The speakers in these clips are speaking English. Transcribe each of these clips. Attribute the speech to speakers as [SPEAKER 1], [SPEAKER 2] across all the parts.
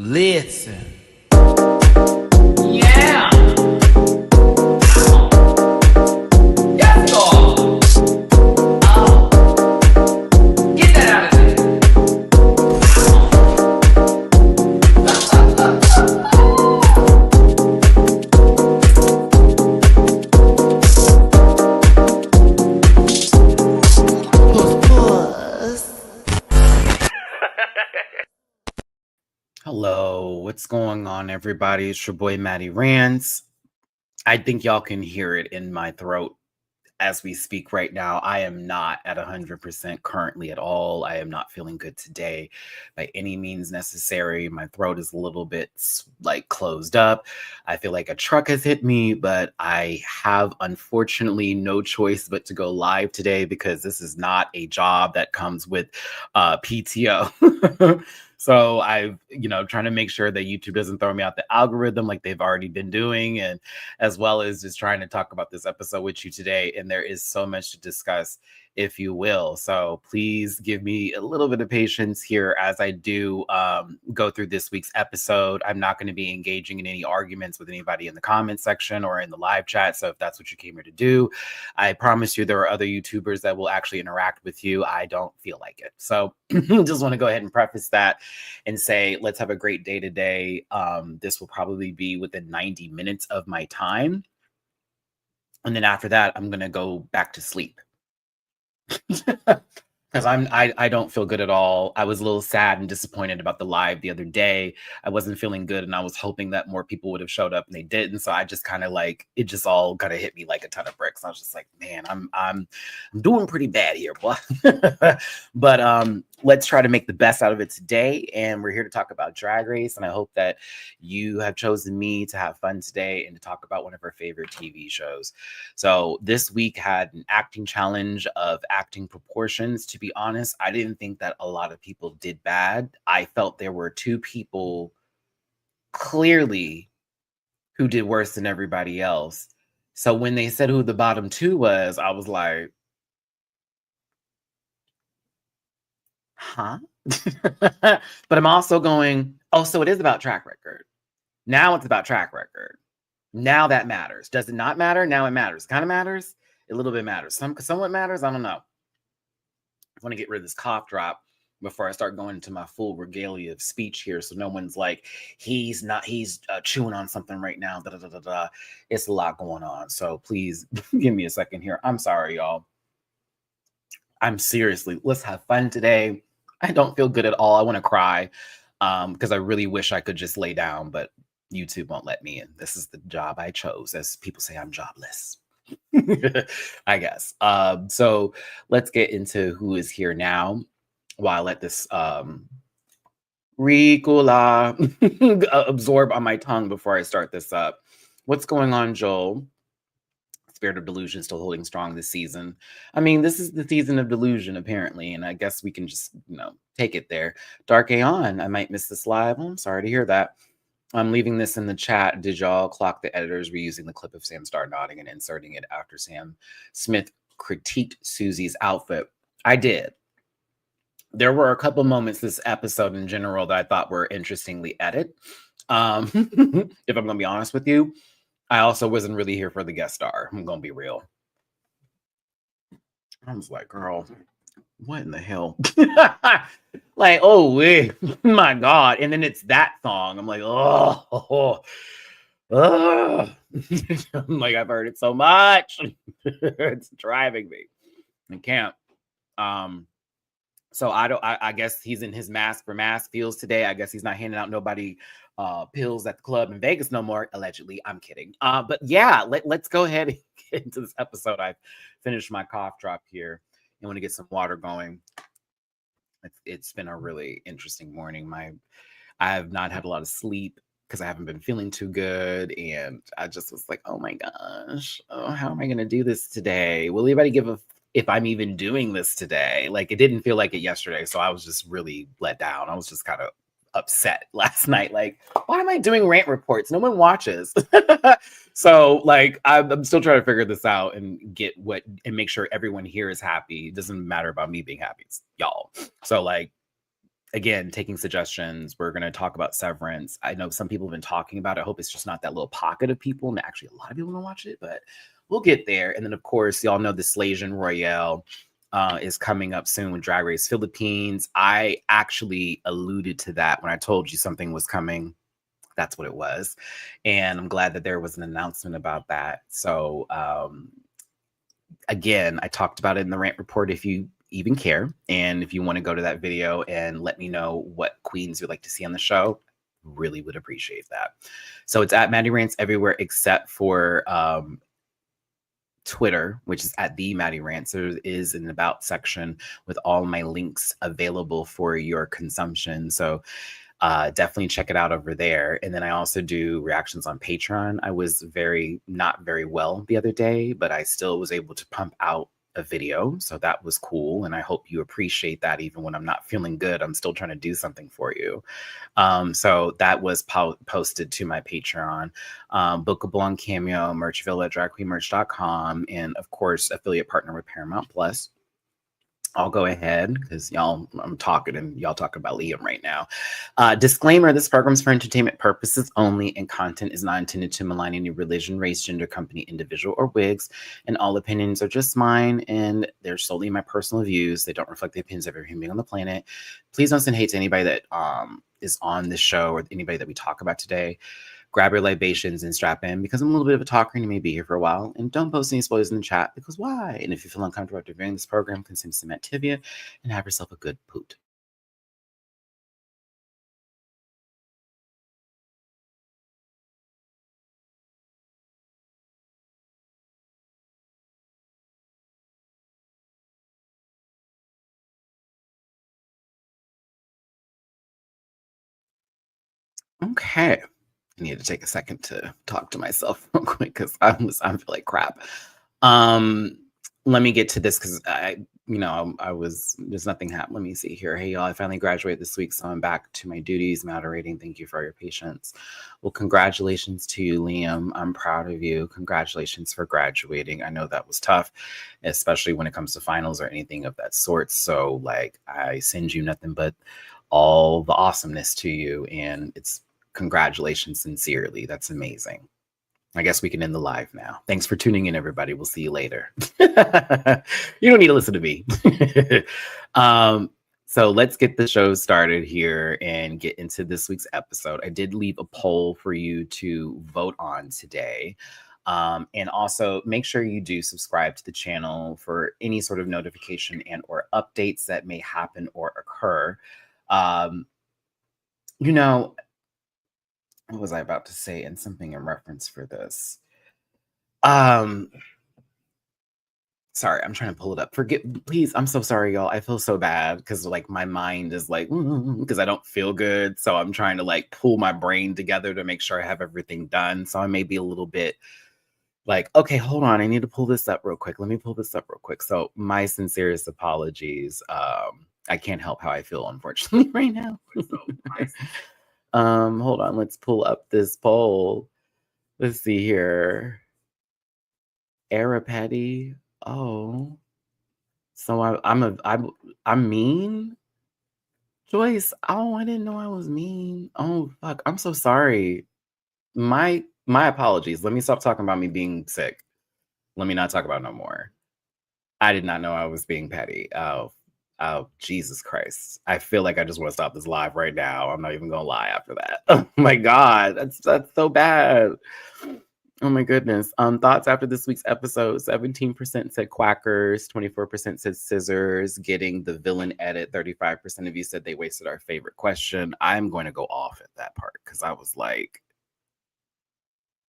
[SPEAKER 1] Listen. Yeah. Yes, Lord. Oh. Get that out of there.
[SPEAKER 2] Hello, what's going on, everybody? It's your boy Matty-Rants. I think y'all can hear it in my throat as we speak right now. I am not at 100% currently at all. I am not feeling good today by any means necessary. My throat is a little bit like closed up. I feel like a truck has hit me, but I have unfortunately no choice but to go live today because this is not a job that comes with PTO. So I've, trying to make sure that YouTube doesn't throw me out the algorithm like they've already been doing, and as well as just trying to talk about this episode with you today. And there is so much to discuss, if you will. So please give me a little bit of patience here as I do go through this week's episode. I'm not going to be engaging in any arguments with anybody in the comment section or in the live chat. So if that's what you came here to do, I promise you there are other YouTubers that will actually interact with you. I don't feel like it. So just want to go ahead and preface that and say, let's have a great day today. This will probably be within 90 minutes of my time. And then after that, I'm going to go back to sleep. Because I don't feel good at all. I was a little sad and disappointed about the live the other day. I wasn't feeling good, and I was hoping that more people would have showed up, and they didn't. So I just kind of it just all kind of hit me like a ton of bricks. I was just like, man, I'm doing pretty bad here, boy. But let's try to make the best out of it today. And we're here to talk about Drag Race, and I hope that you have chosen me to have fun today and to talk about one of our favorite TV shows. So this week had an acting challenge of acting proportions. To be honest, I didn't think that a lot of people did bad. I felt there were two people clearly who did worse than everybody else. So when they said who the bottom two was, I was like, huh? But I'm also going, oh, so it is about track record. Now it's about track record. Now that matters. Does it not matter? Now it matters. Kind of matters. A little bit matters. Somewhat matters. I don't know. I want to get rid of this cough drop before I start going into my full regalia of speech here. So no one's like, he's chewing on something right now. Da, da, da, da, da. It's a lot going on. So please give me a second here. I'm sorry, y'all. Let's have fun today. I don't feel good at all. I want to cry because I really wish I could just lay down, but YouTube won't let me. And this is the job I chose. As people say, I'm jobless. I guess. So let's get into who is here now while I let this Ricola absorb on my tongue before I start this up. What's going on, Joel? Spirit of Delusion still holding strong this season. I mean, this is the season of delusion, apparently, and I guess we can just, take it there. Dark Aeon, I might miss this live. I'm sorry to hear that. I'm leaving this in the chat. Did y'all clock the editors reusing the clip of Sam Star nodding and inserting it after Sam Smith critiqued Susie's outfit? I did. There were a couple moments this episode in general that I thought were interestingly edited. If I'm going to be honest with you, I also wasn't really here for the guest star. I'm going to be real. I was like, girl, what in the hell? Like, oh, wait, my God. And then it's that song. I'm like, oh. I'm like, I've heard it so much. It's driving me. I can't. So I guess he's in his mask for mask feels today. I guess he's not handing out nobody pills at the club in Vegas no more, allegedly. I'm kidding. But yeah, let's go ahead and get into this episode. I've finished my cough drop here. I want to get some water going. It's been a really interesting morning. I have not had a lot of sleep because I haven't been feeling too good. And I just was like, oh my gosh, how am I going to do this today? Will anybody if I'm even doing this today? Like, it didn't feel like it yesterday. So I was just really let down. I was just kind of upset last night. Like, why am I doing rant reports? No one watches. So I'm still trying to figure this out and make sure everyone here is happy. It doesn't matter about me being happy. It's y'all. So again, taking suggestions. We're going to talk about Severance. I know some people have been talking about it. I hope it's just not that little pocket of people. And actually, a lot of people want to watch it, but we'll get there. And then, of course, y'all know the Slasian Royale is coming up soon with Drag Race Philippines. I actually alluded to that when I told you something was coming. That's what it was. And I'm glad that there was an announcement about that. So, again, I talked about it in the Rant Report if you even care. And if you want to go to that video and let me know what queens you'd like to see on the show, really would appreciate that. So it's at Matty-Rants everywhere except for Twitter, which is at the Matty-Rants. There is an about section with all my links available for your consumption. So definitely check it out over there. And then I also do reactions on Patreon. I was not very well the other day, but I still was able to pump out a video. So that was cool. And I hope you appreciate that. Even when I'm not feeling good, I'm still trying to do something for you. So that was posted to my Patreon, bookable on Cameo, Merchville at dragqueenmerch.com, and of course, affiliate partner with Paramount Plus. I'll go ahead because I'm talking and y'all talking about Liam right now. Disclaimer, this program is for entertainment purposes only and content is not intended to malign any religion, race, gender, company, individual, or wigs. And all opinions are just mine and they're solely my personal views. They don't reflect the opinions of every human being on the planet. Please don't send hate to anybody that is on this show or anybody that we talk about today. Grab your libations and strap in because I'm a little bit of a talker and you may be here for a while. And don't post any spoilers in the chat because why? And if you feel uncomfortable after viewing this program, consume some Activia and have yourself a good poot. Okay. I need to take a second to talk to myself real quick because I feel like crap. Let me get to this because I was, there's nothing happened. Let me see here. Hey, y'all, I finally graduated this week, so I'm back to my duties, moderating. Thank you for your patience. Well, congratulations to you, Liam. I'm proud of you. Congratulations for graduating. I know that was tough, especially when it comes to finals or anything of that sort. So, like, I send you nothing but all the awesomeness to you, and it's congratulations sincerely. That's amazing. I guess we can end the live now. Thanks for tuning in, everybody. We'll see you later. You don't need to listen to me. So let's get the show started here and get into this week's episode. I did leave a poll for you to vote on today. And also make sure you do subscribe to the channel for any sort of notification and or updates that may happen or occur. What was I about to say? And something in reference for this. Sorry, I'm trying to pull it up. Please, I'm so sorry, y'all. I feel so bad because like my mind is like, because I don't feel good. So I'm trying to like pull my brain together to make sure I have everything done. So I may be a little bit like, okay, hold on. I need to pull this up real quick. Let me pull this up real quick. So my sincerest apologies. I can't help how I feel, unfortunately, right now. Hold on. Let's pull up this poll. Let's see here. Arapetty. Oh, so I'm mean, Joyce. Oh, I didn't know I was mean. Oh, fuck. I'm so sorry. My apologies. Let me stop talking about me being sick. Let me not talk about it no more. I did not know I was being petty. Oh, Jesus Christ. I feel like I just want to stop this live right now. I'm not even gonna lie after that. Oh my God. That's so bad. Oh my goodness. Thoughts after this week's episode. 17% said quackers, 24% said scissors, getting the villain edit. 35% of you said they wasted our favorite question. I'm going to go off at that part because I was like,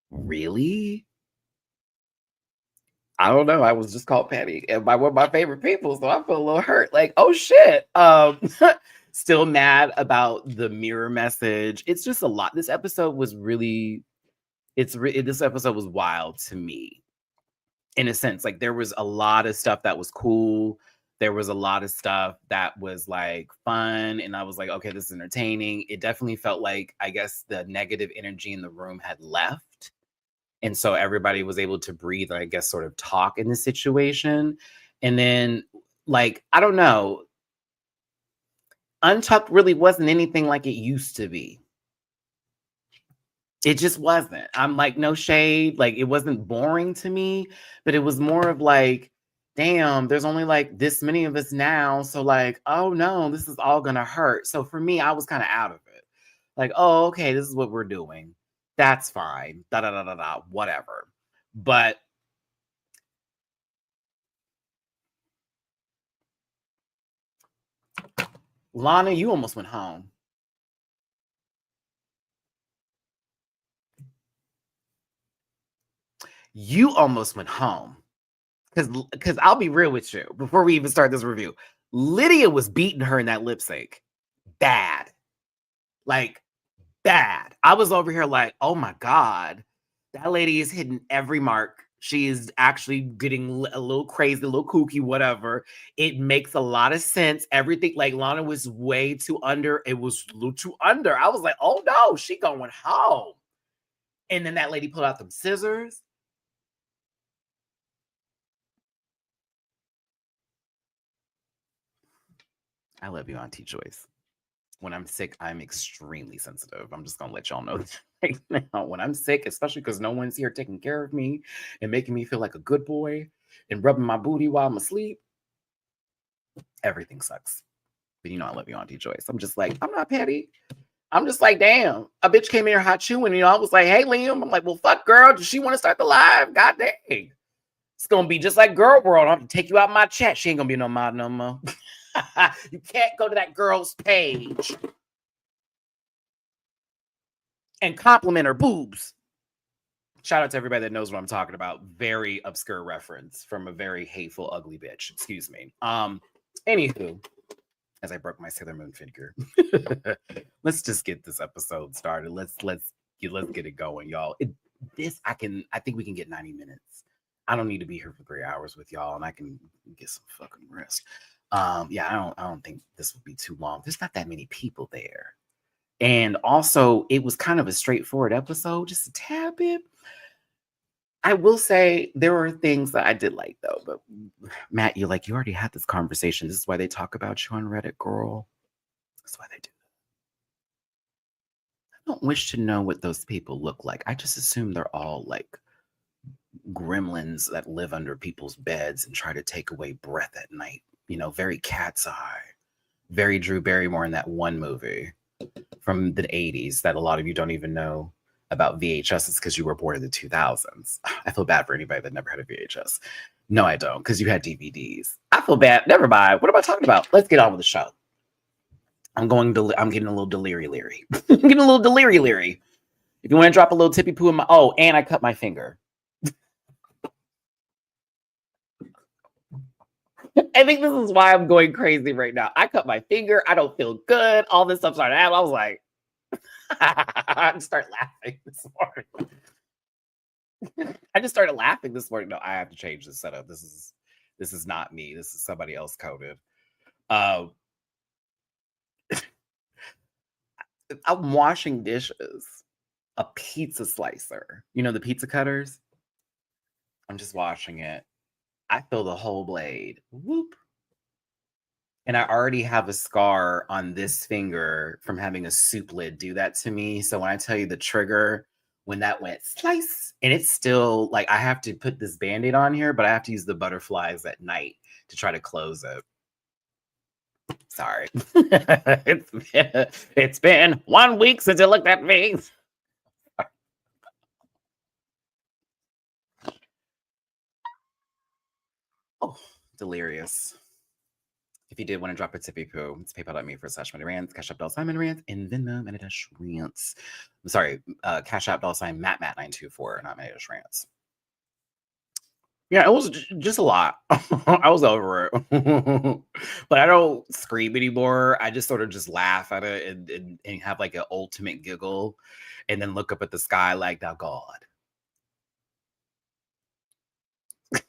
[SPEAKER 2] really? I don't know. I was just called petty and by one of my favorite people, so I feel a little hurt. Like, oh shit. Still mad about the mirror message. It's just a lot. This episode was really, this episode was wild to me. In a sense, like there was a lot of stuff that was cool. There was a lot of stuff that was like fun. And I was like, okay, this is entertaining. It definitely felt like, I guess the negative energy in the room had left. And so everybody was able to breathe, I guess, sort of talk in the situation. And then, like, I don't know. Untucked really wasn't anything like it used to be. It just wasn't. I'm like, no shade. Like, it wasn't boring to me, but it was more of like, damn, there's only like this many of us now. So, like, oh no, this is all gonna hurt. So for me, I was kind of out of it. Like, oh, okay, this is what we're doing. That's fine. Da da da da da, whatever. But Lana, you almost went home. You almost went home. Because I'll be real with you, before we even start this review, Lydia was beating her in that lip sync. Bad. Like, bad. I was over here like, oh my God, that lady is hitting every mark. She is actually getting a little crazy, a little kooky, whatever. It makes a lot of sense. Everything, like Lana was way too under. It was a little too under. I was like, oh no, she going home. And then that lady pulled out them scissors. I love you, Auntie Joyce. When I'm sick, I'm extremely sensitive. I'm just gonna let y'all know that right now. When I'm sick, especially because no one's here taking care of me and making me feel like a good boy and rubbing my booty while I'm asleep, everything sucks. But you know I love you, Auntie Joyce. I'm just like, I'm not petty. I'm just like, damn, a bitch came in here hot chewing, I was like, hey, Liam. I'm like, well, fuck, girl. Does she want to start the live? God dang. It's gonna be just like Girl World. I have to take you out my chat. She ain't gonna be no mod no more. You can't go to that girl's page and compliment her boobs. Shout out to everybody that knows what I'm talking about. Very obscure reference from a very hateful, ugly bitch. Excuse me. Anywho, as I broke my Sailor Moon figure, let's just get this episode started. Let's get it going, y'all. I think we can get 90 minutes. I don't need to be here for 3 hours with y'all, and I can get some fucking rest. I don't think this will be too long. There's not that many people there. And also, it was kind of a straightforward episode, just a tad bit. I will say there were things that I did like, though. But Matt, you already had this conversation. This is why they talk about you on Reddit, girl. That's why they do. I don't wish to know what those people look like. I just assume they're all like gremlins that live under people's beds and try to take away breath at night. You know, very Cat's Eye. Very Drew Barrymore in that one movie from the 80s that a lot of you don't even know about VHSs because you were born in the 2000s. I feel bad for anybody that never had a VHS. No, I don't, because you had DVDs. I feel bad. Never mind. What am I talking about? Let's get on with the show. I'm getting a little delirious. I'm getting a little delirious. If you want to drop a little tippy poo in my... Oh, and I cut my finger. I think this is why I'm going crazy right now. I cut my finger. I don't feel good. All this stuff started happening. I was like... I just started laughing this morning. I just started laughing this morning. No, I have to change the setup. This is not me. This is somebody else coded. I'm washing dishes. A pizza slicer. You know the pizza cutters? I'm just washing it. I feel the whole blade. Whoop. And I already have a scar on this finger from having a soup lid do that to me. So when I tell you the trigger, when that went slice, and it's still like I have to put this Band-Aid on here, but I have to use the butterflies at night to try to close it. Sorry. It's been 1 week since you looked at me. Oh, delirious. If you did want to drop a tippy poo, it's PayPal.me / Matty-Rants, Cash App $Matty-Rants, and Venmo Matty-Rants. I'm sorry, Cash App $Matt924, not Matty-Rants. Yeah, it was just a lot. I was over it. But I don't scream anymore. I just sort of just laugh at it and have like an ultimate giggle and then look up at the sky like, thou God.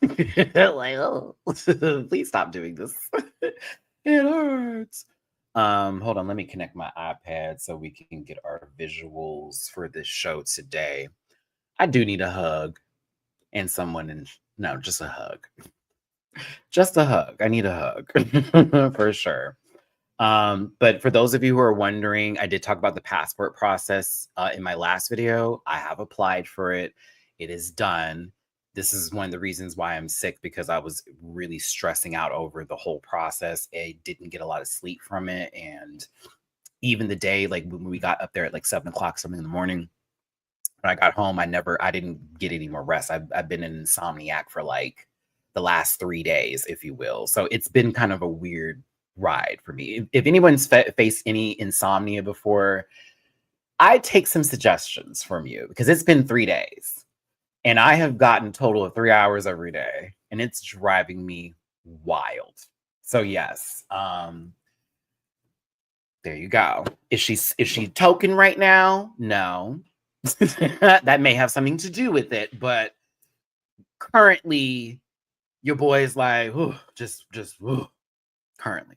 [SPEAKER 2] Like, oh, please stop doing this. It hurts. Hold on, let me connect my iPad so we can get our visuals for this show today. I do need a hug and someone no, just a hug. Just a hug. I need a hug for sure. But for those of you who are wondering, I did talk about the passport process in my last video. I have applied for it. It is done. This is one of the reasons why I'm sick, because I was really stressing out over the whole process. I didn't get a lot of sleep from it. And even the day, like when we got up there at like 7 o'clock, something in the morning, when I got home, I didn't get any more rest. I've been an insomniac for like the last 3 days, if you will. So it's been kind of a weird ride for me. If anyone's faced any insomnia before, I take some suggestions from you, because it's been 3 days and I have gotten a total of 3 hours every day, and it's driving me wild. So yes, there you go. Is she token right now? No. That may have something to do with it, but currently your boy is like, just currently.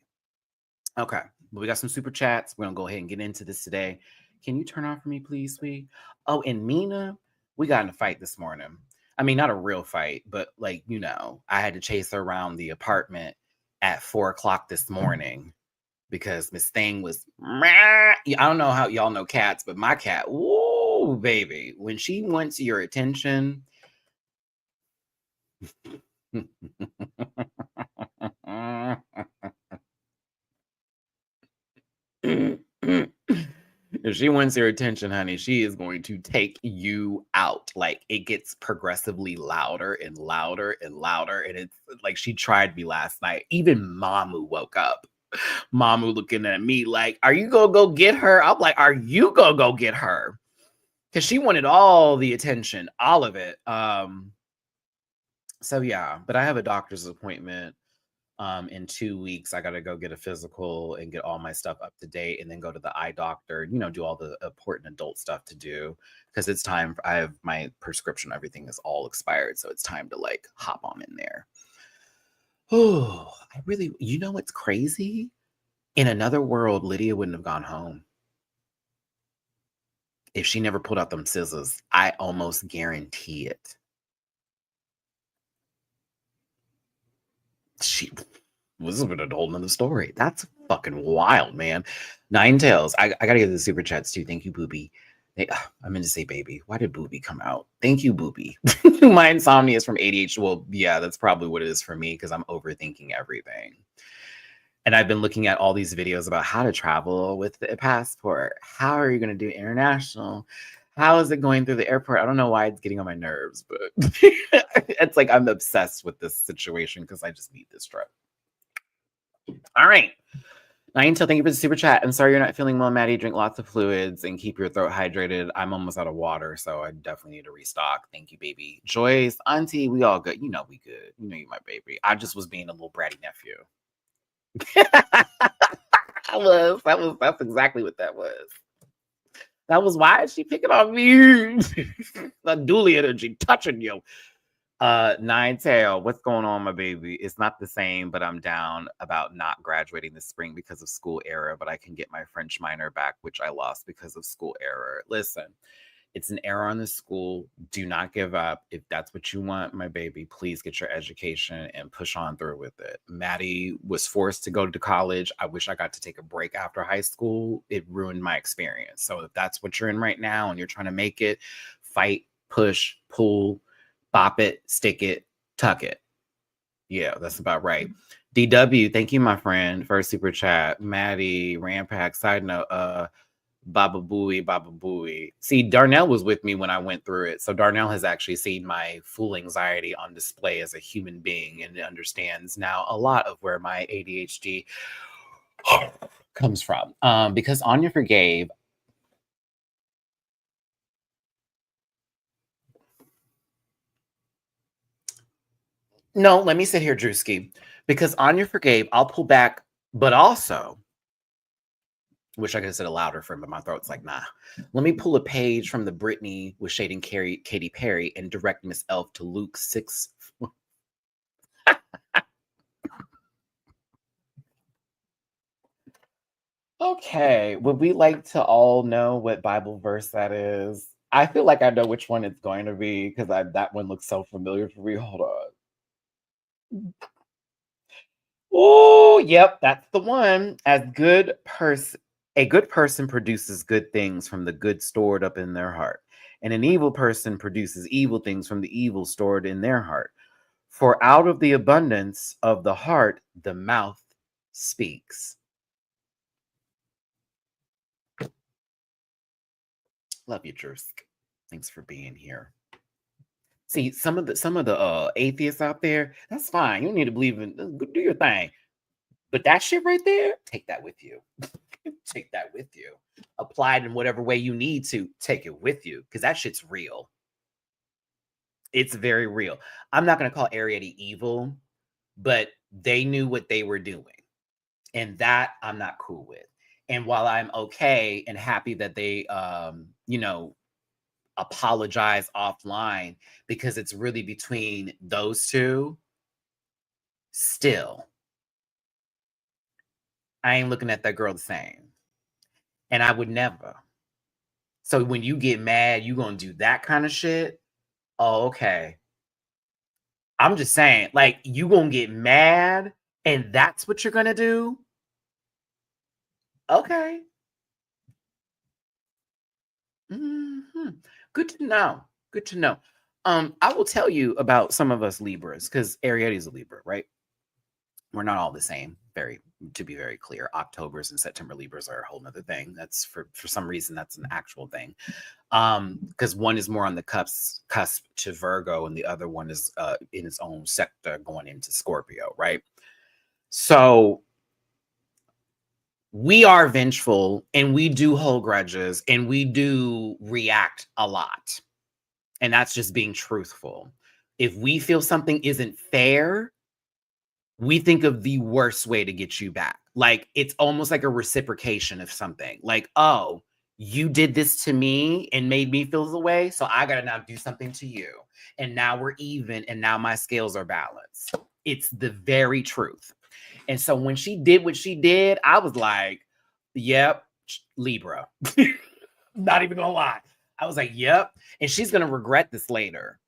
[SPEAKER 2] Okay, we got some super chats. We're gonna go ahead and get into this today. Can you turn on for me, please, sweet? Oh, and Mina, we got in a fight this morning. I mean, not a real fight, but like, I had to chase her around the apartment at 4 o'clock this morning because Miss Thing was, I don't know how y'all know cats, but my cat, whoa, baby, when she wants your attention. If she wants your attention, honey, she is going to take you out. Like, it gets progressively louder and louder and louder. And it's like, she tried me last night. Even Mamu woke up. Mamu looking at me like, are you gonna go get her? I'm like, are you gonna go get her? Because she wanted all the attention, all of it. So yeah, but I have a doctor's appointment in 2 weeks. I got to go get a physical and get all my stuff up to date, and then go to the eye doctor, do all the important adult stuff to do, because it's time. I have my prescription, everything is all expired, so it's time to like hop on in there. Oh, I really, what's crazy? In another world, Lydia wouldn't have gone home if she never pulled out them scissors. I almost guarantee it. This has been a whole nother story. That's fucking wild, man. Nine Tails. I gotta get the super chats too. Thank you, Booby. I meant to say baby. Why did Booby come out? Thank you, Booby. My insomnia is from ADHD. Well, yeah, that's probably what it is for me, because I'm overthinking everything. And I've been looking at all these videos about how to travel with a passport. How are you going to do international? How is it going through the airport? I don't know why it's getting on my nerves, but it's like I'm obsessed with this situation because I just need this trip. All right. Niantil, thank you for the super chat. I'm sorry you're not feeling well, Maddie. Drink lots of fluids and keep your throat hydrated. I'm almost out of water, so I definitely need to restock. Thank you, baby. Joyce, auntie, we all good. We good. You my baby. I just was being a little bratty nephew. That's exactly what that was. That was why she picking on me. The dually energy touching you. Nine Tail, what's going on, my baby? It's not the same, but I'm down about not graduating this spring because of school error, but I can get my French minor back, which I lost because of school error. Listen, it's an error on the school. Do not give up. If that's what you want, my baby, please get your education and push on through with it. Maddie was forced to go to college. I wish I got to take a break after high school. It ruined my experience. So if that's what you're in right now and you're trying to make it, fight, push, pull, bop it, stick it, tuck it. Yeah, that's about right. DW, thank you, my friend, for a super chat. Maddie, Rampack, side note, Baba Booey. See, Darnell was with me when I went through it. So Darnell has actually seen my full anxiety on display as a human being and understands now a lot of where my ADHD comes from. Because Anya forgave. No, let me sit here, Drewski. Because Anya forgave, I'll pull back, but also, wish I could have said it louder for him, but my throat's like, nah. Let me pull a page from the Britney with shading Katy Perry and direct Miss Elf to Luke 6. Okay, would we like to all know what Bible verse that is? I feel like I know which one it's going to be because that one looks so familiar for me. Hold on. Oh, yep, that's the one. A good person produces good things from the good stored up in their heart, and an evil person produces evil things from the evil stored in their heart. For out of the abundance of the heart, the mouth speaks. Love you, Jersk. Thanks for being here. See, some of the atheists out there, that's fine. You don't need to believe in, do your thing. But that shit right there, take that with you. Take that with you. Apply it in whatever way you need to. Take it with you, because that shit's real. It's very real. I'm not going to call Ariety evil, but they knew what they were doing. And that I'm not cool with. And while I'm okay and happy that they, apologize offline because it's really between those two, still, I ain't looking at that girl the same. And I would never. So when you get mad, you gonna do that kind of shit? Oh, okay. I'm just saying, like, you gonna get mad and that's what you're gonna do? Okay. Good to know. Good to know. I will tell you about some of us Libras, because Ariete is a Libra, right? We're not all the same. To be very clear, Octobers and September Libras are a whole nother thing. That's for some reason that's an actual thing. Because one is more on the cusp to Virgo, and the other one is in its own sector going into Scorpio, right? So we are vengeful, and we do hold grudges, and we do react a lot. And that's just being truthful. If we feel something isn't fair, we think of the worst way to get you back. Like, it's almost like a reciprocation of something. Like, oh, you did this to me and made me feel the way, so I gotta now do something to you. And now we're even, and now my scales are balanced. It's the very truth. And so when she did what she did, I was like, yep, Libra. Not even gonna lie. I was like, yep. And she's gonna regret this later.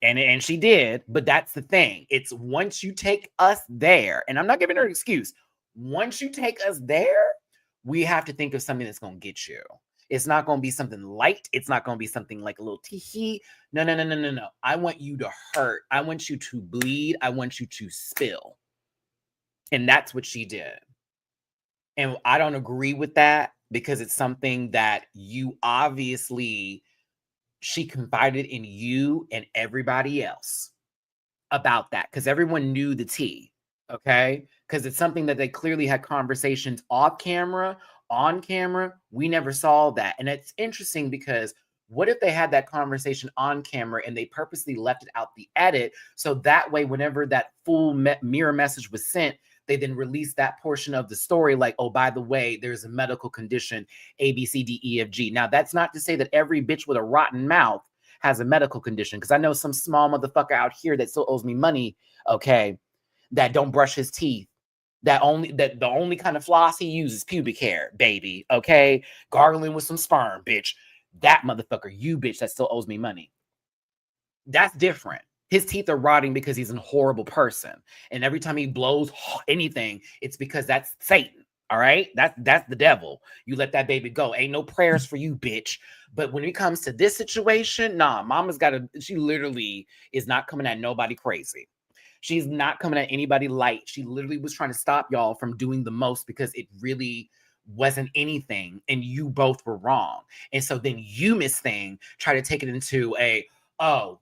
[SPEAKER 2] And she did, but that's the thing. It's once you take us there, and I'm not giving her an excuse. Once you take us there, we have to think of something that's going to get you. It's not going to be something light. It's not going to be something like a little tee-hee. No. I want you to hurt. I want you to bleed. I want you to spill. And that's what she did. And I don't agree with that, because it's something that you obviously, she confided in you and everybody else about that, because everyone knew the tea. Okay, because it's something that they clearly had conversations off camera. On camera, we never saw that. And it's interesting, because what if they had that conversation on camera and they purposely left it out the edit, so that way whenever that full mirror message was sent, they then released that portion of the story, like, oh, by the way, there's a medical condition, A, B, C, D, E, F, G. Now, that's not to say that every bitch with a rotten mouth has a medical condition, because I know some small motherfucker out here that still owes me money, okay, that don't brush his teeth, that the only kind of floss he uses pubic hair, baby, okay, gargling with some sperm, bitch. That motherfucker, you bitch, that still owes me money. That's different. His teeth are rotting because he's a horrible person, and every time he blows anything, it's because that's Satan. All right, that's the devil. You let that baby go. Ain't no prayers for you, bitch. But when it comes to this situation, nah, mama's she literally is not coming at nobody crazy. She's not coming at anybody light. She literally was trying to stop y'all from doing the most, because it really wasn't anything, and you both were wrong. And so then you, Miss Thing, try to take it into oh,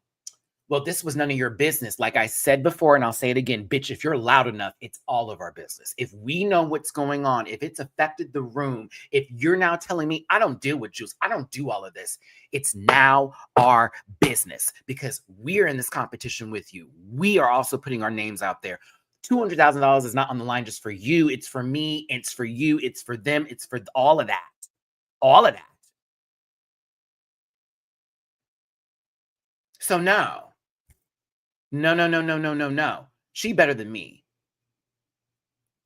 [SPEAKER 2] well, this was none of your business. Like I said before, and I'll say it again, bitch, if you're loud enough, it's all of our business. If we know what's going on, if it's affected the room, if you're now telling me I don't deal with juice, I don't do all of this, it's now our business, because we're in this competition with you. We are also putting our names out there. $200,000 is not on the line just for you. It's for me. It's for you. It's for them. It's for all of that. All of that. So no. No. She better than me.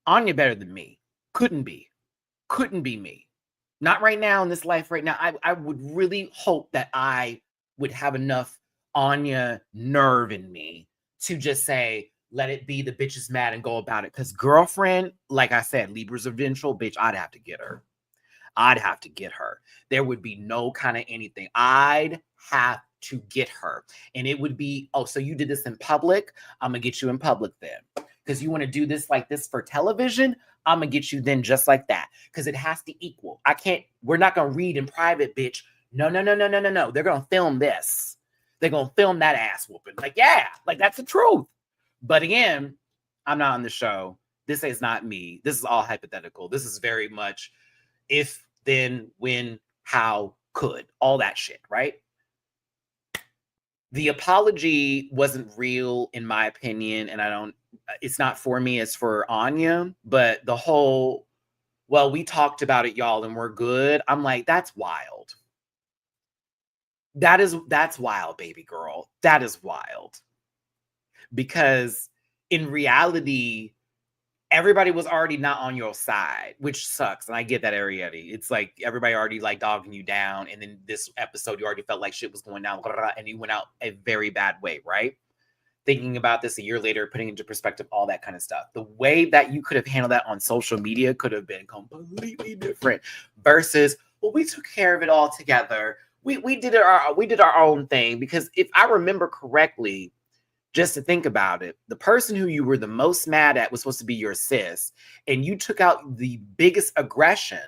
[SPEAKER 2] Anya better than me. Couldn't be me. Not right now in this life right now. I would really hope that I would have enough Anya nerve in me to just say, let it be. The bitch is mad and go about it. Because girlfriend, like I said, Libra's a vengeful bitch. I'd have to get her. I'd have to get her. There would be no kind of anything. I'd have to get her. And it would be, oh, so you did this in public? I'm going to get you in public then. Because you want to do this like this for television? I'm going to get you then just like that. Because it has to equal. We're not going to read in private, bitch. No. They're going to film this. They're going to film that ass whooping. Like, yeah, like that's the truth. But again, I'm not on the show. This is not me. This is all hypothetical. This is very much if, then, when, how, could, all that shit, right? The apology wasn't real, in my opinion, and it's not for me, it's for Anya, but the whole, well, we talked about it, y'all, and we're good. I'm like, that's wild. That's wild, baby girl. That is wild. Because in reality, everybody was already not on your side, which sucks. And I get that, Arietti. It's like everybody already like dogging you down. And then this episode, you already felt like shit was going down and you went out a very bad way, right? Thinking about this a year later, putting into perspective, all that kind of stuff. The way that you could have handled that on social media could have been completely different versus, well, we took care of it all together. We did our own thing. Because if I remember correctly, just to think about it, the person who you were the most mad at was supposed to be your sis, and you took out the biggest aggression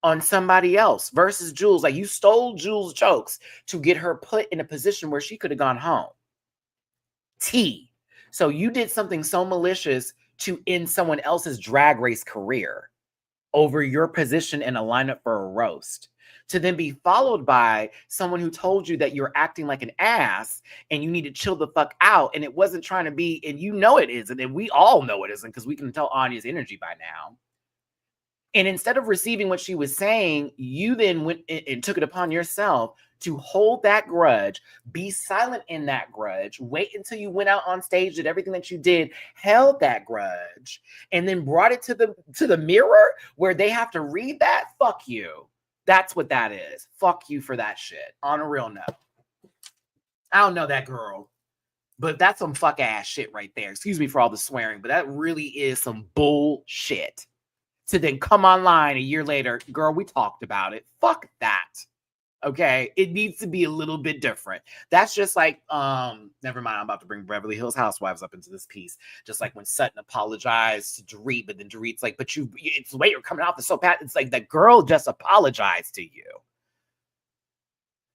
[SPEAKER 2] on somebody else versus Jules. Like, you stole Jules' jokes to get her put in a position where she could have gone home. So you did something so malicious to end someone else's drag race career over your position in a lineup for a roast, to then be followed by someone who told you that you're acting like an ass and you need to chill the fuck out. And it wasn't trying to be, and you know it isn't. And we all know it isn't because we can tell Anya's energy by now. And instead of receiving what she was saying, you then went and took it upon yourself to hold that grudge, be silent in that grudge, wait until you went out on stage, did everything that you did, held that grudge, and then brought it to the mirror where they have to read that. Fuck you. That's what that is. Fuck you for that shit. On a real note. I don't know that girl, but that's some fuck ass shit right there. Excuse me for all the swearing, but that really is some bullshit. To then come online a year later, girl, we talked about it. Fuck that. Okay, it needs to be a little bit different. That's just like, never mind. I'm about to bring Beverly Hills Housewives up into this piece. Just like when Sutton apologized to Dorit, but then Dorit's like, but it's the way you're coming off is so bad. It's like the girl just apologized to you.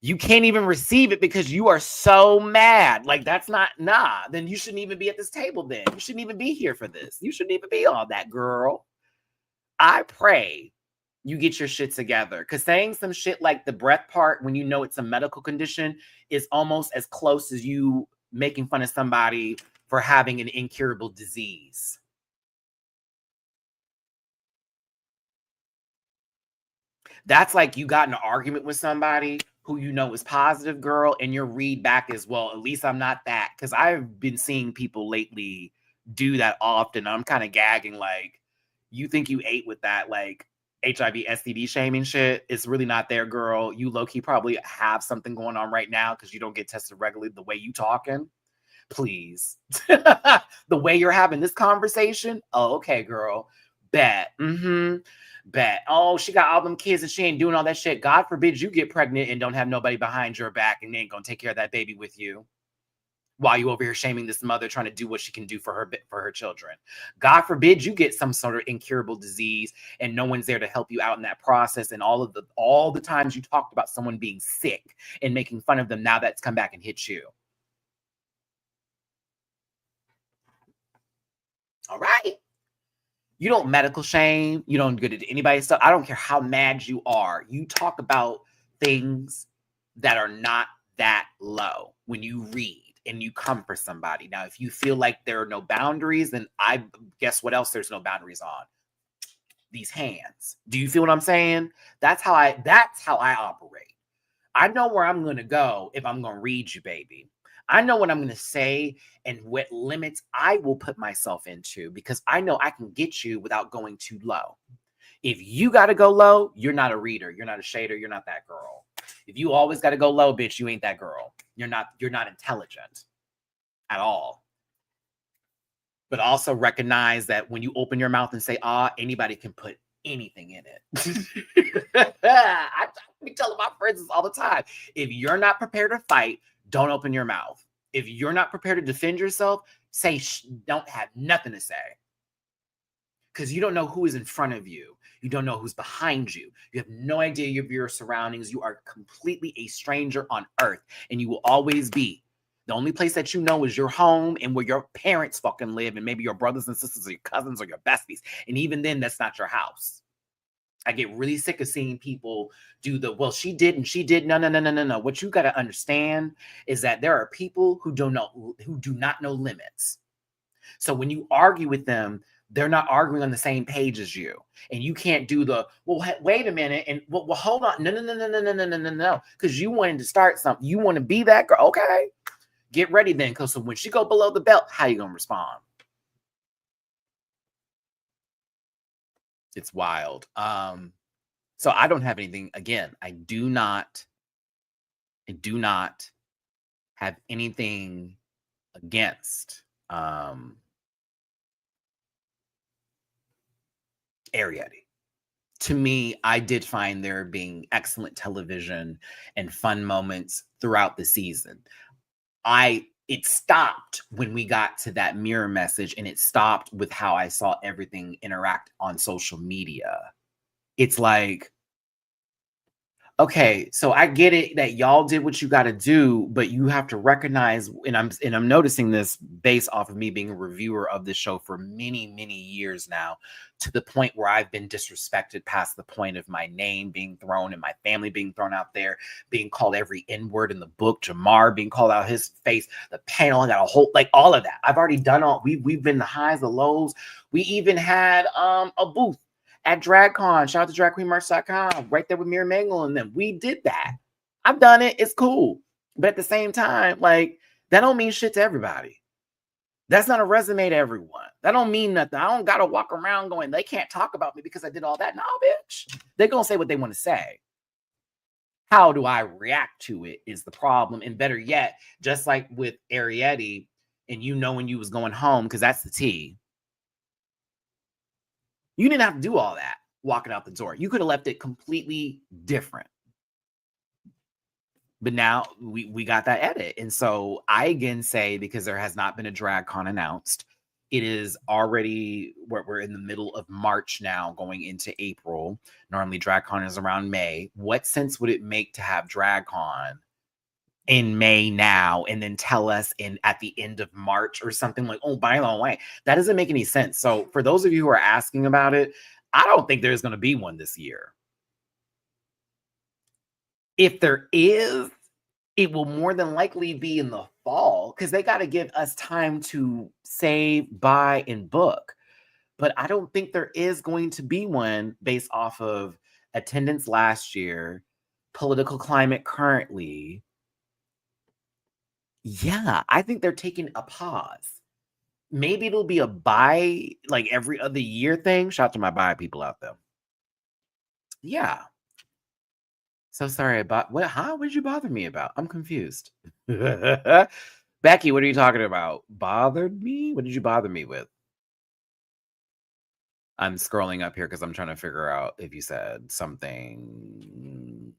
[SPEAKER 2] You can't even receive it because you are so mad. Like, that's not, then you shouldn't even be at this table then. You shouldn't even be here for this. You shouldn't even be on that, girl. I pray you get your shit together, because saying some shit like the breath part when you know it's a medical condition is almost as close as you making fun of somebody for having an incurable disease. That's like you got in an argument with somebody who you know is positive, girl, and your read back is, well, at least I'm not that. Because I've been seeing people lately do that often. I'm kind of gagging, like, you think you ate with that, like, HIV, STD shaming shit. It's really not there, girl. You low-key probably have something going on right now because you don't get tested regularly the way you talking. Please. The way you're having this conversation. Oh, okay, girl. Bet. Bet. Oh, she got all them kids and she ain't doing all that shit. God forbid you get pregnant and don't have nobody behind your back and they ain't gonna take care of that baby with you. While you over here shaming this mother trying to do what she can do for her children. God forbid you get some sort of incurable disease and no one's there to help you out in that process. And all the times you talked about someone being sick and making fun of them, now that's come back and hit you. All right. You don't medical shame. You don't get into anybody's stuff. I don't care how mad you are. You talk about things that are not that low when you read and you come for somebody. Now, if you feel like there are no boundaries, then I guess what else there's no boundaries on? These hands. Do you feel what I'm saying? That's how I operate. I know where I'm going to go if I'm going to read you, baby. I know what I'm going to say and what limits I will put myself into because I know I can get you without going too low. If you got to go low, you're not a reader. You're not a shader. You're not that girl. If you always got to go low, bitch, you ain't that girl. You're not intelligent at all. but also recognize that when you open your mouth and say, anybody can put anything in it. I be telling my friends this all the time. If you're not prepared to fight, don't open your mouth. If you're not prepared to defend yourself, say don't have nothing to say. Because you don't know who is in front of you. You don't know who's behind you. You have no idea of your surroundings. You are completely a stranger on earth, and you will always be. The only place that you know is your home and where your parents fucking live, and maybe your brothers and sisters or your cousins or your besties. And even then, that's not your house. I get really sick of seeing people do well, she did and she did. No. What you got to understand is that there are people who do not know limits. So when you argue with them, they're not arguing on the same page as you. And you can't do wait a minute. And well, hold on. No. Because you wanted to start something. You want to be that girl. Okay. Get ready then. Because when she go below the belt, how you going to respond? It's wild. So I don't have anything. Again, I do not have anything against Arietti. To me, I did find there being excellent television and fun moments throughout the season. It stopped when we got to that mirror message, and it stopped with how I saw everything interact on social media. It's like, okay, so I get it that y'all did what you got to do, but you have to recognize, and I'm noticing this based off of me being a reviewer of this show for many, many years now, to the point where I've been disrespected past the point of my name being thrown and my family being thrown out there, being called every N-word in the book, Jamar being called out his face, the panel, I got a whole, like all of that. I've already done we've been the highs, the lows. We even had a booth at DragCon. Shout out to dragqueenmerch.com, right there with Mira Mangle and them. We did that. I've done it. It's cool. But at the same time, like, that don't mean shit to everybody. That's not a resume to everyone. That don't mean nothing. I don't got to walk around going, they can't talk about me because I did all that. No, bitch. They're going to say what they want to say. How do I react to it is the problem. And better yet, just like with Arietti, and when you was going home, because that's the tea. You didn't have to do all that walking out the door. You could have left it completely different. But now we got that edit. And so I again say, because there has not been a DragCon announced, it is already, we're in the middle of March now, going into April. Normally DragCon is around May. What sense would it make to have DragCon in May now and then tell us at the end of March or something like, oh, by the way? That doesn't make any sense. So for those of you who are asking about it, I don't think there's going to be one this year. If there is, it will more than likely be in the fall, because they got to give us time to save, buy, and book. But I don't think there is going to be one based off of attendance last year, political climate currently. Yeah, I think they're taking a pause. Maybe it'll be a buy, like every other year thing. Shout out to my buy people out there. Yeah. So sorry about what? What did you bother me about? I'm confused. Becky, what are you talking about? Bothered me? What did you bother me with? I'm scrolling up here because I'm trying to figure out if you said something.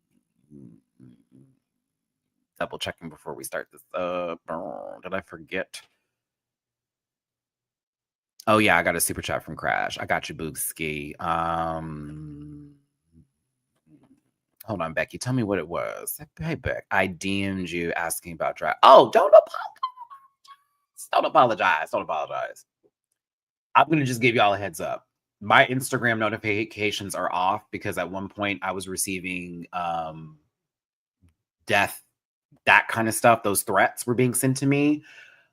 [SPEAKER 2] Double checking before we start this up. Did I forget? Oh yeah, I got a super chat from Crash. I got you, Boobski. Hold on, Becky. Tell me what it was. Hey, Beck. I DM'd you asking about drag. Oh, don't apologize. Don't apologize. Don't apologize. I'm going to just give y'all a heads up. My Instagram notifications are off because at one point I was receiving death, that kind of stuff. Those threats were being sent to me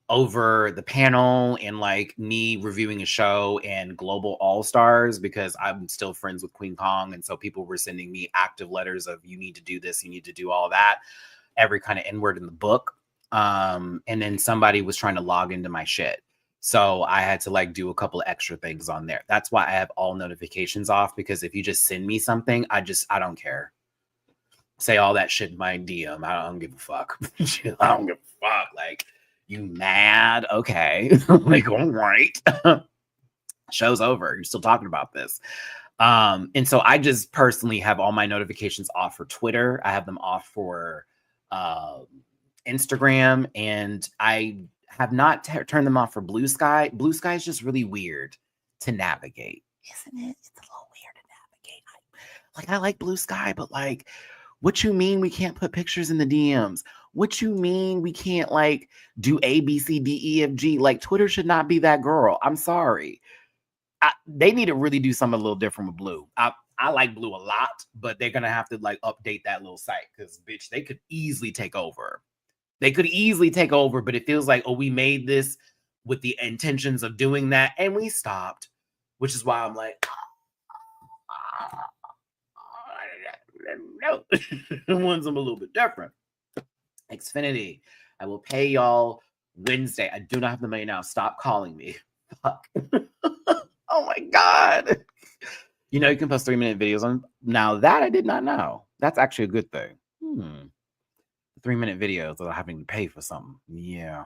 [SPEAKER 2] over the panel and like me reviewing a show and Global All-Stars, because I'm still friends with Queen Kong. And so people were sending me active letters of, you need to do this, you need to do all that, every kind of N-word in the book. And then somebody was trying to log into my shit. So I had to like do a couple of extra things on there. That's why I have all notifications off, because if you just send me something, I don't care. Say all that shit in my DM. I don't give a fuck. I don't give a fuck. Like, You mad? Okay. Like, all right. Show's over. You're still talking about this. And so I just personally have all my notifications off for Twitter. I have them off for Instagram, and I have not turned them off for Blue Sky. Blue Sky is just really weird to navigate, isn't it? It's a little weird to navigate. I like Blue Sky, but like, what you mean we can't put pictures in the DMs? What you mean we can't like do A, B, C, D, E, F, G? Like, Twitter should not be that girl. I'm sorry. They need to really do something a little different with Blue. I like Blue a lot, but they're gonna have to like update that little site because bitch, they could easily take over. They could easily take over, but it feels like, oh, we made this with the intentions of doing that, and we stopped, which is why I'm like, no, one's a little bit different. Xfinity, I will pay y'all Wednesday. I do not have the money now. Stop calling me. Fuck. Oh my God. You know, you can post 3-minute videos on. Now that I did not know. That's actually a good thing. 3-minute videos without having to pay for something. Yeah.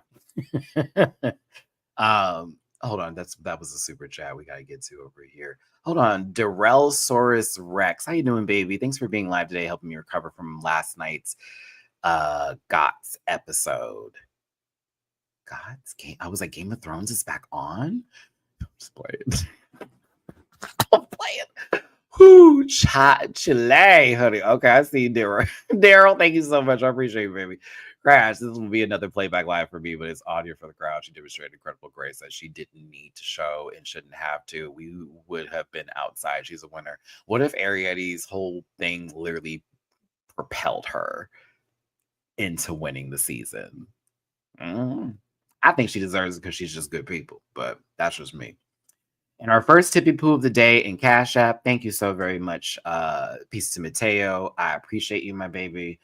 [SPEAKER 2] Hold on. That was a super chat we gotta get to over here. Hold on. Darrell Saurus Rex. How you doing, baby? Thanks for being live today, helping me recover from last night's GOTS episode. GOTS game. I was like, Game of Thrones is back on. Just play it. Don't play it. Whoo, Chile, honey. Okay, I see Daryl. Daryl, thank you so much. I appreciate you, baby. Crash, this will be another playback live for me, but it's audio for the crowd. She demonstrated incredible grace that she didn't need to show and shouldn't have to. We would have been outside. She's a winner. What if Ariette's whole thing literally propelled her into winning the season? I think she deserves it because she's just good people, but that's just me. And our first tippy poo of the day in Cash App. Thank you so very much. Peace to Mateo. I appreciate you, my baby.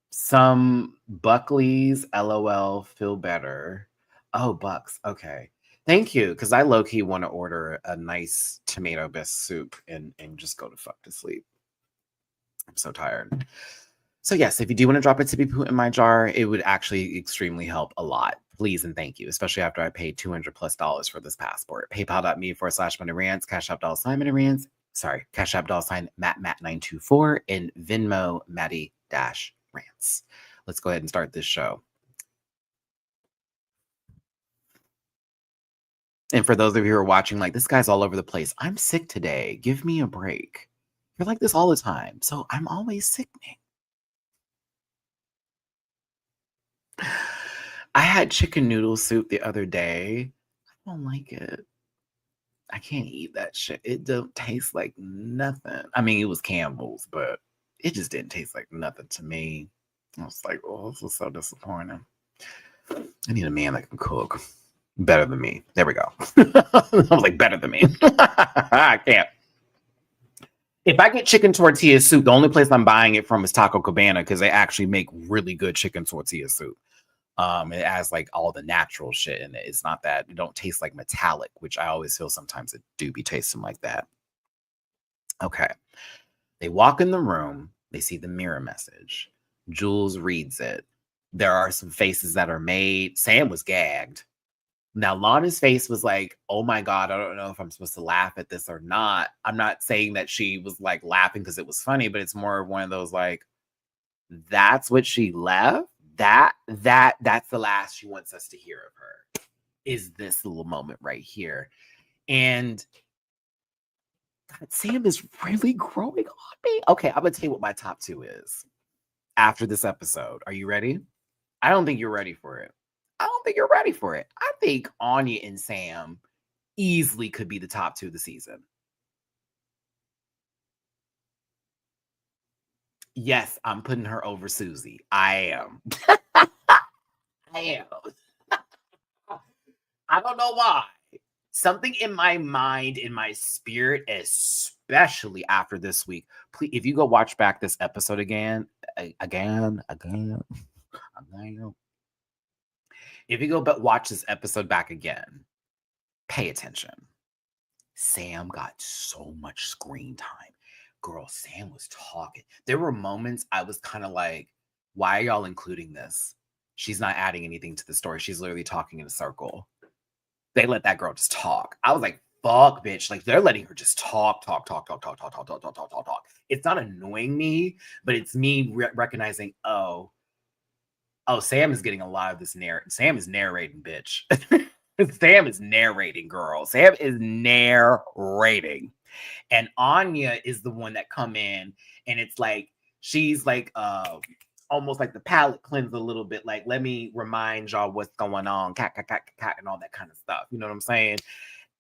[SPEAKER 2] Some Buckley's LOL feel better. Oh, Bucks. Okay. Thank you. Because I low-key want to order a nice tomato bisque soup and just go to fuck to sleep. I'm so tired. So yes, if you do want to drop a tippy poo in my jar, it would actually extremely help a lot. Please and thank you, especially after I paid $200+ for this passport. PayPal.me/Matty-Rants, Cash App $Matty-Rants. Sorry, Cash App $Matt924, and Venmo Matty-Rants. Let's go ahead and start this show. And for those of you who are watching, like, this guy's all over the place. I'm sick today. Give me a break. You're like this all the time, so I'm always sickening. I had chicken noodle soup the other day. I don't like it. I can't eat that shit. It don't taste like nothing. I mean, it was Campbell's, but it just didn't taste like nothing to me. I was like, oh, this is so disappointing. I need a man that can cook better than me. There we go. I was like, better than me. I can't. If I get chicken tortilla soup, the only place I'm buying it from is Taco Cabana because they actually make really good chicken tortilla soup. It has like all the natural shit in it. It's not that it don't taste like metallic, which I always feel sometimes it do be tasting like that. Okay. They walk in the room, they see the mirror message. Jules reads it. There are some faces that are made. Sam was gagged. Now, Lana's face was like, oh my God, I don't know if I'm supposed to laugh at this or not. I'm not saying that she was like laughing because it was funny, but it's more of one of those like, that's what she left. That's the last she wants us to hear of her, is this little moment right here. And God, Sam is really growing on me. Okay, I'm gonna tell you what my top 2 is after this episode. Are you ready? I don't think you're ready for it. I think Anya and Sam easily could be the top 2 of the season. Yes, I'm putting her over Suzy. I am. I am. I don't know why. Something in my mind, in my spirit, especially after this week. Please, if you go watch back this episode again. If you go watch this episode back again, pay attention. Sam got so much screen time. Girl, Sam was talking. There were moments I was kind of like, why are y'all including this? She's not adding anything to the story. She's literally talking in a circle. They let that girl just talk. I was like, fuck, bitch. Like, they're letting her just talk. It's not annoying me, but it's me recognizing, oh, Sam is getting a lot of this narrative. Sam is narrating, bitch. Sam is narrating, girl. Sam is narrating. And Anya is the one that come in, and it's like, she's like, almost like the palate cleanse a little bit. Like, let me remind y'all what's going on, cat, and all that kind of stuff. You know what I'm saying?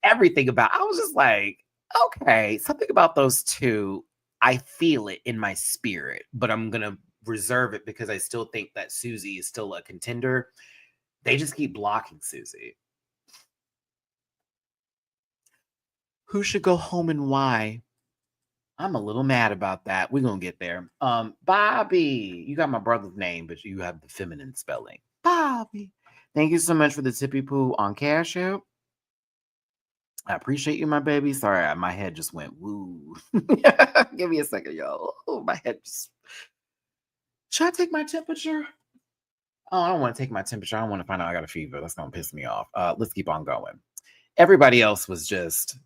[SPEAKER 2] Everything about, I was just like, okay, something about those two, I feel it in my spirit, but I'm going to reserve it because I still think that Suzy is still a contender. They just keep blocking Suzy. Who should go home and why? I'm a little mad about that. We're going to get there. Bobby, you got my brother's name, but you have the feminine spelling. Bobby. Thank you so much for the tippy poo on Cash App. I appreciate you, my baby. Sorry, my head just went woo. Give me a second, y'all. Oh, my head just... Should I take my temperature? Oh, I don't want to take my temperature. I don't want to find out I got a fever. That's going to piss me off. Let's keep on going. Everybody else was just,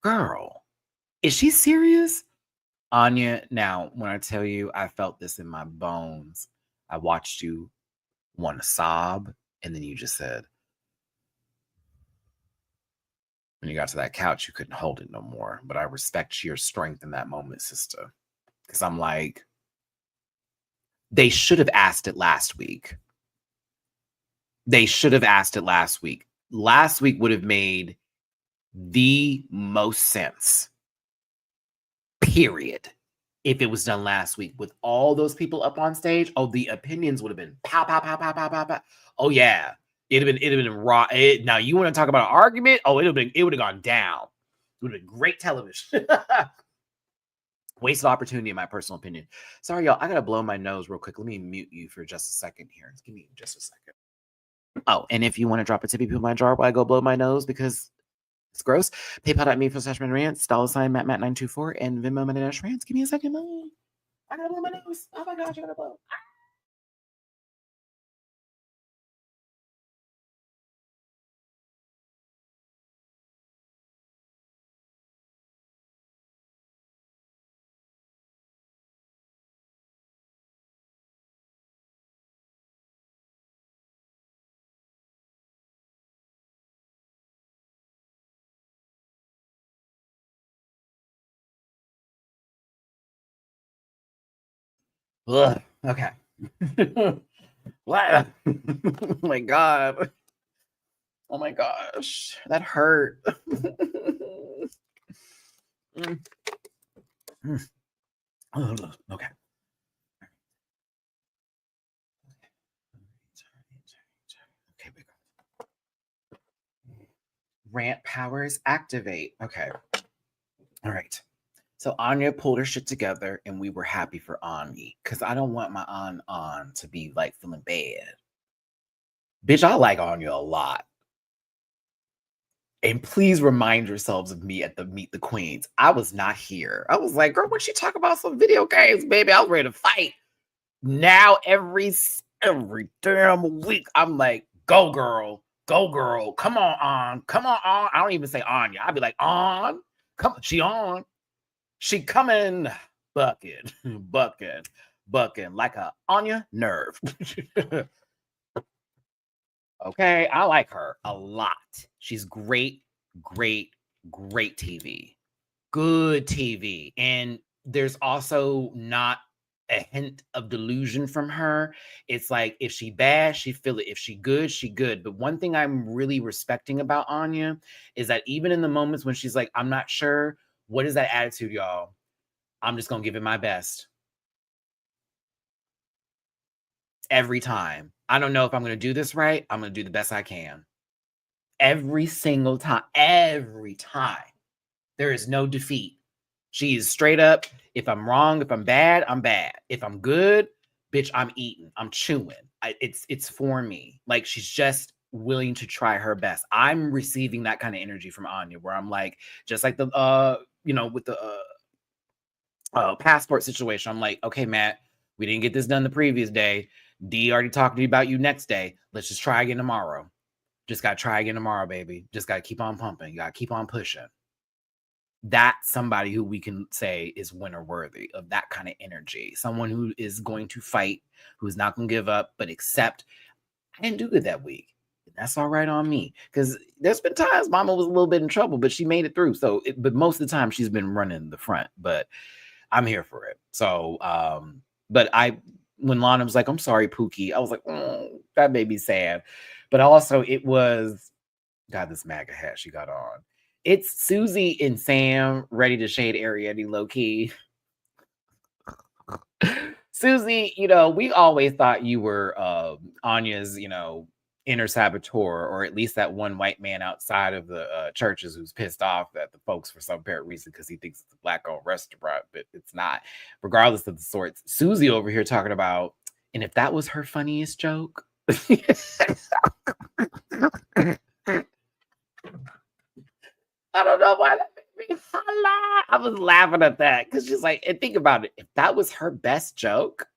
[SPEAKER 2] girl, is she serious? Anya, now, when I tell you I felt this in my bones, I watched you want to sob, and then you just said, when you got to that couch, you couldn't hold it no more. But I respect your strength in that moment, sister. Because I'm like, they should have asked it last week. They should have asked it last week. Last week would have made the most sense, period, if it was done last week with all those people up on stage. Oh, the opinions would have been pow, pow, pow, pow, pow, pow, pow. Oh, yeah. It'd have been raw. Now, you want to talk about an argument? Oh, it would have gone down. It would have been great television. Wasted opportunity, in my personal opinion. Sorry, y'all. I got to blow my nose real quick. Let me mute you for just a second here. Give me just a second. Oh, and if you want to drop a tippy poo in my jar while I go blow my nose because it's gross, PayPal.me/Matty-Rants, $Matt924, and Venmo Matty-Rants. Give me a second, man. I got to blow my nose. Oh, my gosh, I got to blow. Ugh. Okay. What? Oh my God. Oh my gosh. That hurt. Okay. Okay, we go. Rant powers activate. Okay. All right. So Anya pulled her shit together, and we were happy for Anya because I don't want my on to be like feeling bad. Bitch, I like Anya a lot. And please remind yourselves of me at the Meet the Queens. I was not here. I was like, girl, when she talk about some video games, baby, I was ready to fight. Now every damn week, I'm like, go girl, come on, come on. I don't even say Anya. I'd be like, on, come, she on. She coming, bucking like a Anya nerve. Okay, I like her a lot. She's great TV. Good TV. And there's also not a hint of delusion from her. It's like, if she bad, she feel it. If she good, she good. But one thing I'm really respecting about Anya is that even in the moments when she's like, I'm not sure, what is that attitude, y'all? I'm just going to give it my best. Every time. I don't know if I'm going to do this right. I'm going to do the best I can. Every single time. Every time. There is no defeat. She is straight up. If I'm wrong, if I'm bad, I'm bad. If I'm good, bitch, I'm eating. I'm chewing. It's for me. Like, she's just willing to try her best. I'm receiving that kind of energy from Anya, where I'm like, just like the with the passport situation. I'm like, okay, Matt, we didn't get this done the previous day. D already talked to you about you next day. Let's just try again tomorrow. Just got to try again tomorrow, baby. Just got to keep on pumping. You got to keep on pushing. That's somebody who we can say is winner worthy of that kind of energy. Someone who is going to fight, who's not going to give up, but accept, I didn't do good that week. That's all right on me. Because there's been times Mama was a little bit in trouble, but she made it through. So, but most of the time she's been running the front. But I'm here for it. So, but when Lana was like, I'm sorry, Pookie, I was like, that made me sad. But also it was, God, this MAGA hat she got on. It's Susie and Sam ready to shade Ariadne low key. Susie, we always thought you were Anya's, inner saboteur, or at least that one white man outside of the churches who's pissed off at the folks for some apparent reason because he thinks it's a black-owned restaurant, but it's not. Regardless of the sorts, Susie over here talking about, and if that was her funniest joke. I don't know why that made me holla. I was laughing at that because she's like, and think about it, if that was her best joke,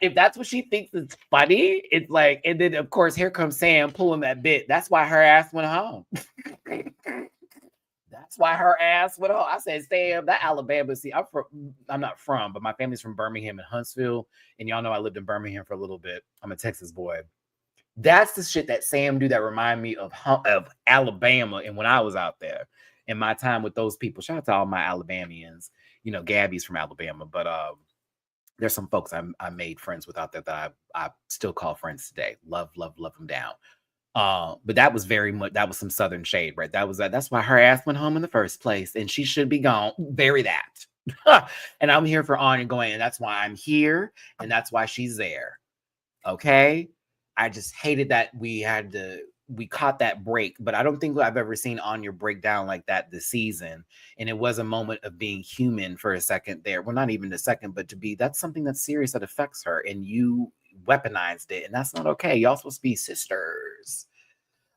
[SPEAKER 2] if that's what she thinks is funny, it's like, and then of course here comes Sam pulling that bit. That's why her ass went home. That's why her ass went home. I said, Sam, that Alabama. See, I'm not from, but my family's from Birmingham and Huntsville, and y'all know I lived in Birmingham for a little bit. I'm a Texas boy. That's the shit that Sam do that remind me of Alabama. And when I was out there in my time with those people, shout out to all my Alabamians, Gabby's from Alabama, but there's some folks I made friends with out there that I still call friends today. Love them down. But that was some Southern shade, right? That's why her ass went home in the first place, and she should be gone. Bury that. And I'm here for Anya going, and that's why I'm here, and that's why she's there. Okay. I just hated that we caught that break, but I don't think I've ever seen Anya break down like that this season. And it was a moment of being human for a second there. Well, not even a second, but that's something that's serious that affects her, and you weaponized it, and that's not okay. Y'all supposed to be sisters,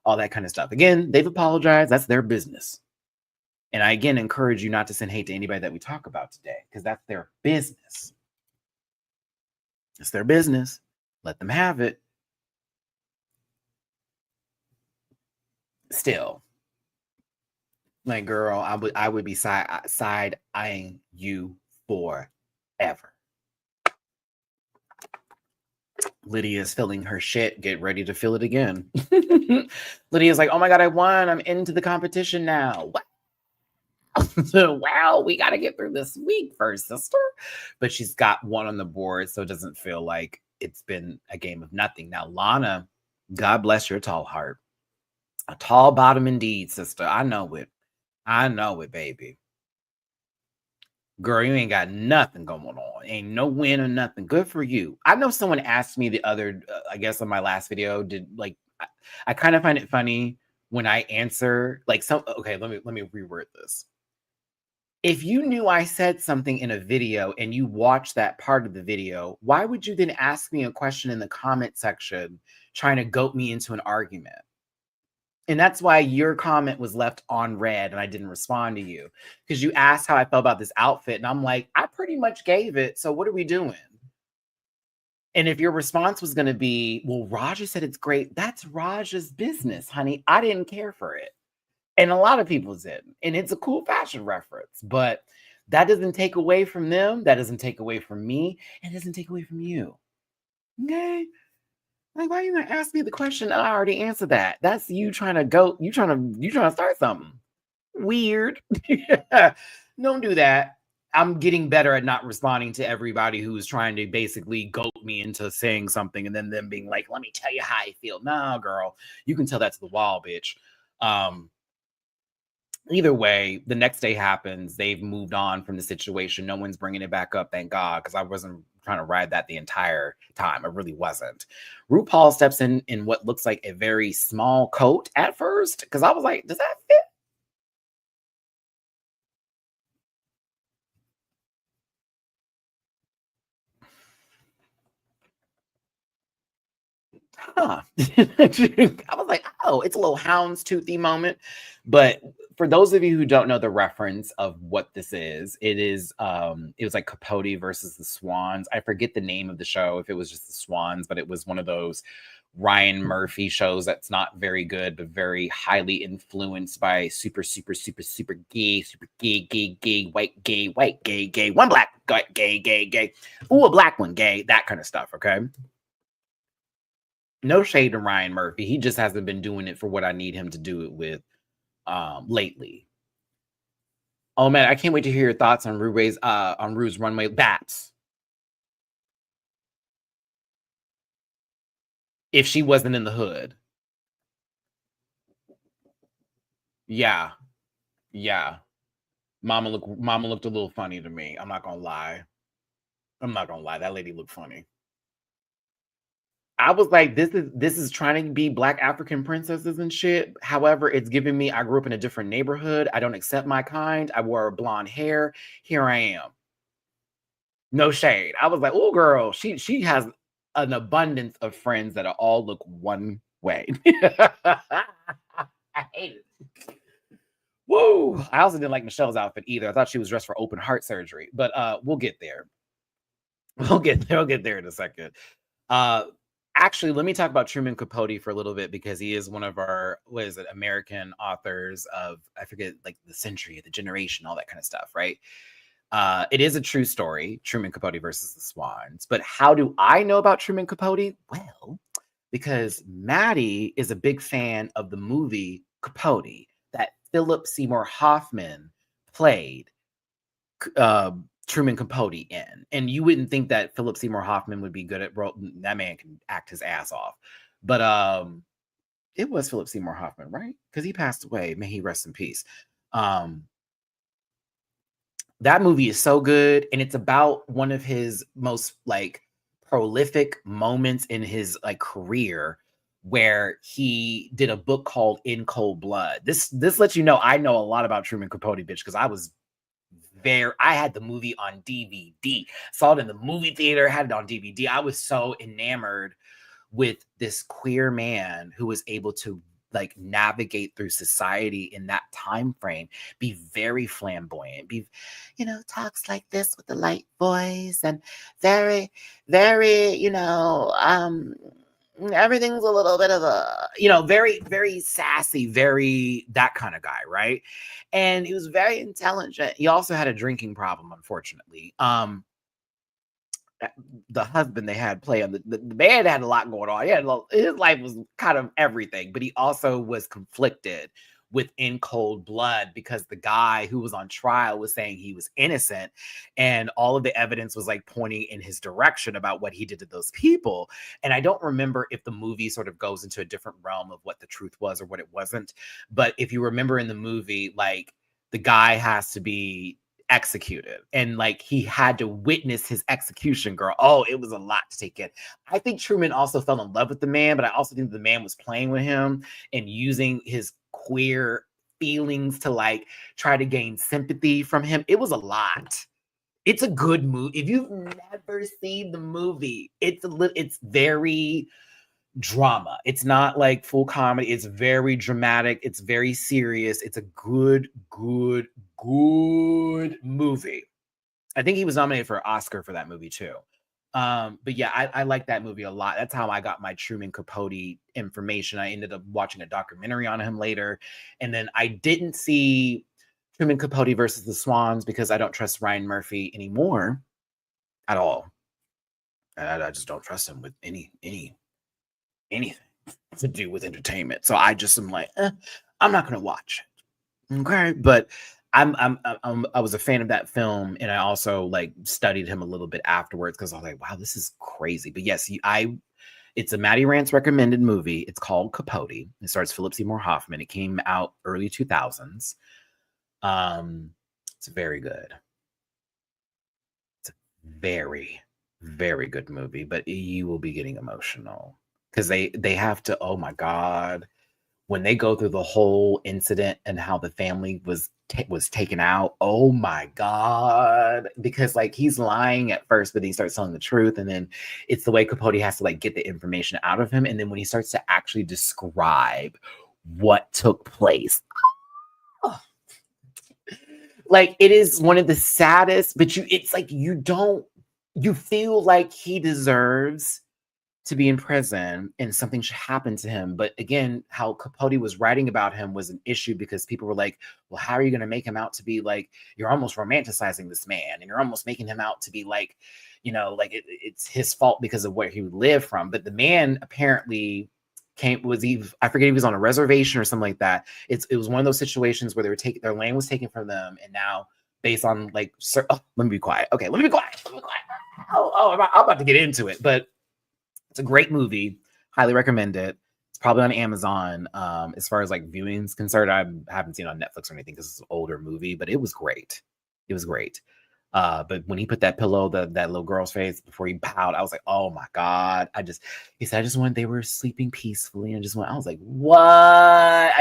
[SPEAKER 2] all that kind of stuff. Again, they've apologized. That's their business. And I again encourage you not to send hate to anybody that we talk about today, because that's their business. It's their business. Let them have it. Still, like, girl, I would be side eyeing you forever. Lydia's feeling her shit. Get ready to feel it again. Lydia's like, oh my God, I won. I'm into the competition now. Wow, we got to get through this week first, sister. But she's got one on the board, so it doesn't feel like it's been a game of nothing. Now, Lana, God bless your tall heart. A tall bottom indeed, sister. I know it. I know it, baby. Girl, you ain't got nothing going on. Ain't no win or nothing. Good for you. I know someone asked me the other, I guess on my last video, I kind of find it funny when I answer okay, let me reword this. If you knew I said something in a video and you watched that part of the video, why would you then ask me a question in the comment section trying to goat me into an argument? And that's why your comment was left on read and I didn't respond to you, because you asked how I felt about this outfit. And I'm like, I pretty much gave it. So what are we doing? And if your response was going to be, well, Raja said it's great. That's Raja's business, honey. I didn't care for it. And a lot of people didn't. And it's a cool fashion reference. But that doesn't take away from them. That doesn't take away from me. And doesn't take away from you. Okay? Like, why are you gonna ask me the question? I already answered that. That's you trying to go. You trying to start something weird. Don't do that. I'm getting better at not responding to everybody who's trying to basically goat me into saying something and then them being like, "Let me tell you how I feel." Nah, girl, you can tell that to the wall, bitch. Either way, the next day happens. They've moved on from the situation. No one's bringing it back up, thank God, because I wasn't trying to ride that the entire time. I really wasn't. RuPaul steps in what looks like a very small coat at first, because I was like, does that fit? huh. I was like, oh, it's a little houndstoothy moment. But for those of you who don't know the reference of what this is, it was like Capote versus the Swans. I forget the name of the show, if it was just the Swans, but it was one of those Ryan Murphy shows that's not very good, but very highly influenced by super, super, super, super gay, white, gay, one black, gay. Ooh, a black one, gay, that kind of stuff, okay? No shade to Ryan Murphy. He just hasn't been doing it for what I need him to do it with lately. Oh man, I can't wait to hear your thoughts on Ru's Runway Bats. If she wasn't in the hood. Yeah. Yeah. Mama looked a little funny to me. I'm not gonna lie. That lady looked funny. I was like, this is trying to be black African princesses and shit. However, it's giving me, I grew up in a different neighborhood. I don't accept my kind. I wore blonde hair. Here I am. No shade. I was like, oh girl, she has an abundance of friends that all look one way. I hate it. Woo! I also didn't like Michelle's outfit either. I thought she was dressed for open heart surgery, but we'll get there. We'll get there in a second. Actually, let me talk about Truman Capote for a little bit because he is one of our, what is it, American authors of, I forget, like the century, the generation, all that kind of stuff, right? It is a true story, Truman Capote versus the Swans. But how do I know about Truman Capote? Well, because Maddie is a big fan of the movie Capote that Philip Seymour Hoffman played Truman Capote in. And you wouldn't think that Philip Seymour Hoffman would be good at that man can act his ass off. But it was Philip Seymour Hoffman, right? Because he passed away. May he rest in peace. That movie is so good, and it's about one of his most like prolific moments in his like career where he did a book called In Cold Blood. This lets you know I know a lot about Truman Capote, bitch, because I had the movie on DVD, saw it in the movie theater, had it on DVD. I was so enamored with this queer man who was able to like navigate through society in that time frame, be very flamboyant, be, talks like this with the light voice and very, very, everything's a little bit of a, very, very sassy, very that kind of guy, right? And he was very intelligent. He also had a drinking problem, unfortunately. The husband they had play on the man had a lot going on. His life was kind of everything, but he also was conflicted with In Cold Blood because the guy who was on trial was saying he was innocent, and all of the evidence was like pointing in his direction about what he did to those people. And I don't remember if the movie sort of goes into a different realm of what the truth was or what it wasn't. But if you remember in the movie, like the guy has to be executed and like he had to witness his execution, girl. Oh, it was a lot to take in. I think Truman also fell in love with the man, but I also think the man was playing with him and using his queer feelings to like try to gain sympathy from him. It was a lot. It's a good movie. If you've never seen the movie, it's very drama. It's not like full comedy. It's very dramatic. It's very serious. It's a good movie. I think he was nominated for an Oscar for that movie too. But yeah, I like that movie a lot. That's how I got my Truman Capote information. I ended up watching a documentary on him later. And then I didn't see Truman Capote versus the Swans because I don't trust Ryan Murphy anymore at all. I just don't trust him with anything to do with entertainment. So I just am like, I'm not gonna watch it. Okay, but I was a fan of that film, and I also like studied him a little bit afterwards because I was like, wow, this is crazy. But yes, it's a Matty-Rants recommended movie. It's called Capote. It stars Philip Seymour Hoffman. It came out early 2000s. It's very good. It's a very, very good movie, but you will be getting emotional because they have to, oh my God, when they go through the whole incident and how the family was taken out, oh my God. Because like he's lying at first, but he starts telling the truth. And then it's the way Capote has to like get the information out of him. And then when he starts to actually describe what took place, oh, like it is one of the saddest, but it's like you feel like he deserves to be in prison and something should happen to him. But again, how Capote was writing about him was an issue because people were like, well, how are you going to make him out to be like, you're almost romanticizing this man and you're almost making him out to be like, you know, like it's his fault because of where he lived from. But the man apparently I forget, he was on a reservation or something like that. It was one of those situations where their land was taken from them. And now based on like, let me be quiet. Okay, let me be quiet. I'm about to get into it, but it's a great movie. Highly recommend it. It's probably on Amazon. As far as like viewing's concerned, I haven't seen it on Netflix or anything because it's an older movie, but it was great. It was great. But when he put that pillow, that little girl's face before he bowed, I was like, oh my God. He said, I just wanted, they were sleeping peacefully. And I was like, what?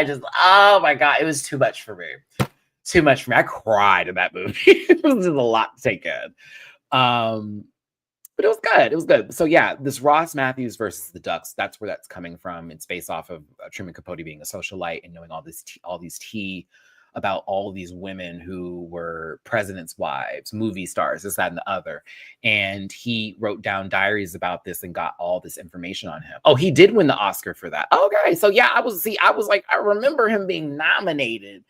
[SPEAKER 2] Oh my God. It was too much for me. Too much for me. I cried in that movie. It was just a lot to take in. But it was good. It was good. So yeah, this Ross Matthews versus the Ducks, that's where that's coming from. It's based off of Truman Capote being a socialite and knowing all these tea about all these women who were presidents' wives, movie stars, this, that, and the other. And he wrote down diaries about this and got all this information on him. Oh, he did win the Oscar for that. Okay. So yeah, I was like, I remember him being nominated.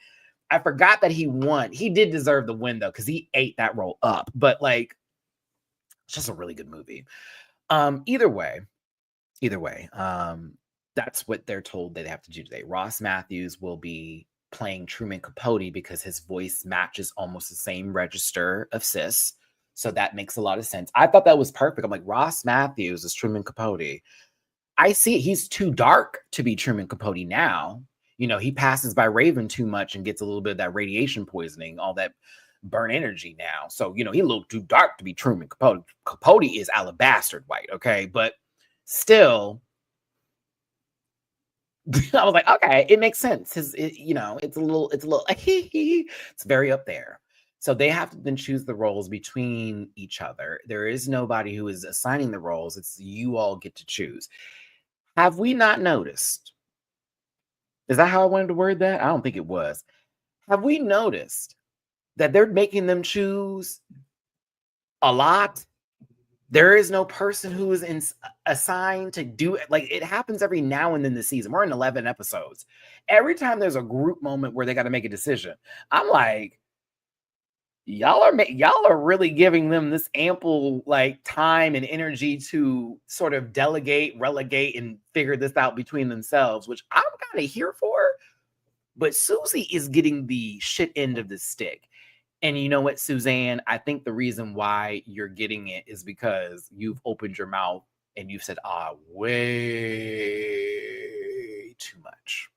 [SPEAKER 2] I forgot that he won. He did deserve the win though, because he ate that role up. But like, it's just a really good movie. Either way, that's what they're told they have to do today. Ross Matthews will be playing Truman Capote because his voice matches almost the same register of cis. So that makes a lot of sense. I thought that was perfect. I'm like, Ross Matthews is Truman Capote. I see it. He's too dark to be Truman Capote now. You know, he passes by Raven too much and gets a little bit of that radiation poisoning, all that burn energy now. So, you know, he looked too dark to be Truman Capote. Capote is alabaster white, okay? But still, I was like, okay, it makes sense. It's a little, it's very up there. So they have to then choose the roles between each other. There is nobody who is assigning the roles. It's you all get to choose. Have we not noticed? Is that how I wanted to word that? I don't think it was. Have we noticed that they're making them choose a lot? There is no person who is assigned to do it. Like, it happens every now and then this season. We're in 11 episodes. Every time there's a group moment where they got to make a decision, I'm like, y'all are really giving them this ample like time and energy to sort of delegate, relegate, and figure this out between themselves, which I'm kind of here for. But Susie is getting the shit end of the stick. And you know what, Suzanne? I think the reason why you're getting it is because you've opened your mouth and you've said, way too much.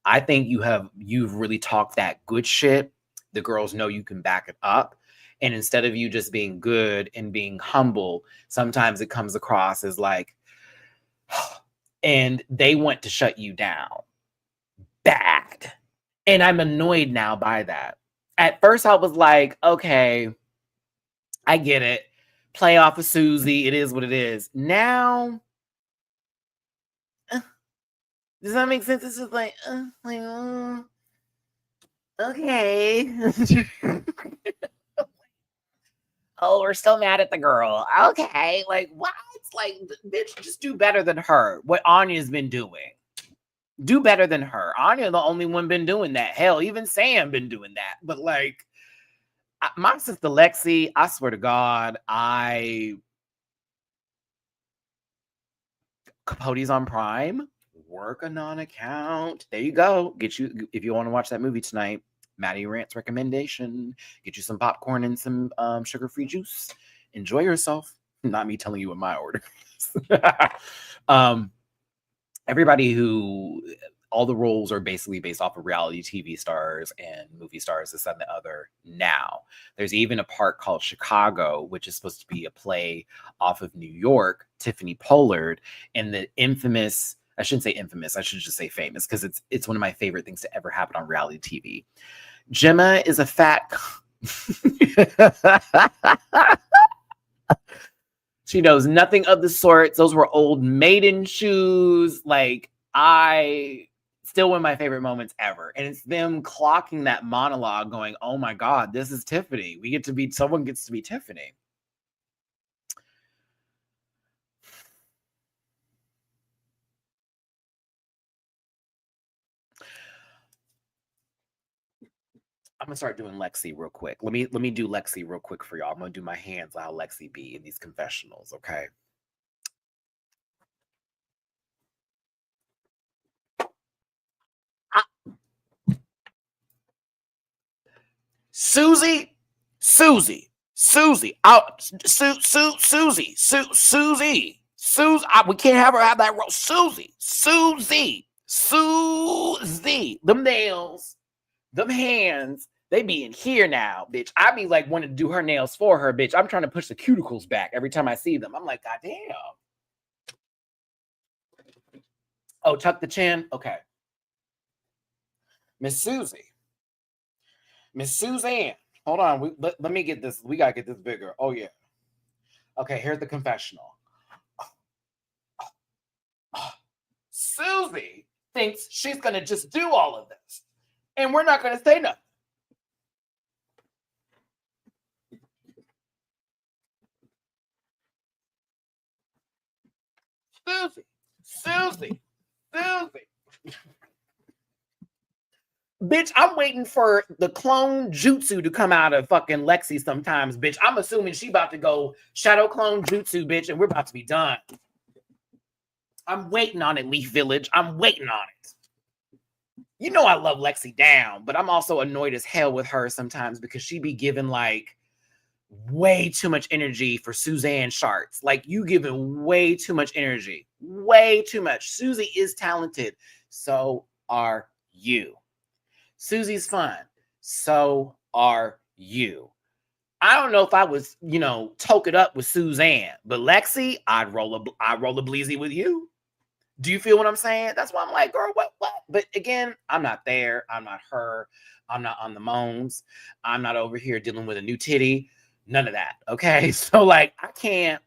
[SPEAKER 2] I think you've really talked that good shit. The girls know you can back it up. And instead of you just being good and being humble, sometimes it comes across as like, and they want to shut you down. Bad. And I'm annoyed now by that. At first, I was like, okay, I get it. Play off of Susie. It is what it is. Now, does that make sense? It's just like, okay. Oh, we're still mad at the girl. Okay. Like, what? Like, bitch, just do better than her. What Anya's been doing. Do better than her. Anya, the only one been doing that. Hell, even Sam been doing that. But like, my sister Lexi, I swear to God, Capote's on Prime. Work a non-account. There you go. Get you, if you want to watch that movie tonight, Matty-Rants recommendation. Get you some popcorn and some sugar-free juice. Enjoy yourself. Not me telling you what my order is. All the roles are basically based off of reality TV stars and movie stars, this, and the other now. There's even a part called Chicago, which is supposed to be a play off of New York, Tiffany Pollard, and the infamous I shouldn't say infamous. I should just say famous because it's one of my favorite things to ever happen on reality TV. Gemma is a fat. She knows nothing of the sorts. Those were old maiden shoes. Like, I still one of my favorite moments ever. And it's them clocking that monologue going, oh my God, this is Tiffany. Someone gets to be Tiffany. I'm gonna start doing Lexi real quick. Let me do Lexi real quick for y'all. I'm gonna do my hands how Lexi be in these confessionals, okay? Susie, Susie, Susie, Susie, Susie. We can't have her have that role. Susie. Them nails, them hands, they be in here now, bitch. I be like wanting to do her nails for her, bitch. I'm trying to push the cuticles back every time I see them. I'm like, God damn. Oh, tuck the chin. Okay. Miss Susie. Miss Suzanne. Hold on. Let me get this. We gotta get this bigger. Oh yeah. Okay, here's the confessional. Susie thinks she's gonna just do all of this, and we're not gonna say nothing. Susie. Bitch, I'm waiting for the clone jutsu to come out of fucking Lexi sometimes, bitch. I'm assuming she about to go shadow clone jutsu, bitch, and we're about to be done. I'm waiting on it, Leaf Village. I'm waiting on it. You know I love Lexi down, but I'm also annoyed as hell with her sometimes because she be giving like way too much energy for Suzanne Sharts. Like, you giving way too much energy. Way too much. Susie is talented. So are you. Susie's fun. So are you. I don't know if I was, toke it up with Suzanne, but Lexi, I'd roll a bleezy with you. Do you feel what I'm saying? That's why I'm like, girl, what? But again, I'm not there. I'm not her. I'm not on the moans. I'm not over here dealing with a new titty. None of that. Okay. So like, I can't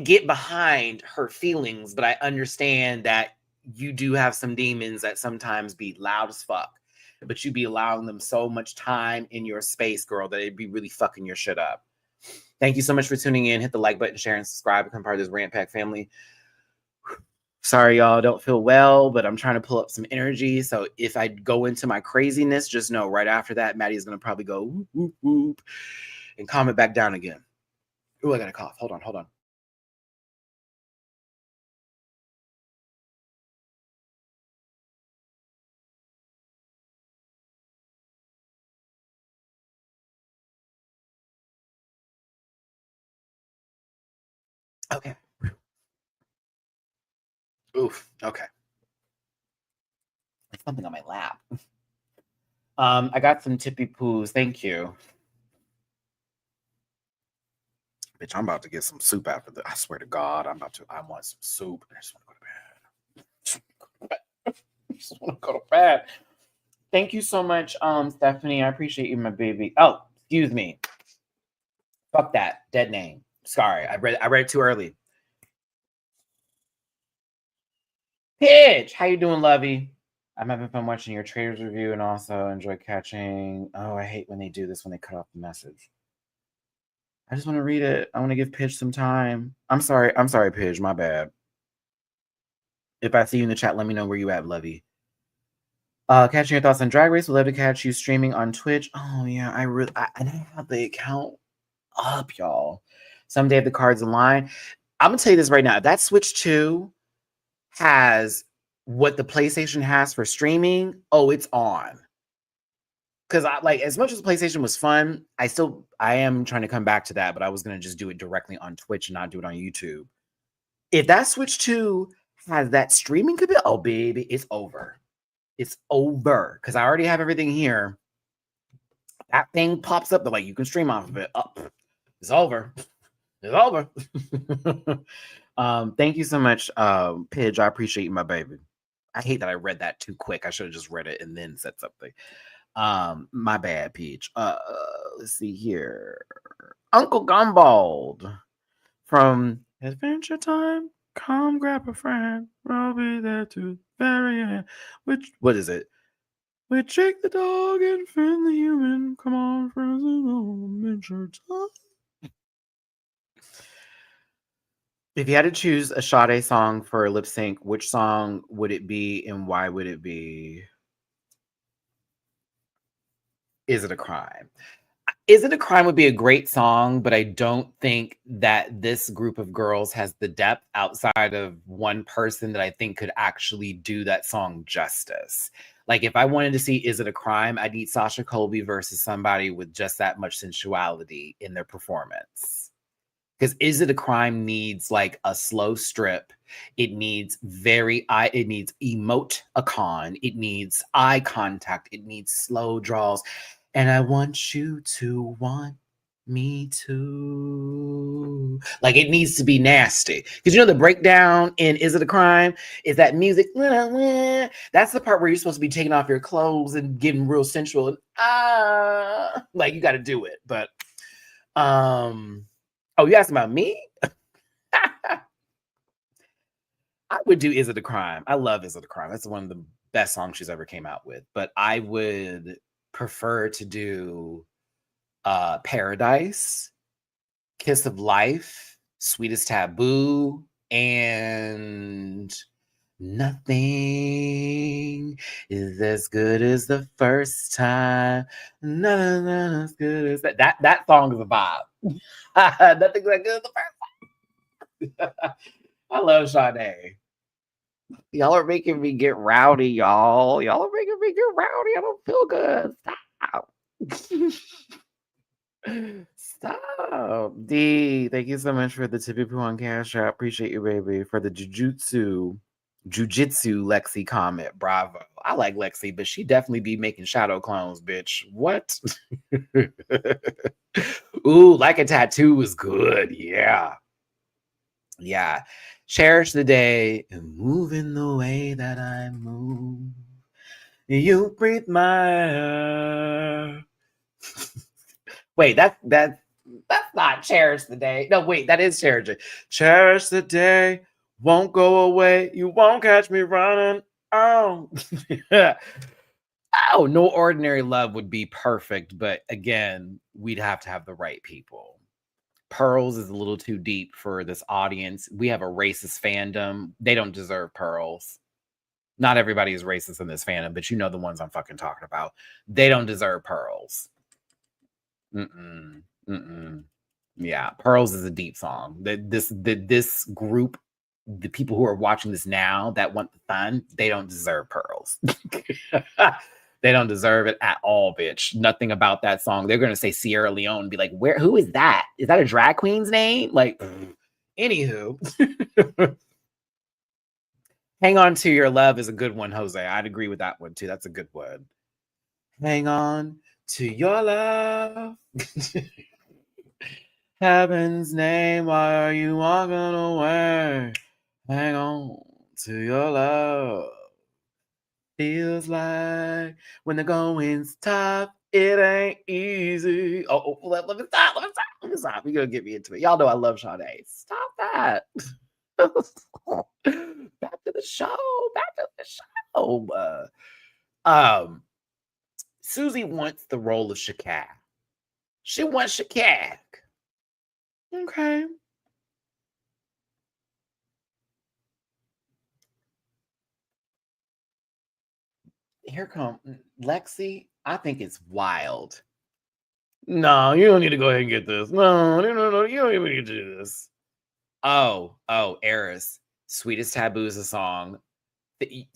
[SPEAKER 2] get behind her feelings, but I understand that you do have some demons that sometimes be loud as fuck, but you be allowing them so much time in your space, girl, that it'd be really fucking your shit up. Thank you so much for tuning in. Hit the like button, share, and subscribe. Become part of this Rant Pack family. Sorry, y'all don't feel well, but I'm trying to pull up some energy. So if I go into my craziness, just know right after that, Maddie's going to probably go whoop, whoop, whoop, and calm it back down again. Oh, I got a cough. Hold on. Okay. Oof. Okay. There's something on my lap. I got some tippy poos. Thank you. Bitch, I'm about to get some soup after this. I swear to God, I want some soup. I just want to go to bed. I just want to go to bed. Thank you so much, Stephanie. I appreciate you, my baby. Oh, excuse me. Fuck that. Dead name. Sorry. I read it too early. Pitch. How you doing, Lovey? I'm having fun watching your traders review and also enjoy catching. Oh, I hate when they do this when they cut off the message. I just want to read it. I want to give Pidge some time. I'm sorry, Pidge. My bad. If I see you in the chat, let me know where you at, Lovey. Catching your thoughts on Drag Race. We'd love to catch you streaming on Twitch. Oh yeah, I have the account up, y'all. Someday if the cards align. I'm gonna tell you this right now. If that Switch 2 has what the PlayStation has for streaming, oh, it's on. Because I like, as much as PlayStation was fun, I am trying to come back to that, but I was gonna just do it directly on Twitch and not do it on YouTube. If that Switch 2 has that streaming capability, oh baby, it's over. It's over. Because I already have everything here. That thing pops up, but like you can stream off of it. Up. It's over. It's over. Thank you so much, Pidge. I appreciate you, my baby. I hate that I read that too quick. I should have just read it and then said something. My bad, Peach. Let's see here. Uncle Gumbald from Adventure Time. Come grab a friend. I'll be there to the very end. What is it? We Jake the dog and Finn the human. Come on, friends, Adventure Time. If you had to choose a Sade song for a lip sync, which song would it be and why would it be? Is It a Crime? Is It a Crime would be a great song, but I don't think that this group of girls has the depth outside of one person that I think could actually do that song justice. Like if I wanted to see Is It a Crime, I'd need Sasha Colby versus somebody with just that much sensuality in their performance. Because Is It a Crime needs like a slow strip. It needs it needs emoticon. It needs eye contact. It needs slow draws. And I want you to want me to. Like it needs to be nasty. Because you know the breakdown in Is It a Crime is that music. That's the part where you're supposed to be taking off your clothes and getting real sensual and like you got to do it. But oh, you asked about me? I would do Is It a Crime? I love Is It a Crime. That's one of the best songs she's ever came out with. But I would prefer to do Paradise, Kiss of Life, Sweetest Taboo, and Nothing is as good as the first time. None as good as that. That song is a vibe. Nothing's as good as the first time. I love Sade. Y'all are making me get rowdy, y'all. Y'all are making me get rowdy. I don't feel good. Stop. Stop. D, thank you so much for the Tippy Poo on Cash App. Appreciate you, baby. For the Jujitsu Lexi comment. Bravo. I like Lexi, but she definitely be making shadow clones, bitch. What? Ooh, Like a Tattoo was good. Yeah. Yeah. Cherish the day and move in the way that I move. You breathe my air. Wait, that's not cherish the day. No, wait, that is cherish it. Cherish the day, won't go away. You won't catch me running. Oh. Oh, No Ordinary Love would be perfect, but again, we'd have to have the right people. Pearls is a little too deep for this audience. We have a racist fandom. They don't deserve Pearls. Not everybody is racist in this fandom, but you know the ones I'm fucking talking about. They don't deserve Pearls. Yeah, Pearls is a deep song. This group, the people who are watching this now that want the fun, they don't deserve Pearls. They don't deserve it at all, bitch. Nothing about that song. They're gonna say Sierra Leone and be like, who is that? Is that a drag queen's name? Like, anywho. Hang On to Your Love is a good one, Jose. I'd agree with that one too. That's a good one. Hang on to your love. Heaven's name, why are you walking away? Hang on to your love. Feels like when the going's tough, it ain't easy. Let me stop. You're gonna get me into it. Y'all know I love Sade. Stop that. Back to the show. Susie wants the role of Shakak. She wants Shakak. Okay. Here come Lexi. I think it's wild. No, you don't need to go ahead and get this. No, you don't even need to do this. Oh, Eris. Sweetest Taboo is a song.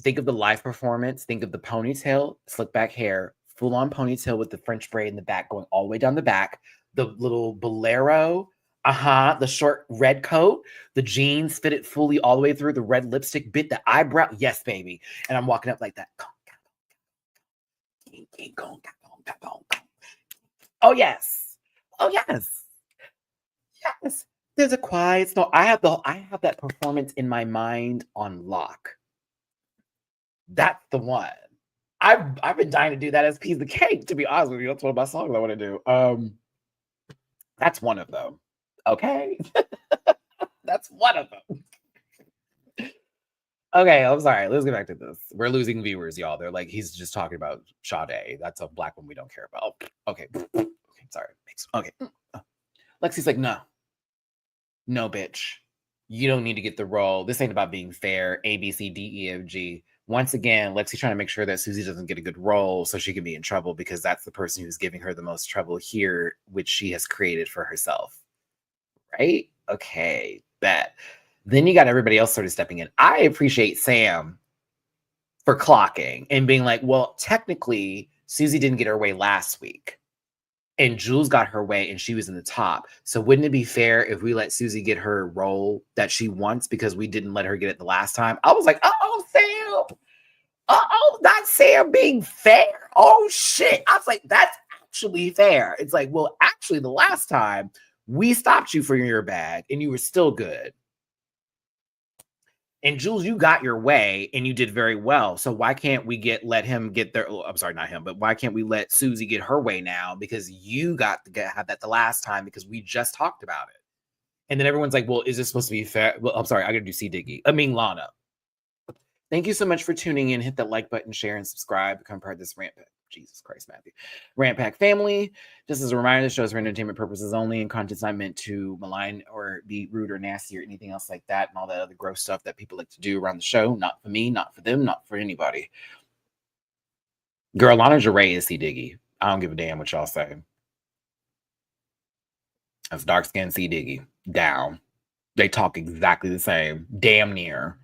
[SPEAKER 2] Think of the live performance. Think of the ponytail, slick back hair, full on ponytail with the French braid in the back going all the way down the back. The little bolero. The short red coat, the jeans fitted fully all the way through, the red lipstick bit, the eyebrow. Yes, baby. And I'm walking up like that. Oh, yes. Oh, yes. Yes. There's a quiet storm. I have that performance in my mind on lock. That's the one. I've been dying to do that as piece of cake, to be honest with you. That's one of my songs I want to do. That's one of them. Okay. That's one of them. Okay, I'm sorry. Let's get back to this. We're losing viewers, y'all. They're like, he's just talking about Sade. That's a black one we don't care about. Okay. Okay, sorry. Okay. Lexi's like, no, bitch. You don't need to get the role. This ain't about being fair. A, B, C, D, E, F, G. Once again, Lexi's trying to make sure that Susie doesn't get a good role so she can be in trouble because that's the person who's giving her the most trouble here, which she has created for herself. Right? Okay, bet. Then you got everybody else sort of stepping in. I appreciate Sam for clocking and being like, well, technically, Susie didn't get her way last week. And Jules got her way and she was in the top. So wouldn't it be fair if we let Susie get her role that she wants because we didn't let her get it the last time? I was like, uh-oh, Sam. Uh-oh, not Sam being fair. Oh, shit. I was like, that's actually fair. It's like, well, actually, the last time we stopped you from your bag and you were still good. And Jules, you got your way and you did very well. So why can't we let him get their, I'm sorry, not him, but why can't we let Susie get her way now? Because you got to have that the last time because we just talked about it. And then everyone's like, well, is this supposed to be fair? Well, I'm sorry, I got to do Lana. Thank you so much for tuning in. Hit that like button, share, and subscribe. Become part of this Rant Pack. Jesus Christ, Matthew. Rant Pack family. Just as a reminder, the show is for entertainment purposes only, and content's not meant to malign or be rude or nasty or anything else like that, and all that other gross stuff that people like to do around the show. Not for me, not for them, not for anybody. Girl, Lana Jaray is C. Diggy. I don't give a damn what y'all say. That's dark-skinned C. Diggy. Down. They talk exactly the same. Damn near.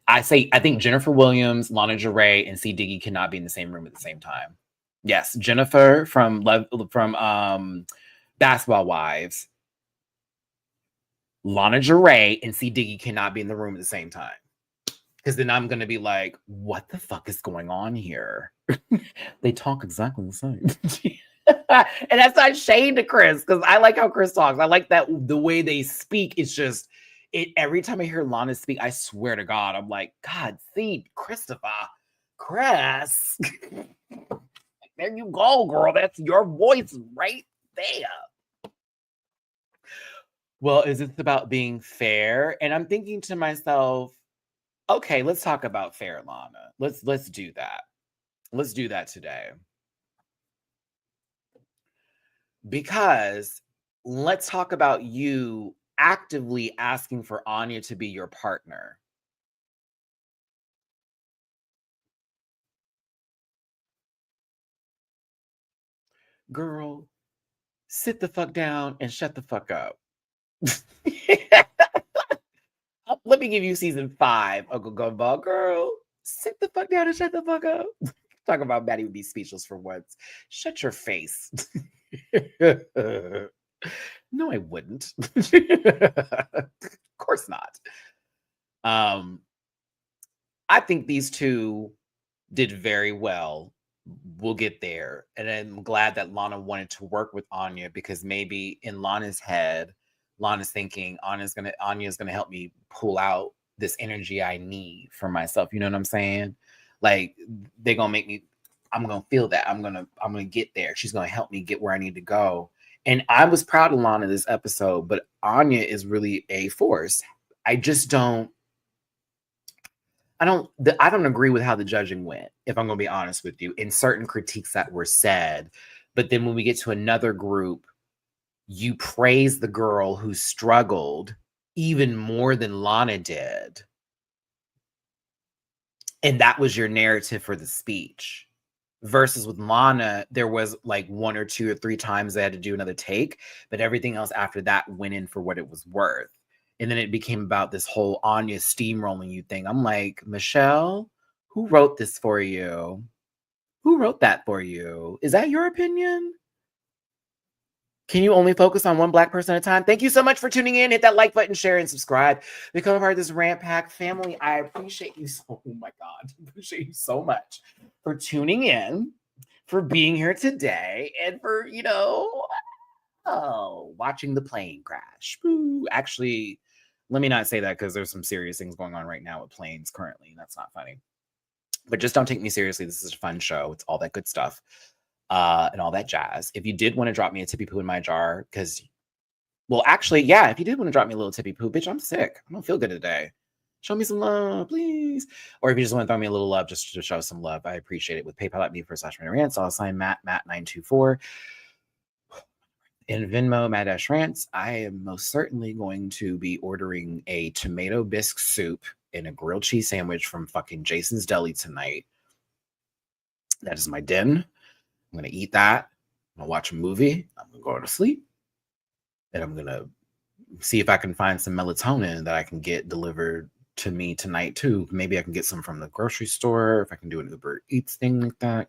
[SPEAKER 2] I think Jennifer Williams, Lana Jaray, and C. Diggy cannot be in the same room at the same time. Yes, Jennifer from Basketball Wives, Lana Jaray, and C. Diggy cannot be in the room at the same time. Because then I'm going to be like, what the fuck is going on here? They talk exactly the same. And that's not shade to Chris, because I like how Chris talks. I like that the way they speak. It's just, every time I hear Lana speak, I swear to God, I'm like, God, see, Chris. There you go, girl. That's your voice right there. Well, is this about being fair? And I'm thinking to myself, okay, let's talk about fair, Lana. Let's do that. Let's do that today. Because let's talk about you actively asking for Anya to be your partner. Girl, sit the fuck down and shut the fuck up. Let me give you season 5, Uncle Gumball. Girl, sit the fuck down and shut the fuck up. Talk about Matty would be speechless for once. Shut your face. No, I wouldn't. Of course not. I think these two did very well. We'll get there. And I'm glad that Lana wanted to work with Anya because maybe in Lana's head, Lana's thinking Anya's gonna help me pull out this energy I need for myself. You know what I'm saying? Like they're gonna make me, I'm gonna feel that. I'm gonna get there. She's gonna help me get where I need to go. And I was proud of Lana this episode, but Anya is really a force. I don't agree with how the judging went, if I'm going to be honest with you, in certain critiques that were said. But then when we get to another group, you praise the girl who struggled even more than Lana did. And that was your narrative for the speech. Versus with Lana, there was like 1 or 2 or 3 times they had to do another take, but everything else after that went in for what it was worth. And then it became about this whole Anya steamrolling you thing. I'm like, Michelle, who wrote this for you? Who wrote that for you? Is that your opinion? Can you only focus on one Black person at a time? Thank you so much for tuning in. Hit that like button, share, and subscribe. Become a part of this Rant Pack family. I appreciate you so, oh my God. I appreciate you so much for tuning in, for being here today, and for, oh, watching the plane crash. Ooh, actually, let me not say that because there's some serious things going on right now with planes currently, and that's not funny. But just don't take me seriously. This is a fun show. It's all that good stuff and all that jazz. If you did want to drop me a tippy poo in my jar, because, well, actually, yeah, if you did want to drop me a little tippy poo, bitch, I'm sick. I don't feel good today. Show me some love, please. Or if you just want to throw me a little love just to show some love, I appreciate it. With PayPal at me/Matty-Rants, I'll assign Matt924. In Venmo, Matty-Rants, I am most certainly going to be ordering a tomato bisque soup and a grilled cheese sandwich from fucking Jason's Deli tonight. That is my din. I'm going to eat that. I'm going to watch a movie. I'm going to go to sleep. And I'm going to see if I can find some melatonin that I can get delivered to me tonight too. Maybe I can get some from the grocery store, if I can do an Uber Eats thing like that.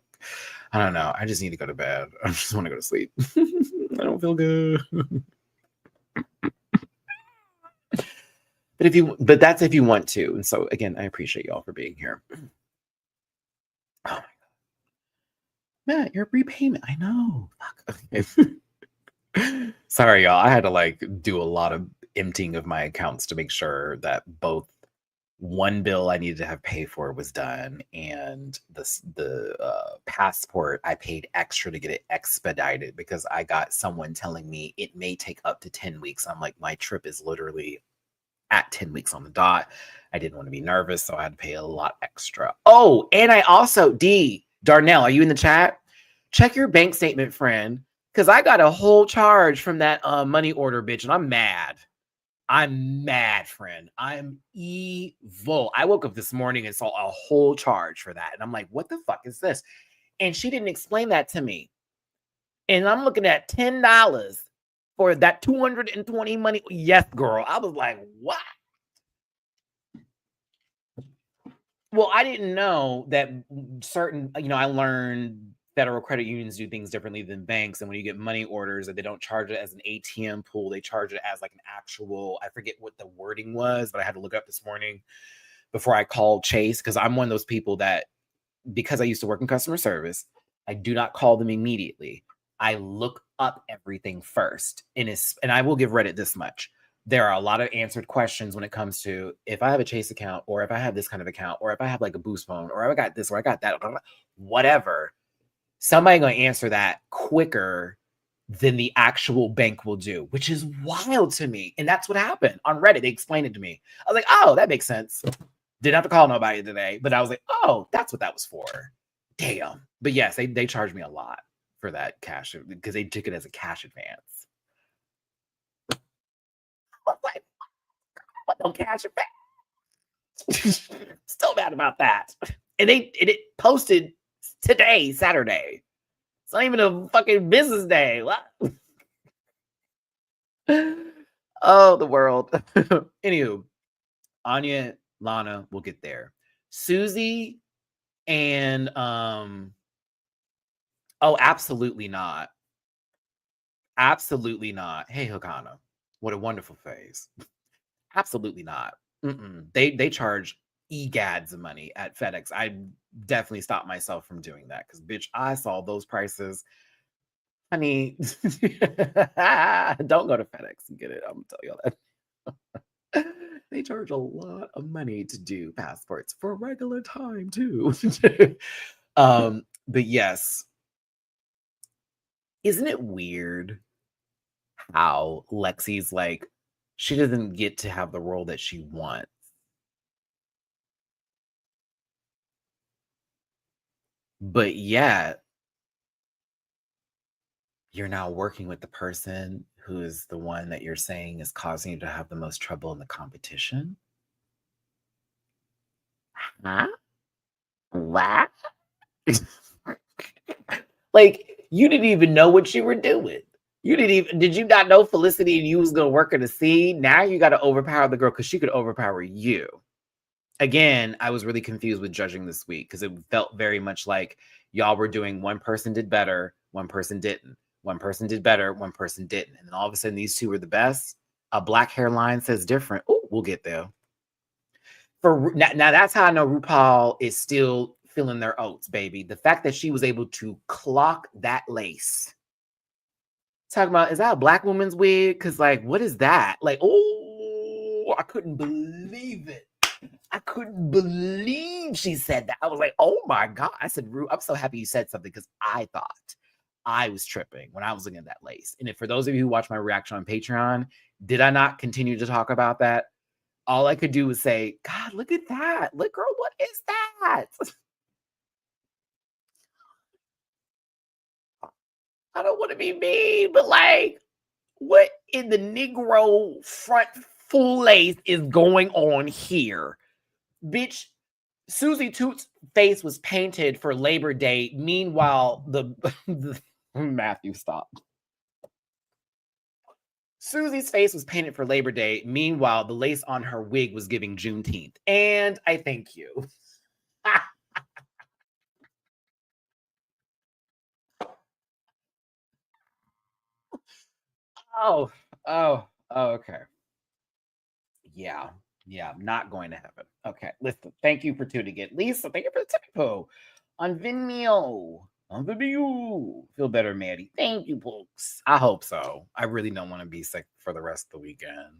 [SPEAKER 2] I don't know. I just need to go to bed. I just want to go to sleep. I don't feel good. But that's if you want to. And so again, I appreciate y'all for being here. Oh my God. Matt, your repayment. I know. Fuck. Okay. Sorry, y'all. I had to like do a lot of emptying of my accounts to make sure that both one bill I needed to have paid for was done, and the passport I paid extra to get it expedited because I got someone telling me it may take up to 10 weeks. I'm like, my trip is literally at 10 weeks on the dot. I didn't want to be nervous, so I had to pay a lot extra. Oh, and I also, Darnell, are you in the chat? Check your bank statement, friend, because I got a whole charge from that money order, bitch, and I'm mad. I'm mad, friend. I'm evil. I woke up this morning and saw a whole charge for that. And I'm like, what the fuck is this? And she didn't explain that to me. And I'm looking at $10 for that 220 money. Yes, girl. I was like, what? Well, I didn't know that certain, I learned federal credit unions do things differently than banks. And when you get money orders, that they don't charge it as an ATM pool. They charge it as like an actual, I forget what the wording was, but I had to look up this morning before I called Chase, because I'm one of those people that, because I used to work in customer service, I do not call them immediately. I look up everything first. And I will give Reddit this much. There are a lot of answered questions when it comes to if I have a Chase account, or if I have this kind of account, or if I have like a Boost phone, or I got this, or I got that, whatever. Somebody's going to answer that quicker than the actual bank will do, which is wild to me. And that's what happened on Reddit. They explained it to me. I was like, oh, that makes sense. Didn't have to call nobody today, but I was like, oh, that's what that was for. Damn. But yes, they charged me a lot for that cash because they took it as a cash advance. I was like, what, no cash advance? Still mad about that. And it posted today, Saturday. It's not even a fucking business day. What? Oh, the world. Anywho, Anya, Lana, we'll get there. Susie and oh, absolutely not. Absolutely not. Hey, Hakana, what a wonderful face. Absolutely not. They charge egads of money at FedEx. I definitely stopped myself from doing that because, bitch, I saw those prices. Honey, don't go to FedEx and get it. I'm gonna tell you that. They charge a lot of money to do passports for regular time too. But yes, isn't it weird how Lexi's like, she doesn't get to have the role that she wants? But yet, you're now working with the person who is the one that you're saying is causing you to have the most trouble in the competition? Huh? What? Like, you didn't even know what you were doing. Did you not know Felicity and you was gonna work in a scene? Now you got to overpower the girl because she could overpower you. Again, I was really confused with judging this week because it felt very much like y'all were doing one person did better, one person didn't. One person did better, one person didn't. And then all of a sudden, these two were the best. A black hairline says different. Oh, we'll get there. Now, that's how I know RuPaul is still feeling their oats, baby. The fact that she was able to clock that lace Talking about, is that a black woman's wig? Because, like, what is that? Like, oh, I couldn't believe it. I couldn't believe she said that. I was like, oh my God. I said, Ru, I'm so happy you said something because I thought I was tripping when I was looking at that lace. And if for those of you who watch my reaction on Patreon, did I not continue to talk about that? All I could do was say, God, look at that. Look, girl, what is that? I don't want to be mean, but like, what in the Negro front full lace is going on here? Bitch, Susie Toot's face was painted for Labor Day. Meanwhile, the Matthew, stop. Susie's face was painted for Labor Day. Meanwhile, the lace on her wig was giving Juneteenth. And I thank you. Oh, okay. Yeah, not going to heaven. Okay, listen, thank you for tuning in. Lisa, thank you for the typo on Vimeo. On Vimeo. Feel better, Maddie. Thank you, folks. I hope so. I really don't want to be sick for the rest of the weekend.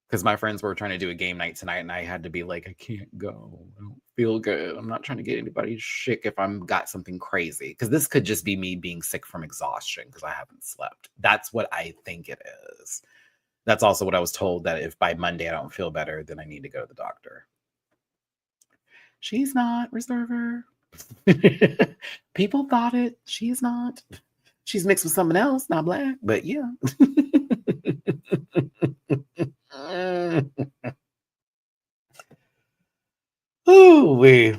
[SPEAKER 2] Because my friends were trying to do a game night tonight, and I had to be like, I can't go. I don't feel good. I'm not trying to get anybody sick if I'm got something crazy. Because this could just be me being sick from exhaustion because I haven't slept. That's what I think it is. That's also what I was told, that if by Monday I don't feel better, then I need to go to the doctor. She's not, reserve her. People thought it. She's not. She's mixed with someone else, not black, but yeah. Ooh, we.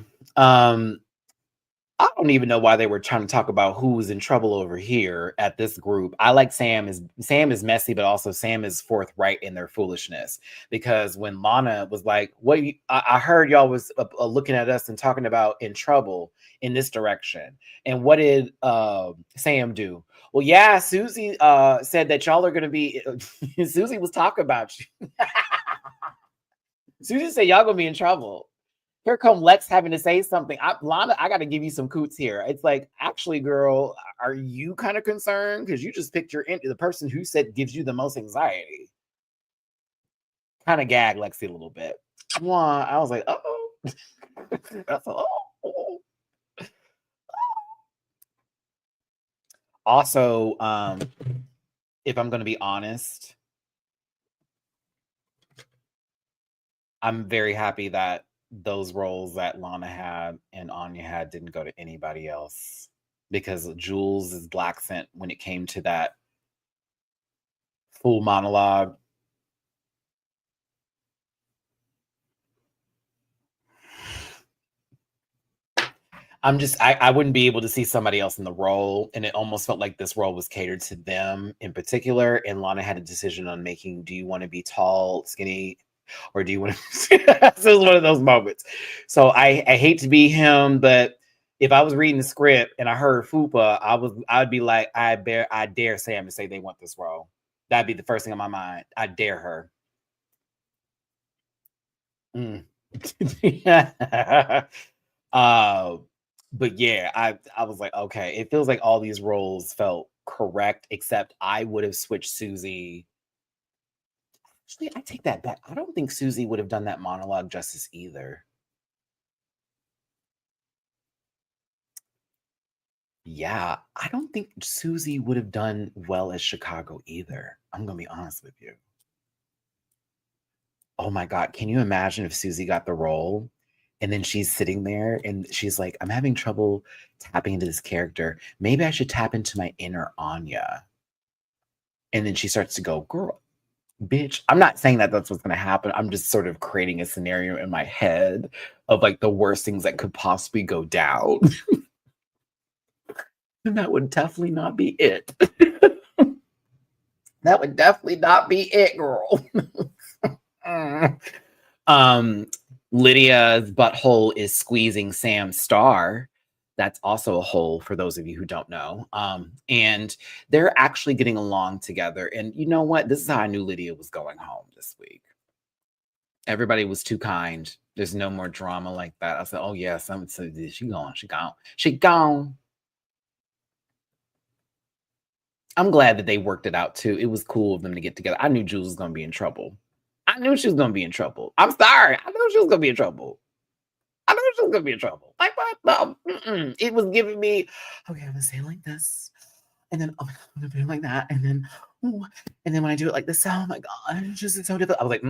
[SPEAKER 2] I don't even know why they were trying to talk about who's in trouble over here at this group. I like Sam is messy, but also Sam is forthright in their foolishness. Because when Lana was like, "What I heard y'all was looking at us and talking about in trouble in this direction," and what did Sam do? Well, yeah, Susie said that y'all are going to be. Susie was talking about you. Susie said y'all gonna be in trouble. Here come Lex having to say something. Lana, I got to give you some coots here. It's like, actually, girl, are you kind of concerned? Because you just picked the person who said gives you the most anxiety. Kind of gag Lexi a little bit. I was like, oh. That's oh. Also, if I'm going to be honest, I'm very happy that those roles that Lana had and Anya had didn't go to anybody else, because Jules' black scent when it came to that full monologue. I wouldn't be able to see somebody else in the role, and it almost felt like this role was catered to them in particular. And Lana had a decision on making: do you want to be tall, skinny, or do you want to? So it was one of those moments. So I hate to be him, but if I was reading the script and I heard Fupa, I'd be like, I dare Sam to say they want this role. That'd be the first thing on my mind. I dare her. But yeah, I was like, okay, it feels like all these roles felt correct, except I would have switched Susie. Actually, I take that back. I don't think Susie would have done that monologue justice either. Yeah, I don't think Susie would have done well as Chicago either. I'm gonna be honest with you. Oh my God, can you imagine if Susie got the role and then she's sitting there and she's like, I'm having trouble tapping into this character. Maybe I should tap into my inner Anya. And then she starts to go, girl, bitch. I'm not saying that that's what's going to happen. I'm just sort of creating a scenario in my head of like the worst things that could possibly go down. And that would definitely not be it. That would definitely not be it, girl. Lydia's butthole is squeezing Sam's star. That's also a hole for those of you who don't know. And they're actually getting along together. And you know what? This is how I knew Lydia was going home this week. Everybody was too kind. There's no more drama like that. I said, oh yeah, she gone. I'm glad that they worked it out too. It was cool of them to get together. I knew Jules was gonna be in trouble. I knew she was gonna be in trouble. I'm sorry. I knew she was gonna be in trouble. I knew she was gonna be in trouble. Like what? No, it was giving me, okay, I'm gonna say it like this, and then oh my God, I'm gonna do it like that, and then ooh, and then when I do it like this, oh my God, it's just so difficult. I was like,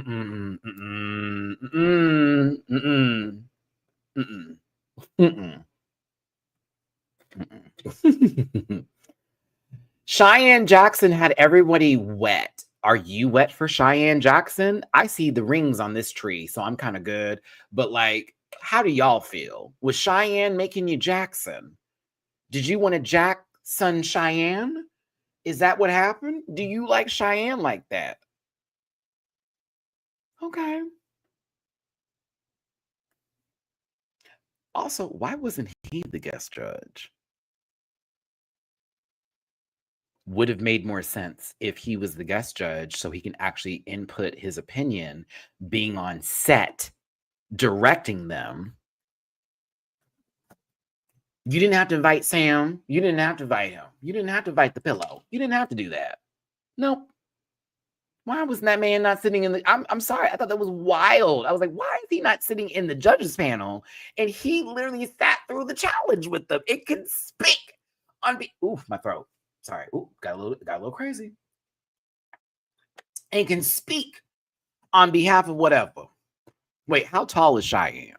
[SPEAKER 2] Cheyenne Jackson had everybody wet. Are you wet for Cheyenne Jackson? I see the rings on this tree, so I'm kind of good. But like, how do y'all feel? Was Cheyenne making you Jackson? Did you want to Jackson Cheyenne? Is that what happened? Do you like Cheyenne like that? Okay. Also, why wasn't he the guest judge? Would have made more sense if he was the guest judge so he can actually input his opinion, being on set, directing them. You didn't have to invite Sam. You didn't have to invite him. You didn't have to invite the pillow. You didn't have to do that. Nope. Why was that man not sitting in the... I'm sorry. I thought that was wild. I was like, why is he not sitting in the judges panel? And he literally sat through the challenge with them. It can speak on... Oof, my throat. Sorry. Ooh, got a little crazy. And can speak on behalf of whatever. Wait, how tall is Cheyenne?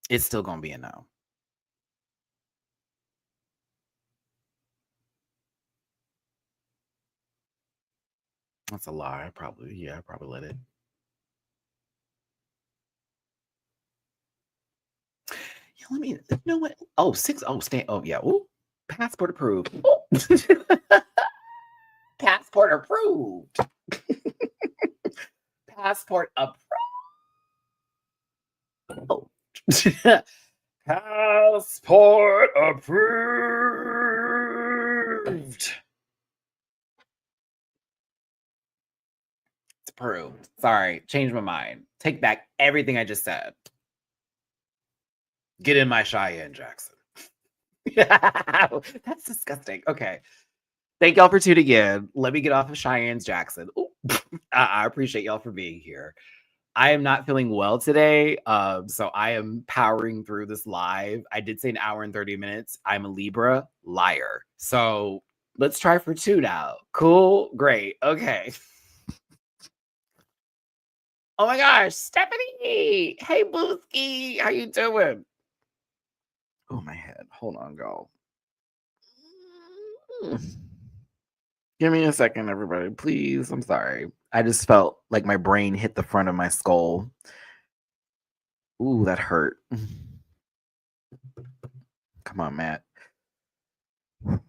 [SPEAKER 2] It's still going to be a no. That's a lie. I probably let it. Yeah, let me, you know what? Oh, 6. Oh, stay. Oh, yeah. Ooh, passport approved. Passport approved. Passport approved. Passport approved. It's approved. Sorry, changed my mind. Take back everything I just said. Get in my Cheyenne Jackson. That's disgusting. Okay. Thank y'all for tuning in. Let me get off of Cheyenne's Jackson. I appreciate y'all for being here. I am not feeling well today, so I am powering through this live. I did say an hour and 30 minutes. I'm a Libra liar. So let's try for 2 now. Cool? Great. Okay. Oh my gosh, Stephanie! Hey, Booski! How you doing? Oh, my head. Hold on, girl. Give me a second, everybody, please. I'm sorry. I just felt like my brain hit the front of my skull. Ooh, that hurt. Come on, Matt. Okay.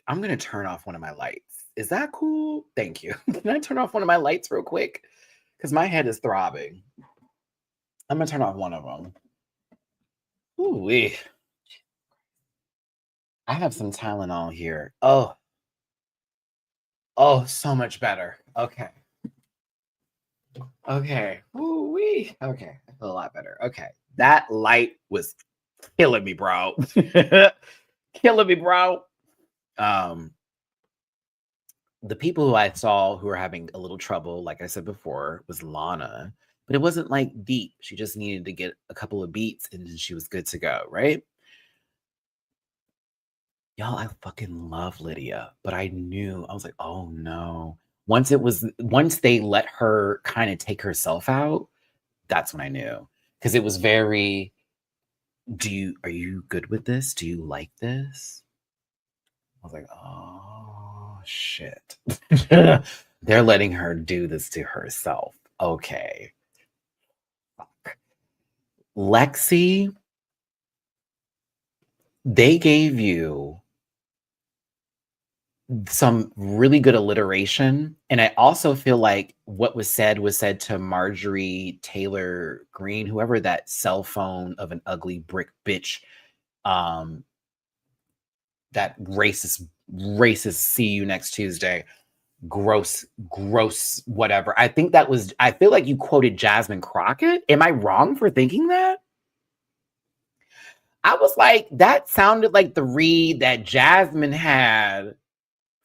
[SPEAKER 2] I'm going to turn off one of my lights. Is that cool? Thank you. Can I turn off one of my lights real quick? Because my head is throbbing. I'm going to turn off one of them. Ooh-wee. I have some Tylenol here. Oh, so much better. Okay. Ooh-wee. Okay. I feel a lot better. Okay. That light was killing me, bro. Killing me, bro. The people who I saw who were having a little trouble, like I said before, was Lana. But it wasn't like deep. She just needed to get a couple of beats and then she was good to go, right? Y'all, I fucking love Lydia, but I knew, I was like, oh no. Once they let her kind of take herself out, that's when I knew. Because it was very, are you good with this? Do you like this? I was like, oh shit. They're letting her do this to herself. Okay. Fuck. Lexi, they gave you some really good alliteration. And I also feel like what was said to Marjorie Taylor Greene, whoever that cell phone of an ugly brick bitch, that racist, see you next Tuesday, gross, whatever. I feel like you quoted Jasmine Crockett. Am I wrong for thinking that? I was like, that sounded like the read that Jasmine had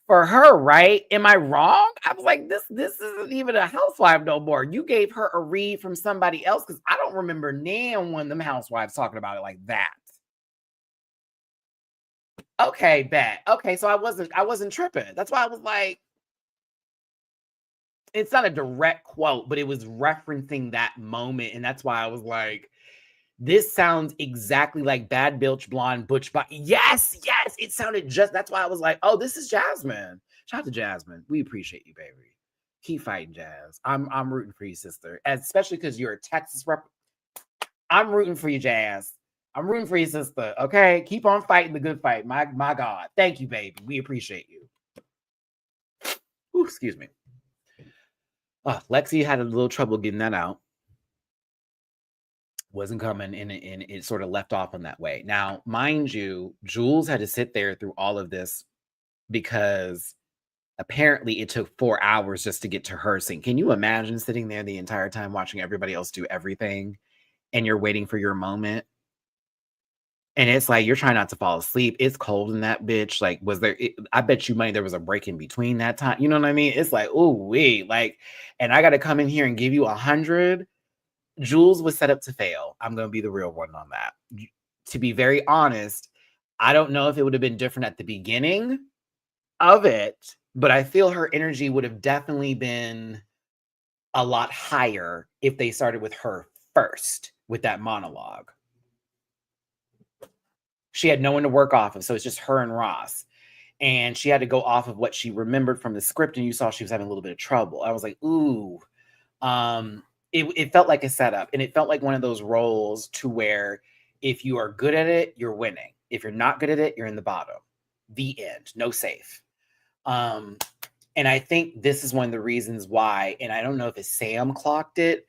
[SPEAKER 2] for her, right? Am I wrong? I was like, this isn't even a housewife no more. You gave her a read from somebody else because I don't remember one of them housewives talking about it like that. Okay, bet. Okay, so I wasn't tripping. That's why I was like, it's not a direct quote, but it was referencing that moment, and that's why I was like, this sounds exactly like Bad Bilge Blonde Butch. Yes, it sounded just. That's why I was like, oh, this is Jasmine. Shout out to Jasmine. We appreciate you, baby. Keep fighting, Jazz. I'm rooting for you, sister, especially because you're a Texas rep. I'm rooting for you, Jazz. I'm rooting for you, sister. Okay, keep on fighting the good fight. My God, thank you, baby. We appreciate you. Ooh, excuse me. Lexi had a little trouble getting that out. Wasn't coming, and it sort of left off in that way. Now, mind you, Jules had to sit there through all of this because apparently it took 4 hours just to get to her scene. Can you imagine sitting there the entire time watching everybody else do everything and you're waiting for your moment? And it's like, you're trying not to fall asleep. It's cold in that bitch. Like, I bet you money there was a break in between that time. You know what I mean? It's like, oh, wait, like, and I got to come in here and give you 100. Jules was set up to fail. I'm going to be the real one on that. To be very honest, I don't know if it would have been different at the beginning of it, but I feel her energy would have definitely been a lot higher if they started with her first with that monologue. She had no one to work off of, so it's just her and Ross. And she had to go off of what she remembered from the script, and you saw she was having a little bit of trouble. I was like, ooh. It felt like a setup, and it felt like one of those roles to where if you are good at it, you're winning. If you're not good at it, you're in the bottom. The end. No safe. And I think this is one of the reasons why, and I don't know if Sam clocked it.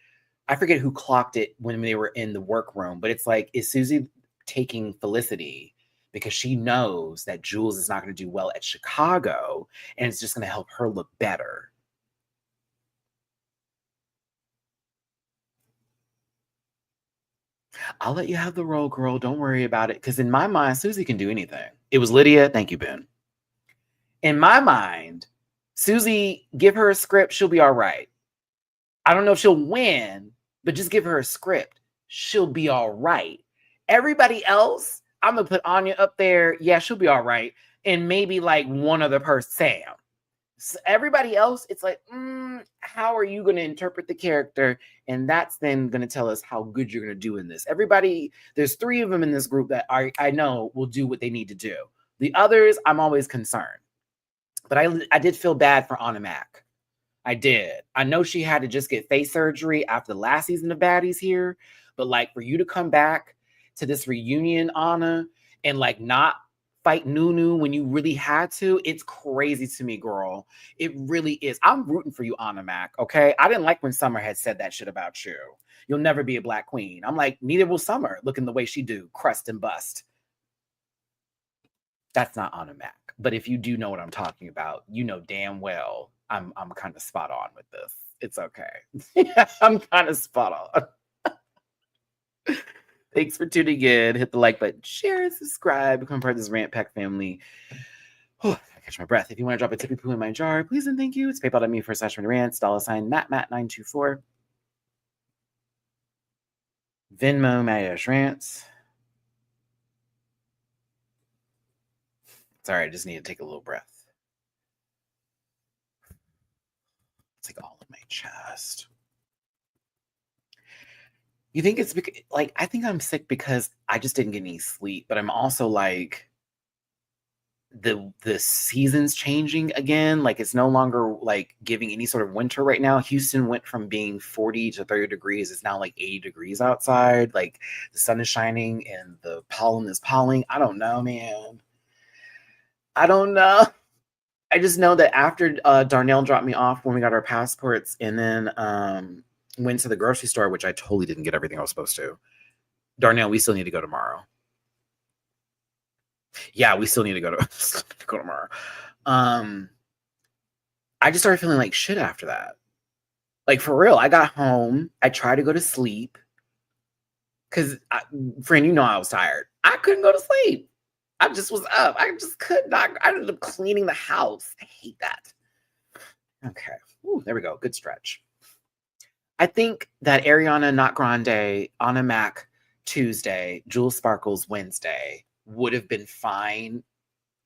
[SPEAKER 2] I forget who clocked it when they were in the workroom, but it's like, is Susie taking Felicity because she knows that Jules is not going to do well at Chicago, and it's just going to help her look better? I'll let you have the role, girl. Don't worry about it. Because in my mind, Susie can do anything. It was Lydia. Thank you, Ben. In my mind, Susie, give her a script. She'll be all right. I don't know if she'll win, but just give her a script. She'll be all right. Everybody else, I'm going to put Anya up there. Yeah, she'll be all right. And maybe like one other person, Sam. So everybody else, it's like, how are you going to interpret the character? And that's then going to tell us how good you're going to do in this. Everybody, there's 3 of them in this group that I know will do what they need to do. The others, I'm always concerned. But I did feel bad for Anna Mac. I did. I know she had to just get face surgery after the last season of Baddies here. But like, for you to come back to this reunion, Anna, and like not fight Nunu when you really had to, it's crazy to me, girl. It really is. I'm rooting for you, Anna Mac, okay? I didn't like when Summer had said that shit about you. You'll never be a black queen. I'm like, neither will Summer, looking the way she do, crust and bust. That's not Anna Mac. But if you do know what I'm talking about, you know damn well I'm kind of spot on with this. It's okay. I'm kind of spot on. Thanks for tuning in. Hit the like button, share, and subscribe. Become part of this Rant Pack family. I catch my breath. If you want to drop a tippy poo in my jar, please and thank you. It's paypal.me/rants, $Matt94. Venmo, Matty-Rants. Sorry, I just need to take a little breath. It's like all in my chest. You think it's because, like, I think I'm sick because I just didn't get any sleep, but I'm also like, the season's changing again. Like, it's no longer like giving any sort of winter right now. Houston went from being 40 to 30 degrees. It's now like 80 degrees outside. Like, the sun is shining and the pollen is polling. I don't know, man. I don't know. I just know that after Darnell dropped me off when we got our passports, and then went to the grocery store, which I totally didn't get everything I was supposed to. Darnell, we still need to go tomorrow. Yeah, we still need to go tomorrow. I just started feeling like shit after that. Like, for real, I got home. I tried to go to sleep. Because, friend, you know I was tired. I couldn't go to sleep. I just was up. I just could not. I ended up cleaning the house. I hate that. Okay. Ooh, there we go. Good stretch. I think that Ariana Not Grande, Anna Mac Tuesday, Jewel Sparkles Wednesday would have been fine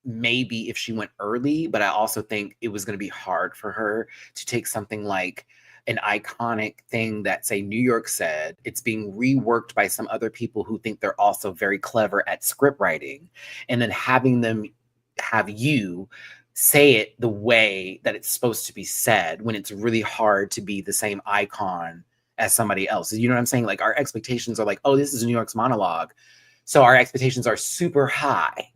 [SPEAKER 2] maybe if she went early, but I also think it was going to be hard for her to take something like an iconic thing that, say, New York said, it's being reworked by some other people who think they're also very clever at script writing, and then having them have you say it the way that it's supposed to be said when it's really hard to be the same icon as somebody else. You know what I'm saying? Like, our expectations are like, oh, this is New York's monologue. So our expectations are super high.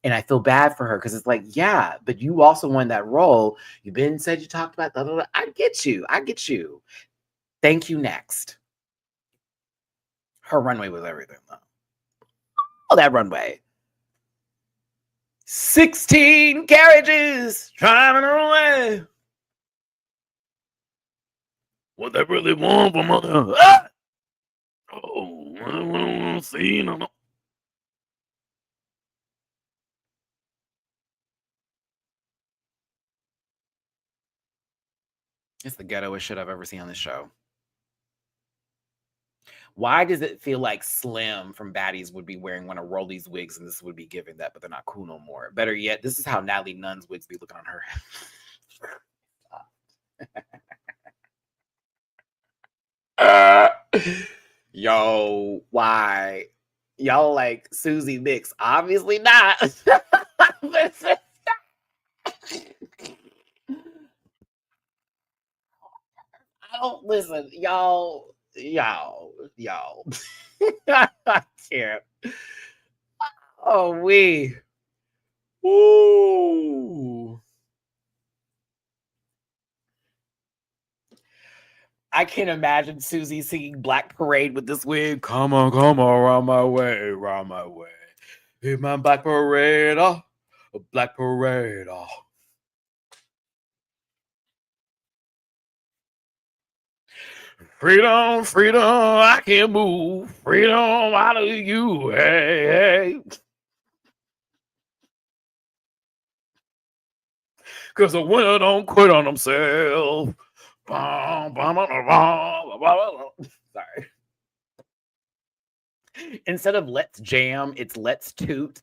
[SPEAKER 2] And I feel bad for her because it's like, yeah, but you also won that role. You've been said you talked about that. I get you. I get you. Thank you. Next. Her runway was everything, though. Oh, that runway. 16 carriages driving away. What they really want from mother? Ah! Oh, I don't want to see. No. It's the ghettoest shit I've ever seen on this show. Why does it feel like Slim from Baddies would be wearing one of Rolly's wigs and this would be giving that, but they're not cool no more? Better yet, this is how Natalie Nunn's wigs be looking on her. Yo, why? Y'all like Susie Mix? Obviously not. I don't listen, y'all. I can't. Oh, Ooh. I can't imagine Susie singing Black Parade with this wig. Come on, round my way. Hear my Black Parade, a Black Parade, Freedom, I can't move. Freedom out of you, hey. Because a winner don't quit on himself. Sorry. Instead of let's jam, it's let's toot.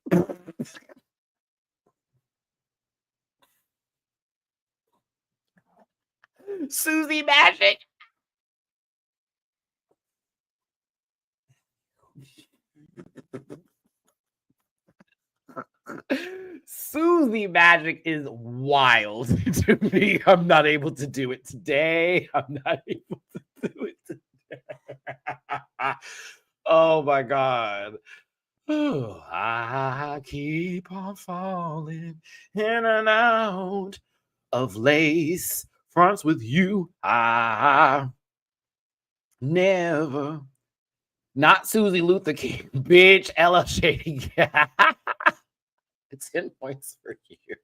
[SPEAKER 2] Susie Magic. Susie Magic is wild to me. I'm not able to do it today. Oh my God. Oh, I keep on falling in and out of lace fronts with you. I never. Not Susie Luther King, bitch. Ella Shady. It's 10 points for you.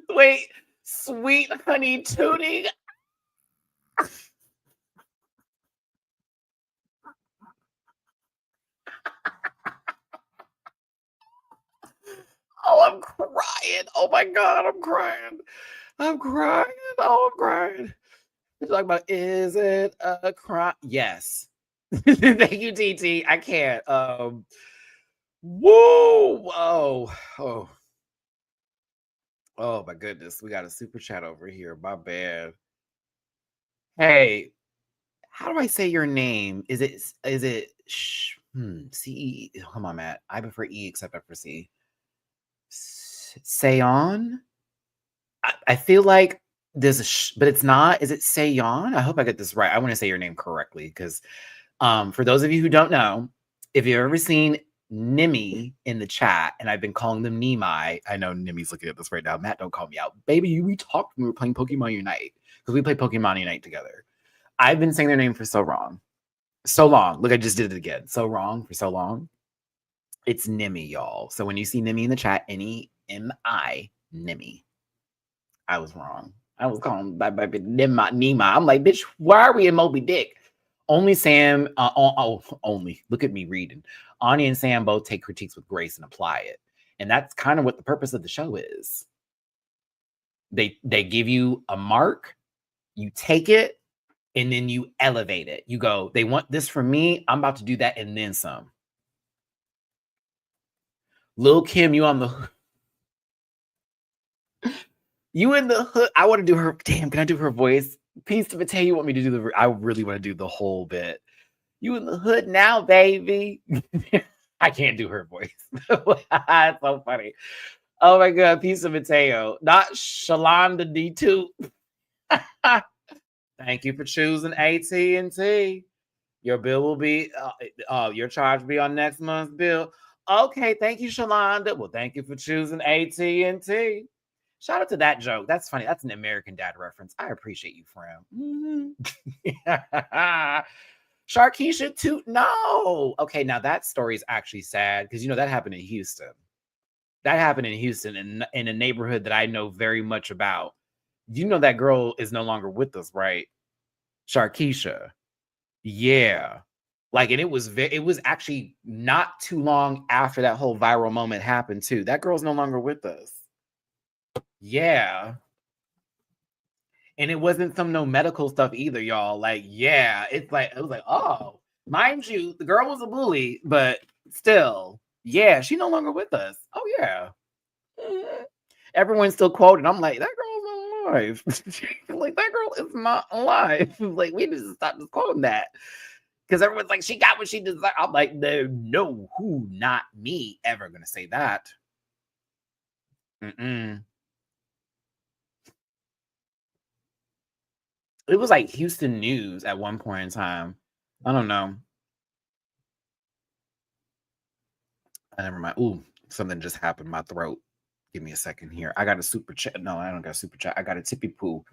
[SPEAKER 2] Wait, sweet honey tooting. Oh, I'm crying. Oh my God, I'm crying. Oh, I'm crying. You're talking about, is it a crime? Yes. Thank you, TT. I can't. Whoa. Oh my goodness. We got a super chat over here. My bad. Hey, how do I say your name? Is it C? Come on, Matt. I prefer E except I prefer C. Sayon? I feel like there's a but it's not. Is it Sayon? I hope I get this right. I want to say your name correctly because for those of you who don't know, if you've ever seen Nimi in the chat, and I've been calling them Nimai. I know Nimi's looking at this right now. Matt, don't call me out. Baby, we talked when we were playing Pokemon Unite because we played Pokemon Unite together. I've been saying their name for so long. Look, I just did it again. So wrong for so long. It's Nimi, y'all. So when you see Nimi in the chat, N-E-M-I, Nimi. I was wrong. I was calling by Nima. I'm like, bitch, why are we in Moby Dick? Only Sam, only, look at me reading. Anya and Sam both take critiques with grace and apply it. And that's kind of what the purpose of the show is. They give you a mark, you take it, and then you elevate it. You go, they want this from me, I'm about to do that and then some. Lil' Kim, you on the... You in the hood. I want to do her. Damn, can I do her voice? Piece to Mateo, you want me to do the... I really want to do the whole bit. You in the hood now, baby. I can't do her voice. It's so funny. Oh my God, Piece of Mateo. Not Shalonda D2. Thank you for choosing AT&T. Your bill will be, your charge will be on next month's bill. Okay, thank you, Shalonda. Well, thank you for choosing AT&T. Shout out to that joke. That's funny. That's an American Dad reference. I appreciate you, friend. Sharkeisha too. No. Okay, now that story is actually sad because that happened in Houston. That happened in Houston in a neighborhood that I know very much about. You know that girl is no longer with us, right? Sharkeisha. Yeah. Like, and it was actually not too long after that whole viral moment happened too. That girl's no longer with us. Yeah. And it wasn't some no medical stuff either, y'all. Like, yeah, it was like, oh, mind you, the girl was a bully, but still, yeah, she no longer with us. Oh yeah. Everyone's still quoting. I'm like, that girl's not alive. Like, that girl is not alive. Like, we need to stop just quoting that. Because everyone's like, she got what she deserved. I'm like, no, who, not me, ever gonna say that. It was like Houston news at one point in time. I don't know. Never mind. Ooh, something just happened in my throat. Give me a second here. I got a super chat. No, I don't got a super chat. I got a tippy poo.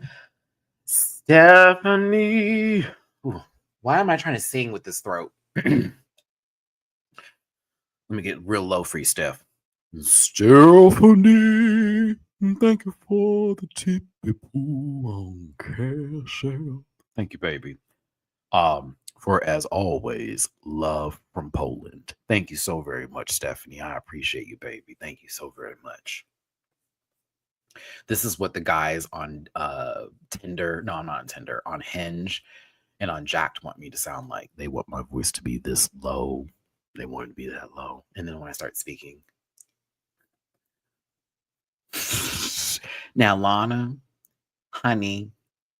[SPEAKER 2] Stephanie. Ooh, why am I trying to sing with this throat? Let me get real low for you, Steph. Stephanie, thank you for the tippy poo on Cash App. Thank you, baby. For as always, love from Poland. Thank you so very much, Stephanie. I appreciate you, baby. Thank you so very much. This is what the guys on Tinder, no, I'm not on Tinder, on Hinge and on Jacked want me to sound like. They want my voice to be this low. They want it to be that low. And then when I start speaking. Now, Lana, honey,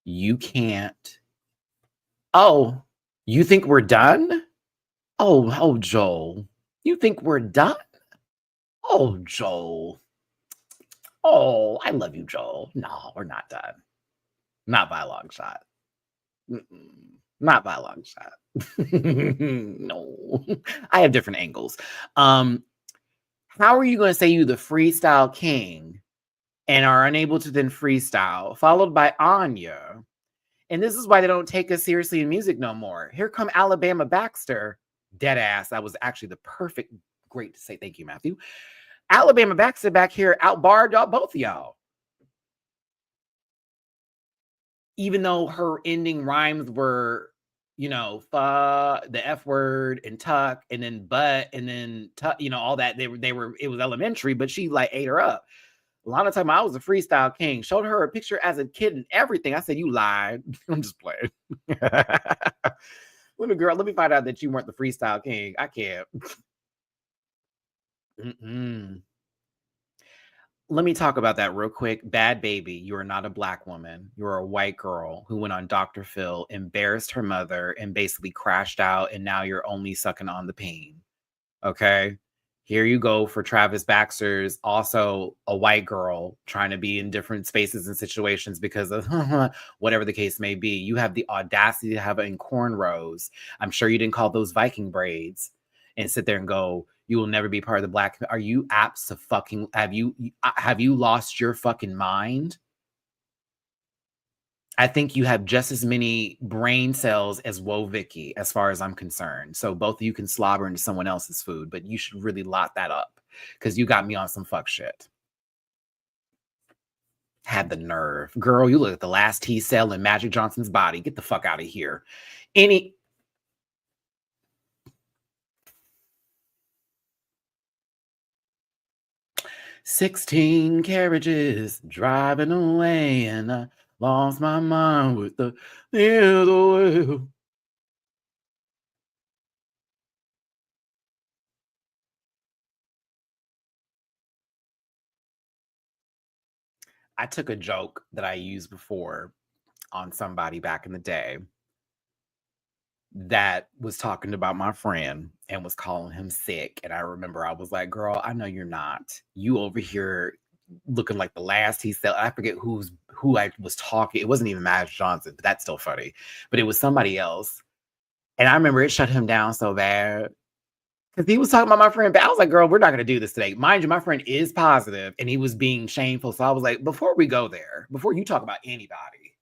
[SPEAKER 2] you can't. Oh, you think we're done? Oh, Joel. You think we're done? Oh, Joel. Oh, I love you, Joel. No, we're not done. Not by a long shot. Not by a long shot. No. I have different angles. How are you going to say you the freestyle king and are unable to then freestyle, followed by Anya? And this is why they don't take us seriously in music no more. Here come Alabama Baxter. Dead ass. That was actually the perfect, great to say. Thank you, Matthew. Alabama Baxter back here outbarred y'all, both of y'all. Even though her ending rhymes were, the F word and tuck and then butt and then all that. They were, it was elementary, but she like ate her up. A lot of time I was a freestyle king. Showed her a picture as a kid and everything. I said, you lied. I'm just playing. Little girl, let me find out that you weren't the freestyle king. I can't. Let me talk about that real quick. Bad baby, you are not a black woman. You're a white girl who went on Dr. Phil, embarrassed her mother, and basically crashed out, and now you're only sucking on the pain. Okay? Here you go for Travis Baxter's also a white girl trying to be in different spaces and situations because of whatever the case may be. You have the audacity to have it in cornrows. I'm sure you didn't call those Viking braids and sit there and go, you will never be part of the black. Are you have you lost your fucking mind? I think you have just as many brain cells as Woe Vicky, as far as I'm concerned. So both of you can slobber into someone else's food, but you should really lock that up because you got me on some fuck shit. Had the nerve. Girl, you look at the last T cell in Magic Johnson's body. Get the fuck out of here. 16 carriages driving away, and I lost my mind with the wheel. I took a joke that I used before on somebody back in the day that was talking about my friend and was calling him sick. And I remember I was like, girl, I know you're not. You over here looking like the last he said. I forget who I was talking. It wasn't even Magic Johnson, but that's still funny. But it was somebody else. And I remember it shut him down so bad. Because he was talking about my friend, but I was like, girl, we're not going to do this today. Mind you, my friend is positive and he was being shameful. So I was like, before we go there, before you talk about anybody,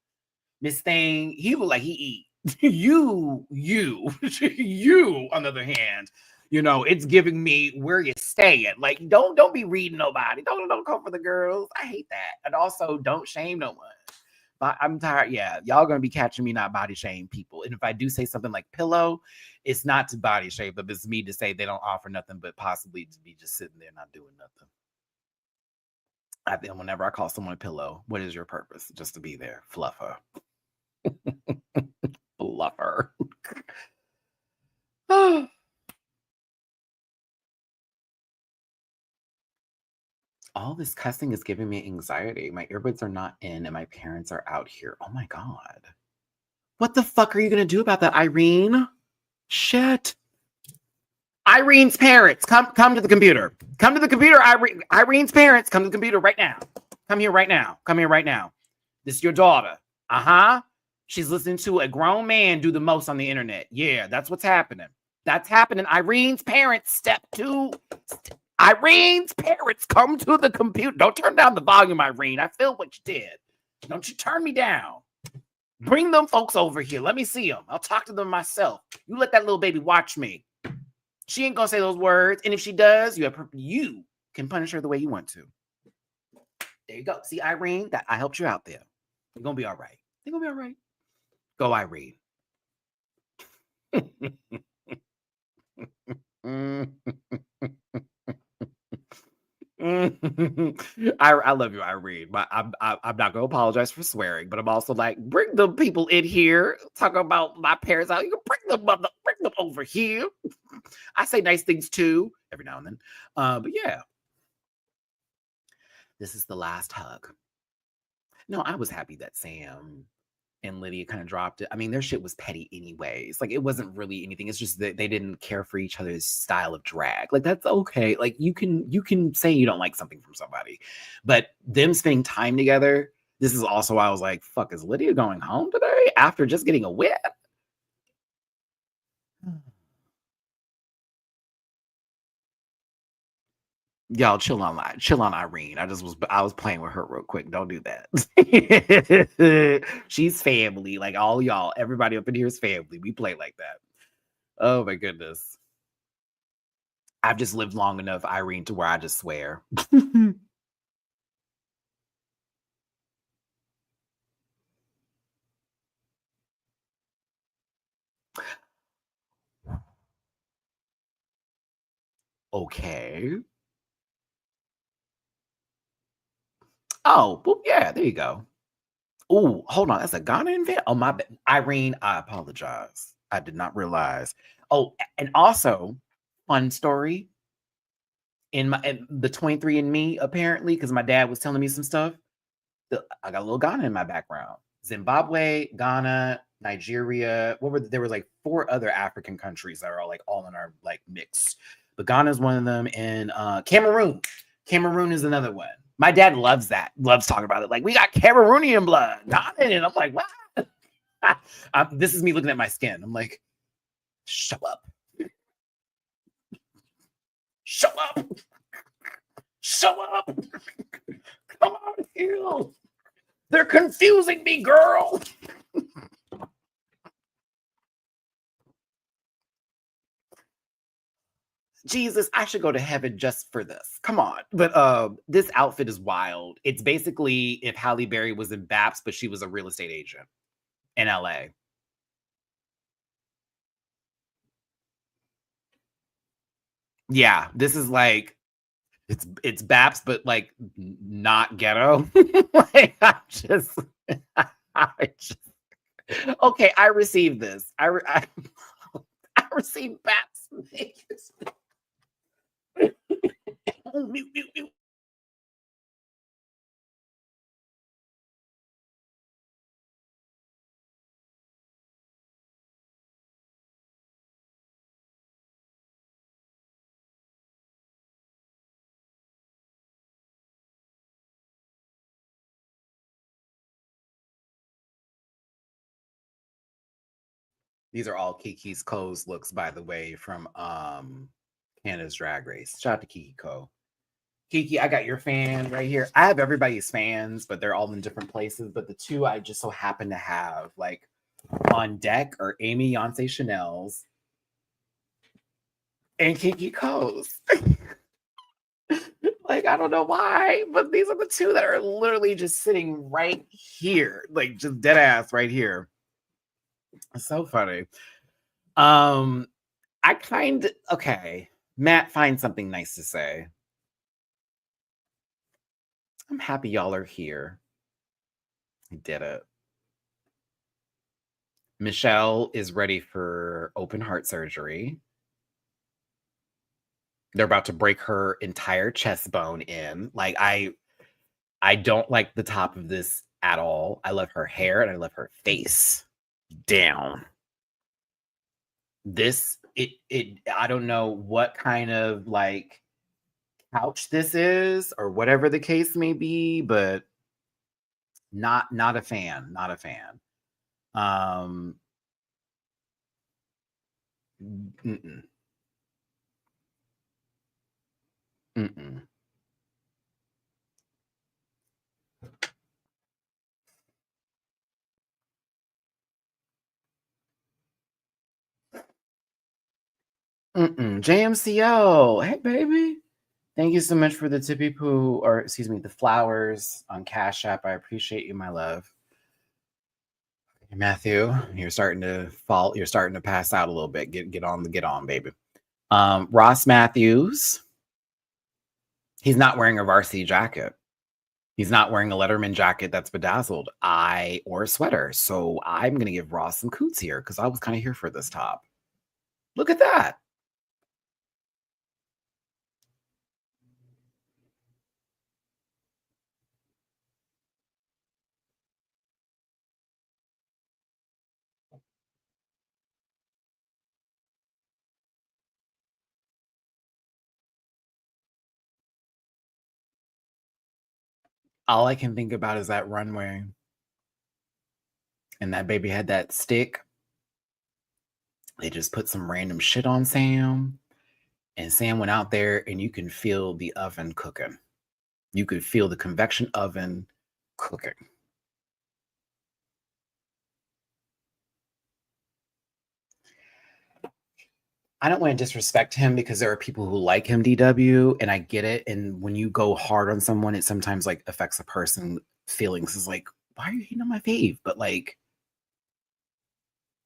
[SPEAKER 2] Miss Thing, he was like, he eat. you, on the other hand, you know, it's giving me where you stay at. Like, don't be reading nobody. Don't come for the girls. I hate that. And also, don't shame no one. But I'm tired. Yeah, y'all gonna be catching me not body shame people. And if I do say something like pillow, it's not to body shame, but it's me to say they don't offer nothing, but possibly to be just sitting there not doing nothing. I think whenever I call someone a pillow, what is your purpose? Just to be there, fluffer. Fluffer. All this cussing is giving me anxiety. My earbuds are not in and my parents are out here. Oh my God. What the fuck are you going to do about that, Irene? Shit. Irene's parents, come to the computer. Come to the computer, Irene. Irene's parents, come to the computer right now. Come here right now. Come here right now. This is your daughter. Uh-huh. She's listening to a grown man do the most on the internet. Yeah, that's what's happening. That's happening. Irene's parents, step 2. Irene's parents, come to the computer. Don't turn down the volume, Irene. I feel what you did. Don't you turn me down. Bring them folks over here. Let me see them. I'll talk to them myself. You let that little baby watch me. She ain't gonna say those words. And if she does, you can punish her the way you want to. There you go. See, Irene, that I helped you out there. You're gonna be all right. You're gonna be all right. Go, Irene. I love you, Irene. But I'm not gonna apologize for swearing, but I'm also like, bring the people in here. Talk about my parents out. You can bring them over here. I say nice things too, every now and then. But yeah. This is the last hug. No, I was happy that Sam and Lydia kind of dropped it. I mean, their shit was petty anyways. Like, it wasn't really anything. It's just that they didn't care for each other's style of drag. Like, that's okay. Like, you can say you don't like something from somebody, but them spending time together. This is also why I was like, fuck, is Lydia going home today after just getting a whip? Y'all chill on Irene. I was playing with her real quick. Don't do that. She's family. Like all y'all, everybody up in here is family. We play like that. Oh my goodness. I've just lived long enough, Irene, to where I just swear. Okay. Oh, well, yeah, there you go. Oh, hold on. That's a Ghana event? Oh, my bad. Irene, I apologize. I did not realize. Oh, and also, fun story. In the 23andMe, apparently, because my dad was telling me some stuff. I got a little Ghana in my background. Zimbabwe, Ghana, Nigeria. There were like 4 other African countries that are all in our like mix. But Ghana is one of them, and Cameroon. Cameroon is another one. My dad loves that. Loves talking about it. Like, we got Cameroonian blood, Ghana, and I'm like, what? This is me looking at my skin. I'm like, shut up. Shut up. Shut up. Come on here. They're confusing me, girl. Jesus, I should go to heaven just for this. Come on. But this outfit is wild. It's basically if Halle Berry was in BAPS, but she was a real estate agent in LA. Yeah, this is like It's Baps, but like not ghetto. Like I just okay. I received this. I received Baps. Mute, mute, mute. These are all Kiki's Co's looks, by the way, from Canada's Drag Race. Shout out to Kiki Co. Kiki, I got your fan right here. I have everybody's fans, but they're all in different places. But the two I just so happen to have like on deck are Amy Yonsei Chanel's and Kiki Co's. Like, I don't know why, but these are the two that are literally just sitting right here, like just dead ass right here. It's so funny. Okay. Matt, find something nice to say. I'm happy y'all are here. I did it. Michelle is ready for open heart surgery. They're about to break her entire chest bone in. Like, I don't like the top of this at all. I love her hair and I love her face. Down. This, I don't know what kind of like couch this is or whatever the case may be, but not a fan. Not a fan. Mm-mm. Mm-mm. Mm-mm. JMCO. Hey, baby. Thank you so much for the tippy poo, or excuse me, the flowers on Cash App. I appreciate you, my love. Hey, Matthew, you're starting to fall. You're starting to pass out a little bit. Get on, baby. Ross Matthews. He's not wearing a varsity jacket. He's not wearing a Letterman jacket that's bedazzled. Or a sweater. So I'm gonna give Ross some coots here because I was kind of here for this top. Look at that. All I can think about is that runway. And that baby had that stick. They just put some random shit on Sam. And Sam went out there and you can feel the oven cooking. You could feel the convection oven cooking. I don't want to disrespect him because there are people who like him, DW, and I get it. And when you go hard on someone, it sometimes like affects a person's feelings. It's like, why are you hating on my fave? But like,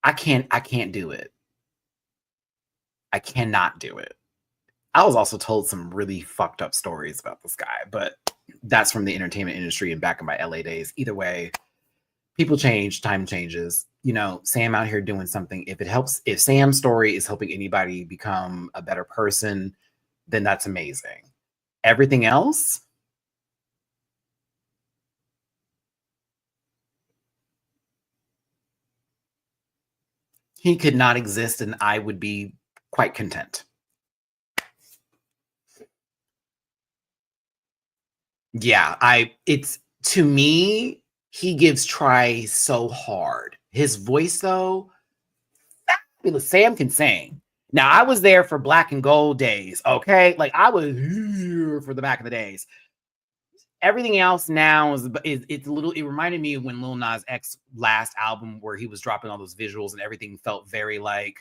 [SPEAKER 2] I can't do it. I cannot do it. I was also told some really fucked up stories about this guy, but that's from the entertainment industry and back in my LA days. Either way, people change, time changes. You know, Sam out here doing something. If Sam's story is helping anybody become a better person, then that's amazing. Everything else, he could not exist and I would be quite content. Yeah, it's to me, he gives try so hard. His voice though, fabulous. Sam can sing. Now I was there for Black and Gold days, okay? Like I was here for the back of the days. Everything else now is it's a little. It reminded me of when Lil Nas X last album where he was dropping all those visuals and everything felt very like,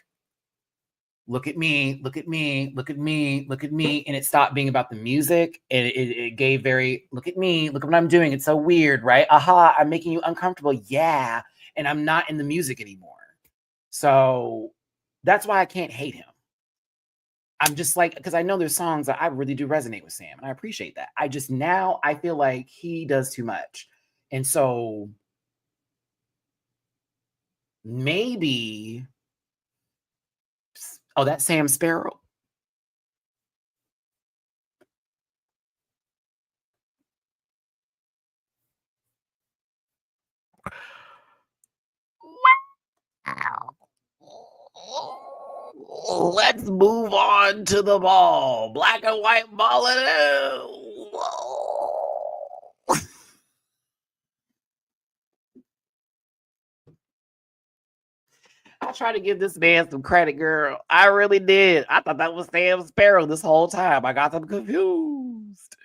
[SPEAKER 2] look at me, look at me, look at me, look at me, and it stopped being about the music and it gave very look at me, look at what I'm doing. It's so weird, right? Aha, I'm making you uncomfortable, yeah, and I'm not in the music anymore. So that's why I can't hate him. I'm just like, because I know there's songs that I really do resonate with Sam, and I appreciate that. I just now I feel like he does too much. And so maybe, oh, that's Sam Sparrow. Let's move on to the ball. Black and white ball it is. I tried to give this man some credit, girl. I really did. I thought that was Sam Sparrow this whole time. I got them confused.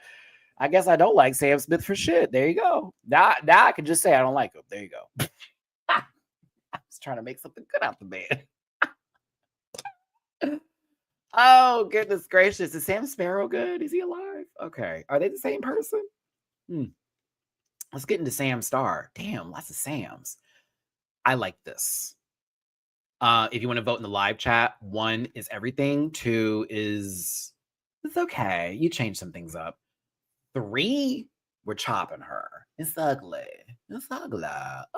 [SPEAKER 2] I guess I don't like Sam Smith for shit. There you go. Now I can just say I don't like him. There you go. I was trying to make something good out the man. Oh, goodness gracious. Is Sam Sparrow good? Is he alive? Okay. Are they the same person? Let's get into Sam Star. Damn, lots of Sams. I like this. If you want to vote in the live chat, 1 is everything. 2 is it's okay. You change some things up. 3, we're chopping her. It's ugly. It's ugly. Ugly.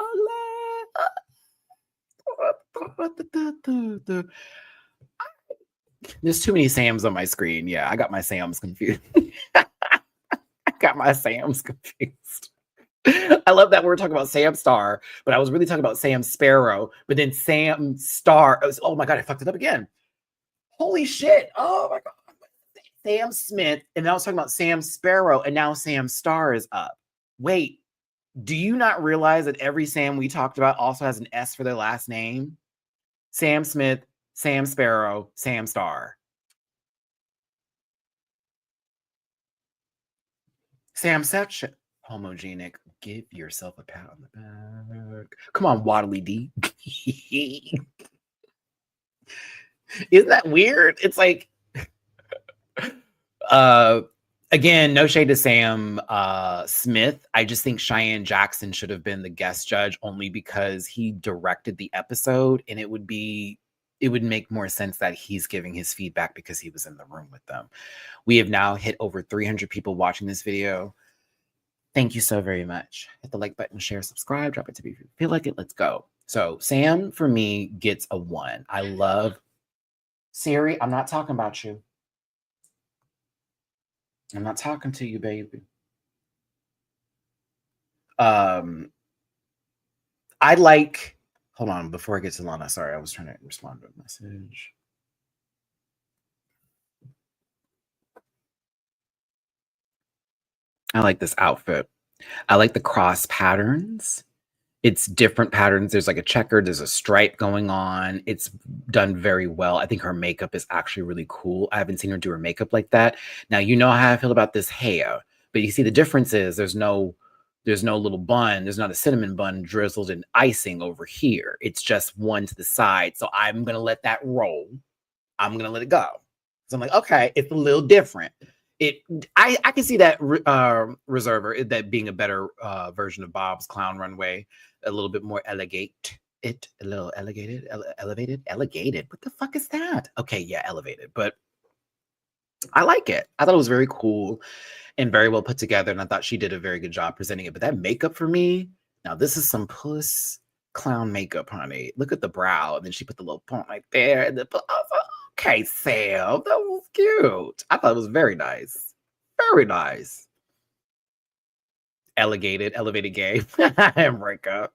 [SPEAKER 2] There's too many Sams on my screen. Yeah, I got my Sams confused. I love that we're talking about Sam Star, but I was really talking about Sam Sparrow. But then Sam Star. Oh my God, I fucked it up again. Holy shit. Oh my God. Sam Smith. And now I was talking about Sam Sparrow, and now Sam Star is up. Wait, do you not realize that every Sam we talked about also has an S for their last name? Sam Smith, Sam Sparrow, Sam Star. Sam such homogenic. Give yourself a pat on the back. Come on, Waddly D. Isn't that weird? It's like, again, no shade to Sam Smith. I just think Cheyenne Jackson should have been the guest judge only because he directed the episode, and it would make more sense that he's giving his feedback because he was in the room with them. We have now hit over 300 people watching this video. Thank you so very much. Hit the like button, share, subscribe, drop it to me if you feel like it. Let's go. So Sam, for me, gets a 1. I love Siri. I'm not talking about you. I'm not talking to you, baby. I like, hold on, before I get to Lana, sorry, I was trying to respond to a message. I like this outfit. I like the cross patterns. It's different patterns. There's like a checker, there's a stripe going on. It's done very well. I think her makeup is actually really cool. I haven't seen her do her makeup like that. Now, you know how I feel about this hair, but you see the difference is there's no little bun. There's not a cinnamon bun drizzled in icing over here. It's just one to the side. So I'm going to let that roll. I'm going to let it go. So I'm like, okay, it's a little different. I can see that reserver, that being a better version of Bob's Clown Runway, a little bit more elevated. What the fuck is that? Okay, yeah, elevated. But I like it. I thought it was very cool and very well put together, and I thought she did a very good job presenting it. But that makeup for me, now this is some puss clown makeup, honey. Look at the brow, and then she put the little point right there, and then okay, Sam, that was cute. I thought it was very nice. Very nice. Elevated game. Emrika.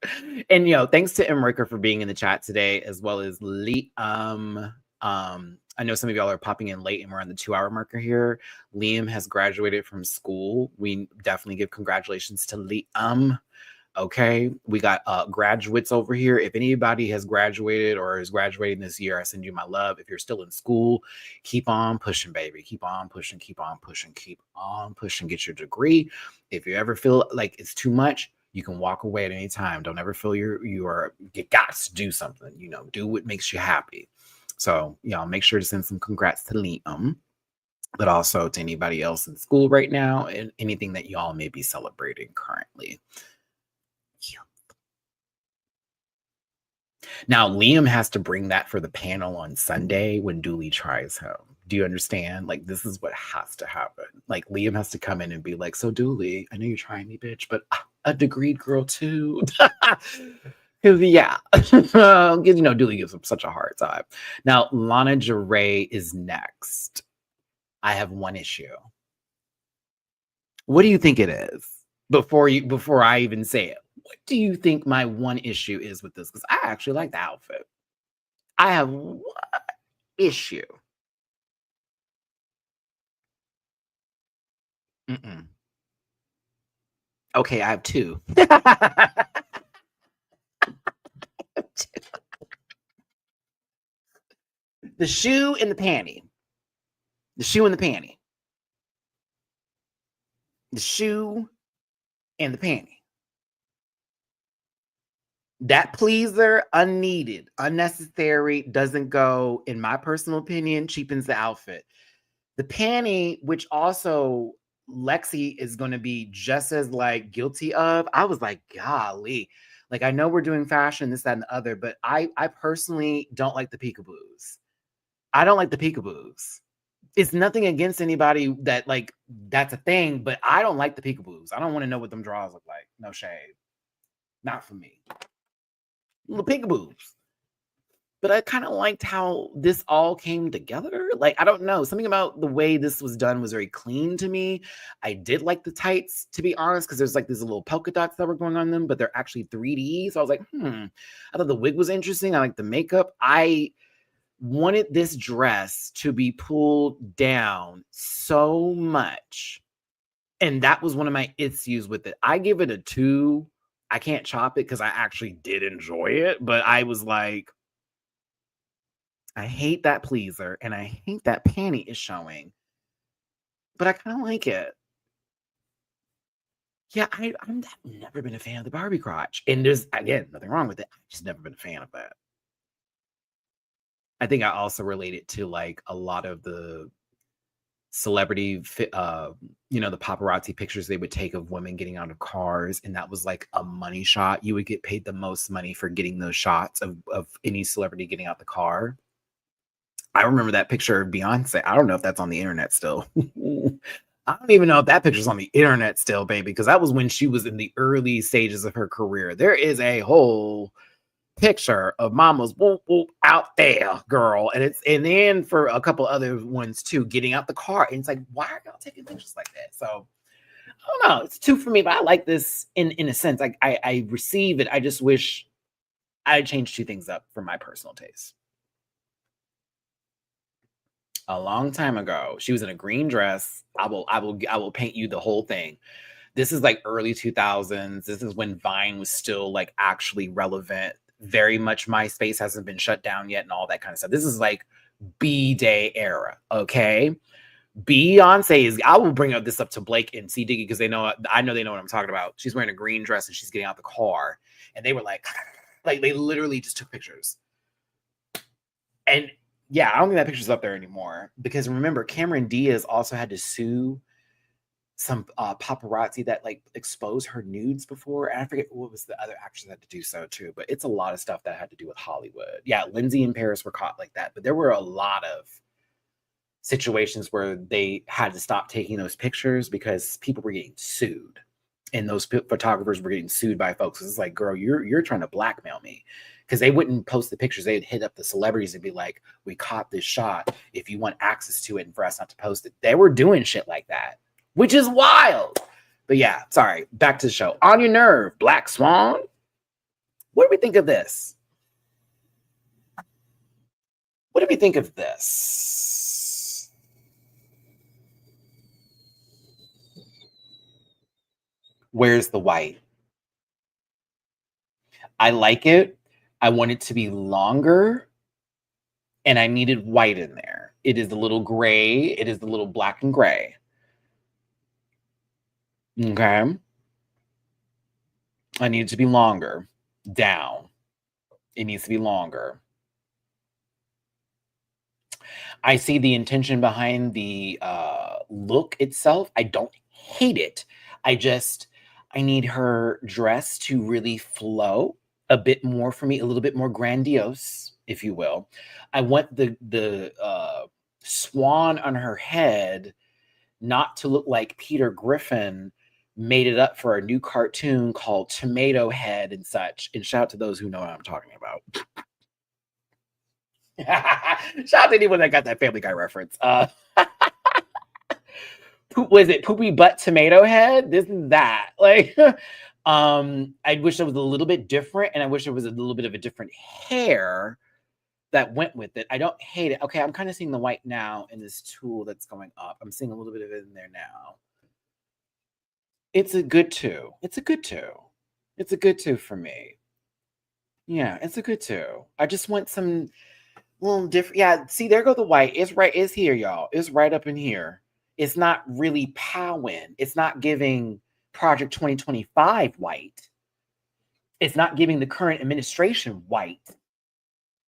[SPEAKER 2] And thanks to Emrika for being in the chat today, as well as Liam. I know some of y'all are popping in late and we're on the 2-hour marker here. Liam has graduated from school. We definitely give congratulations to Liam. Okay, we got graduates over here. If anybody has graduated or is graduating this year, I send you my love. If you're still in school, keep on pushing, baby. Keep on pushing, keep on pushing, keep on pushing. Get your degree. If you ever feel like it's too much, you can walk away at any time. Don't ever feel you got to do something. Do what makes you happy. So, make sure to send some congrats to Liam, but also to anybody else in school right now and anything that y'all may be celebrating currently. Now, Liam has to bring that for the panel on Sunday when Dooley tries him. Do you understand? Like, this is what has to happen. Like, Liam has to come in and be like, so Dooley, I know you're trying me, bitch, but a degreed girl too. Because, yeah, Dooley gives him such a hard time. Now, Lana Jarrett is next. I have one issue. What do you think it is? Before I even say it, what do you think my one issue is with this? Because I actually like the outfit. I have one issue. Mm-mm. Okay, I have two. The shoe and the panty. The shoe and the panty. The shoe and the panty. That pleaser, unneeded, unnecessary, doesn't go, in my personal opinion, cheapens the outfit. The panty, which also Lexi is going to be just as like guilty of, I was like, golly. Like, I know we're doing fashion, this, that, and the other, but I personally don't like the peekaboos. I don't like the peekaboos. It's nothing against anybody that, like, that's a thing, but I don't like the peekaboos. I don't want to know what them drawers look like. No shade. Not for me. The peekaboos. But I kind of liked how this all came together. Like, I don't know. Something about the way this was done was very clean to me. I did like the tights, to be honest, because there's like these little polka dots that were going on them, but they're actually 3D. So I was like, I thought the wig was interesting. I like the makeup. I wanted this dress to be pulled down so much. And that was one of my issues with it. I give it a 2. I can't chop it because I actually did enjoy it, but I was like, I hate that pleaser and I hate that panty is showing, but I kind of like it. Yeah, I've never been a fan of the Barbie crotch. And there's, again, nothing wrong with it. I've just never been a fan of that. I think I also relate it to like a lot of the celebrity, the paparazzi pictures they would take of women getting out of cars. And that was like a money shot. You would get paid the most money for getting those shots of any celebrity getting out the car. I remember that picture of Beyonce. I don't know if that's on the internet still. I don't even know if that picture's on the internet still, baby, because that was when she was in the early stages of her career. There is a whole picture of Mama's whoop whoop out there, girl. And then for a couple other ones too, getting out the car. And it's like, why are y'all taking pictures like that? So I don't know. It's 2 for me, but I like this in a sense. Like I receive it. I just wish I changed 2 things up for my personal taste. A long time ago, she was in a green dress. I will paint you the whole thing. This is like early 2000s. This is when Vine was still like actually relevant. Very much MySpace hasn't been shut down yet and all that kind of stuff. This is like B-Day era, okay? Beyonce is, I will bring up this up to Blake and C. Diggy because I know they know what I'm talking about. She's wearing a green dress and she's getting out the car. And they were like they literally just took pictures. And yeah, I don't think that picture's up there anymore because remember, Cameron Diaz also had to sue some paparazzi that like exposed her nudes before. And I forget what was the other actress that had to do so too, but it's a lot of stuff that had to do with Hollywood. Yeah, Lindsay and Paris were caught like that, but there were a lot of situations where they had to stop taking those pictures because people were getting sued. And those photographers were getting sued by folks. It's like, girl, you're trying to blackmail me. Because they wouldn't post the pictures. They'd hit up the celebrities and be like, we caught this shot. If you want access to it and for us not to post it. They were doing shit like that, which is wild. But yeah, sorry. Back to the show. On Your Nerve, Black Swan. What do we think of this? What do we think of this? Where's the white? I like it. I want it to be longer. And I needed white in there. It is the little gray. It is the little black and gray. Okay. I need it to be longer. Down. It needs to be longer. I see the intention behind the look itself. I don't hate it. I need her dress to really flow a bit more for me, a little bit more grandiose, if you will. I want the swan on her head, not to look like Peter Griffin, made it up for a new cartoon called Tomato Head and such. And shout out to those who know what I'm talking about. Shout out to anyone that got that Family Guy reference. Was it Poopy Butt Tomato Head? This is that. Like, I wish it was a little bit different, and I wish there was a little bit of a different hair that went with it. I don't hate it. Okay, I'm kind of seeing the white now in this tool that's going up. I'm seeing a little bit of it in there now. It's a good two. It's a good two. It's a good two for me. Yeah, it's a good two. I just want some little different. Yeah, see, there go the white. It's right. It's here, y'all. It's right up in here. It's not really powin. It's not giving Project 2025 white. It's not giving the current administration white.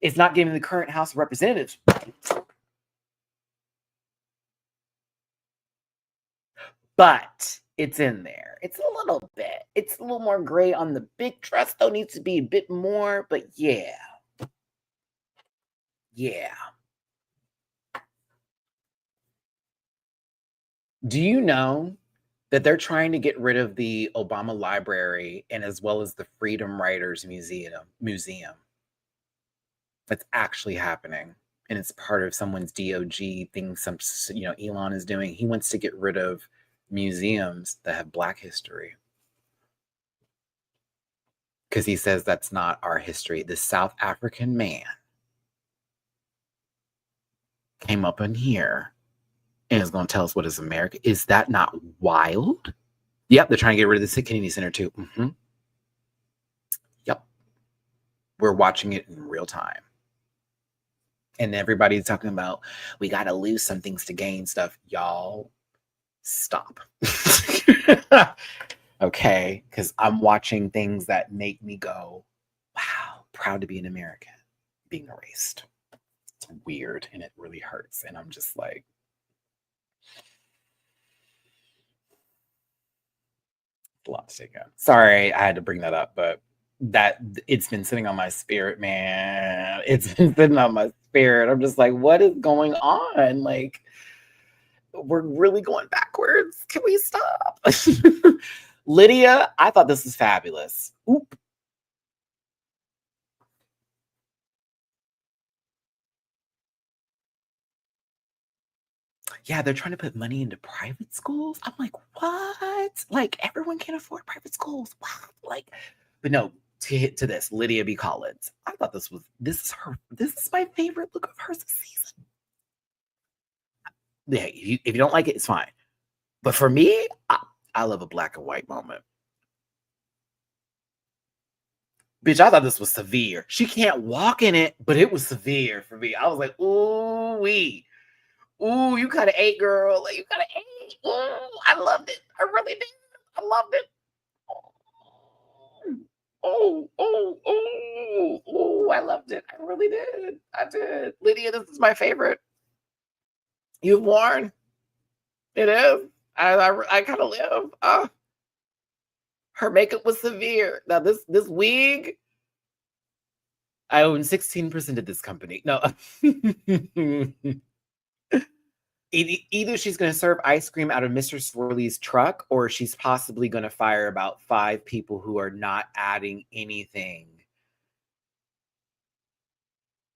[SPEAKER 2] It's not giving the current House of Representatives white. But it's in there. It's a little bit. It's a little more gray on the big dress, though. Needs to be a bit more, but yeah. Yeah. Do you know that they're trying to get rid of the Obama Library and as well as the Freedom Writers Museum? That's actually happening. And it's part of someone's DOG thing Elon is doing. He wants to get rid of museums that have Black history. Because he says that's not our history. The South African man came up in here and is going to tell us what is America. Is that not wild? Yep, they're trying to get rid of the Kennedy Center too. Mm-hmm. Yep. We're watching it in real time. And everybody's talking about, we got to lose some things to gain stuff. Y'all, stop. Okay? Because I'm watching things that make me go, wow, proud to be an American, being erased. It's weird and it really hurts. And I'm just like, a lot to take in. Sorry, I had to bring that up, but that it's been sitting on my spirit, man. It's been sitting on my spirit. I'm just like, what is going on? Like, we're really going backwards. Can we stop? Lydia, I thought this was fabulous. Oop. Yeah, they're trying to put money into private schools. I'm like, what? Like, everyone can't afford private schools. What? Like, but no, to this, Lydia B. Collins. I thought this is my favorite look of hers this season. Yeah, if you don't like it, it's fine. But for me, I love a black and white moment. Bitch, I thought this was severe. She can't walk in it, but it was severe for me. I was like, ooh, wee. Ooh, you got an 8, girl. Like, you got an 8. Ooh, I loved it. I really did. I loved it. Oh, I loved it. I really did. I did. Lydia, this is my favorite. You've worn. It is. I kind of live. Her makeup was severe. Now this wig, I own 16% of this company. No. Either she's going to serve ice cream out of Mr. Swirly's truck, or she's possibly going to fire about 5 people who are not adding anything.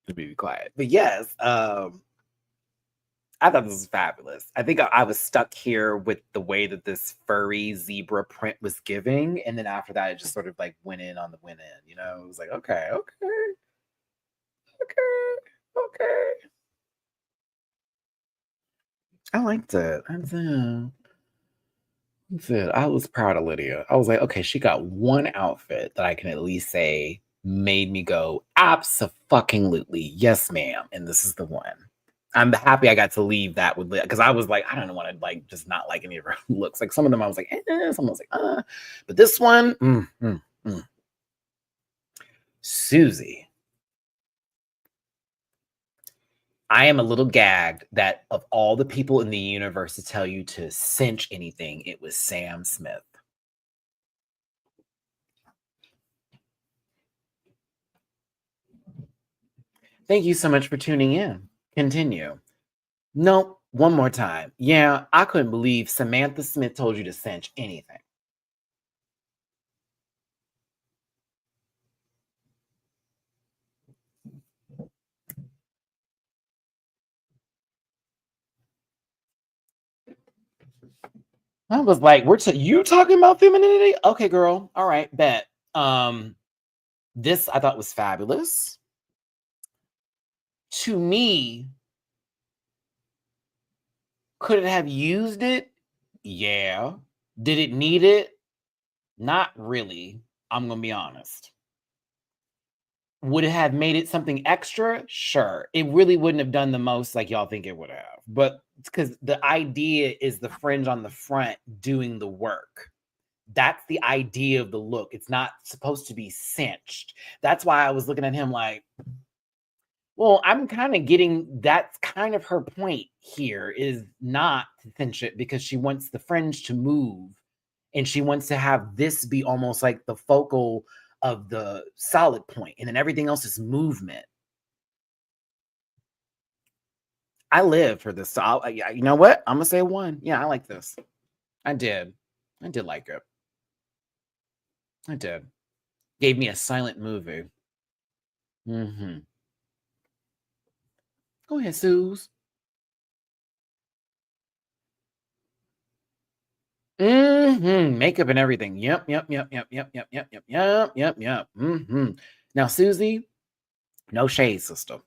[SPEAKER 2] To be quiet. But yes, I thought this was fabulous. I think I was stuck here with the way that this furry zebra print was giving. And then after that, it just sort of like went in on the win in, you know? It was like, okay. I liked it. That's it. I was proud of Lydia. I was like, okay, she got one outfit that I can at least say made me go, abso-fucking-lutely, yes, ma'am. And this is the one. I'm happy I got to leave that with Lydia, because I was like, I don't want to like just not like any of her looks. Like some of them I was like, some was like, but this one, Susie. I am a little gagged that of all the people in the universe to tell you to cinch anything, it was Sam Smith. Thank you so much for tuning in. Continue. Nope. One more time. Yeah, I couldn't believe Samantha Smith told you to cinch anything. I was like, you talking about femininity? Okay, girl. All right, bet. This I thought was fabulous. To me, could it have used it? Yeah. Did it need it? Not really. I'm gonna be honest. Would it have made it something extra? Sure. It really wouldn't have done the most like y'all think it would have. But because the idea is the fringe on the front doing the work. That's the idea of the look. It's not supposed to be cinched. That's why I was looking at him like, well, I'm kind of getting that's kind of her point here is not to cinch it because she wants the fringe to move and she wants to have this be almost like the focal of the solid point, and then everything else is movement. I live for this. So you know what? I'm gonna say 1. Yeah, I like this. I did like it. I did. Gave me a silent movie. Mm-hmm. Go ahead, Suze. Mm-hmm. Makeup and everything. Yep. Mm-hmm. Now, Susie, no shade, sister.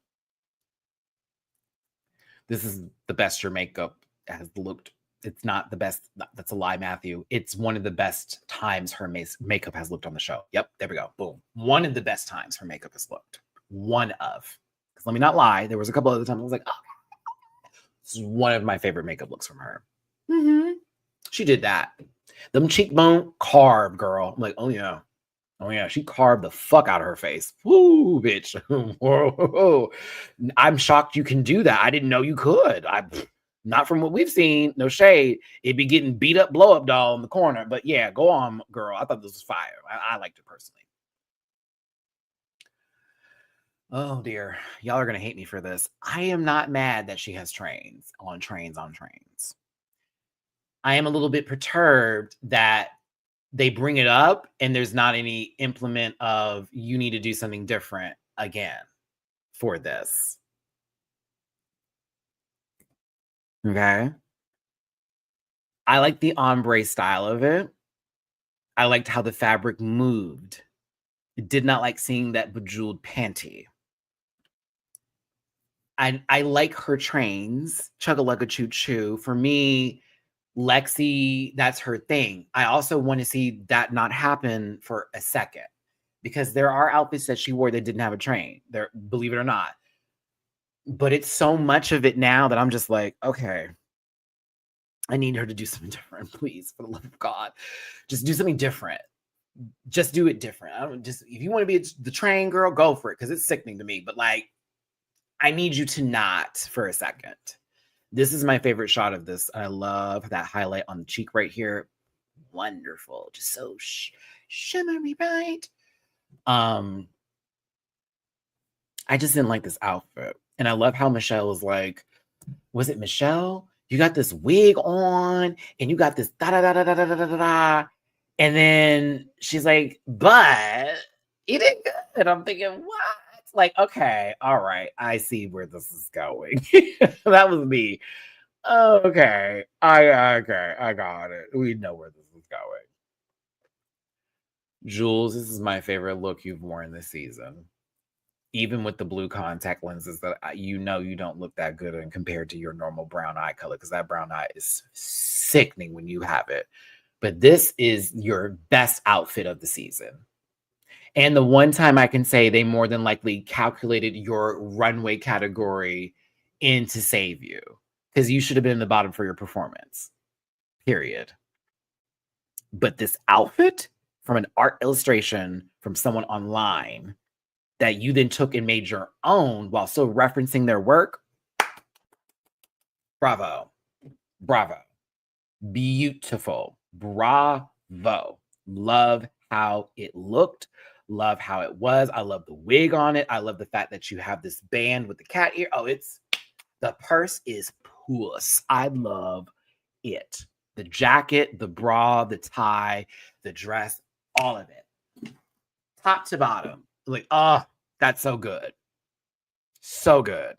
[SPEAKER 2] This is the best your makeup has looked. It's not the best. That's a lie, Matthew. It's one of the best times her makeup has looked on the show. Yep, there we go. Boom. One of the best times her makeup has looked. One of. Because let me not lie. There was a couple other times I was like, oh, this is one of my favorite makeup looks from her. Mm-hmm. She did that. Them cheekbone carved, girl. I'm like, oh yeah. Oh yeah, she carved the fuck out of her face. Woo, bitch. Whoa. I'm shocked you can do that. I didn't know you could. Not from what we've seen, no shade. It'd be getting beat up, blow up doll in the corner. But yeah, go on, girl. I thought this was fire. I liked it personally. Oh dear. Y'all are gonna hate me for this. I am not mad that she has trains. I am a little bit perturbed that they bring it up and there's not any implement of you need to do something different again for this. Okay. I like the ombre style of it. I liked how the fabric moved. I did not like seeing that bejeweled panty. I like her trains. Chugga-lugga choo-choo. For me, Lexi, that's her thing. I also want to see that not happen for a second because there are outfits that she wore that didn't have a train. There, believe it or not. But it's so much of it now that I'm just like, okay, I need her to do something different, please, for the love of God. Just do something different. Just do it different. I don't just if you want to be the train girl, go for it because it's sickening to me. But like, I need you to not for a second. This is my favorite shot of this. I love that highlight on the cheek right here. Wonderful. Just so shimmery bright. I just didn't like this outfit. And I love how Michelle was like, was it Michelle? You got this wig on and you got this da da da da da da da da da. And then she's like, but you did good. And I'm thinking, what? Like, okay, all right. I see where this is going. That was me. Okay. I got it. We know where this is going. Jules, this is my favorite look you've worn this season. Even with the blue contact lenses that you don't look that good in compared to your normal brown eye color because that brown eye is sickening when you have it. But this is your best outfit of the season. And the one time I can say they more than likely calculated your runway category in to save you because you should have been in the bottom for your performance, period. But this outfit from an art illustration from someone online that you then took and made your own while still referencing their work. Bravo. Bravo. Beautiful. Bravo. Love how it looked. Love how it was. I love the wig on it. I love the fact that you have this band with the cat ear. Oh, the purse is puss. I love it. The jacket, the bra, the tie, the dress, all of it. Top to bottom. Like, oh, that's so good. So good.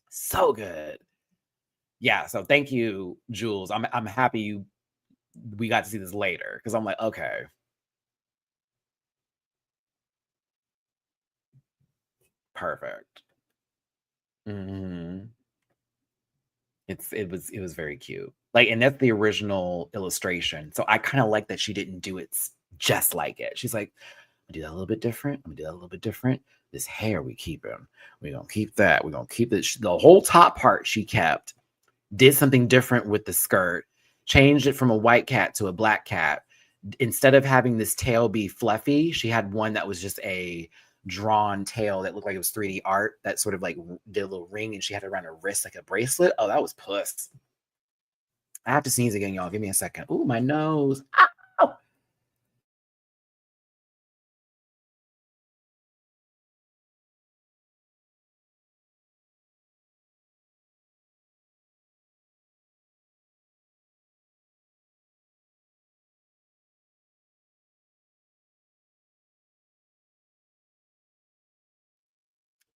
[SPEAKER 2] So good. Yeah, so thank you, Jules. I'm happy we got to see this later because I'm like, okay. Perfect. Mm-hmm. It was very cute. Like, and that's the original illustration. So I kind of like that she didn't do it just like it. She's like, I'm gonna do that a little bit different. I'm gonna do that a little bit different. This hair we keep him. We're gonna keep that. We're gonna keep it. The whole top part she kept. Did something different with the skirt. Changed it from a white cat to a black cat. Instead of having this tail be fluffy, she had one that was just a drawn tail that looked like it was 3D art that sort of like did a little ring, and she had it around her wrist like a bracelet. Oh, that was puss. I have to sneeze again, y'all. Give me a second. Ooh, my nose. Ow!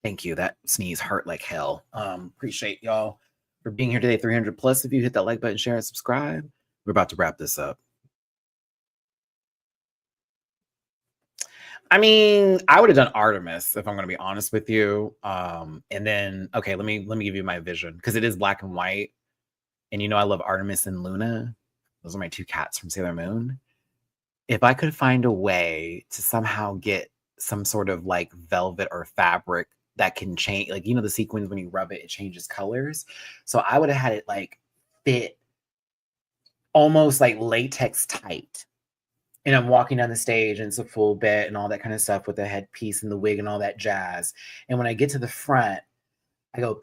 [SPEAKER 2] Thank you. That sneeze hurt like hell. Appreciate y'all for being here today. 300 plus. If you hit that like button, share, and subscribe. We're about to wrap this up. I mean, I would have done Artemis if I'm going to be honest with you. And then, okay, let me give you my vision because it is black and white, and I love Artemis and Luna. Those are my two cats from Sailor Moon. If I could find a way to somehow get some sort of like velvet or fabric that can change, like the sequins when you rub it, it changes colors. So I would have had it like fit almost like latex tight. And I'm walking down the stage and it's a full bit and all that kind of stuff with the headpiece and the wig and all that jazz. And when I get to the front, I go,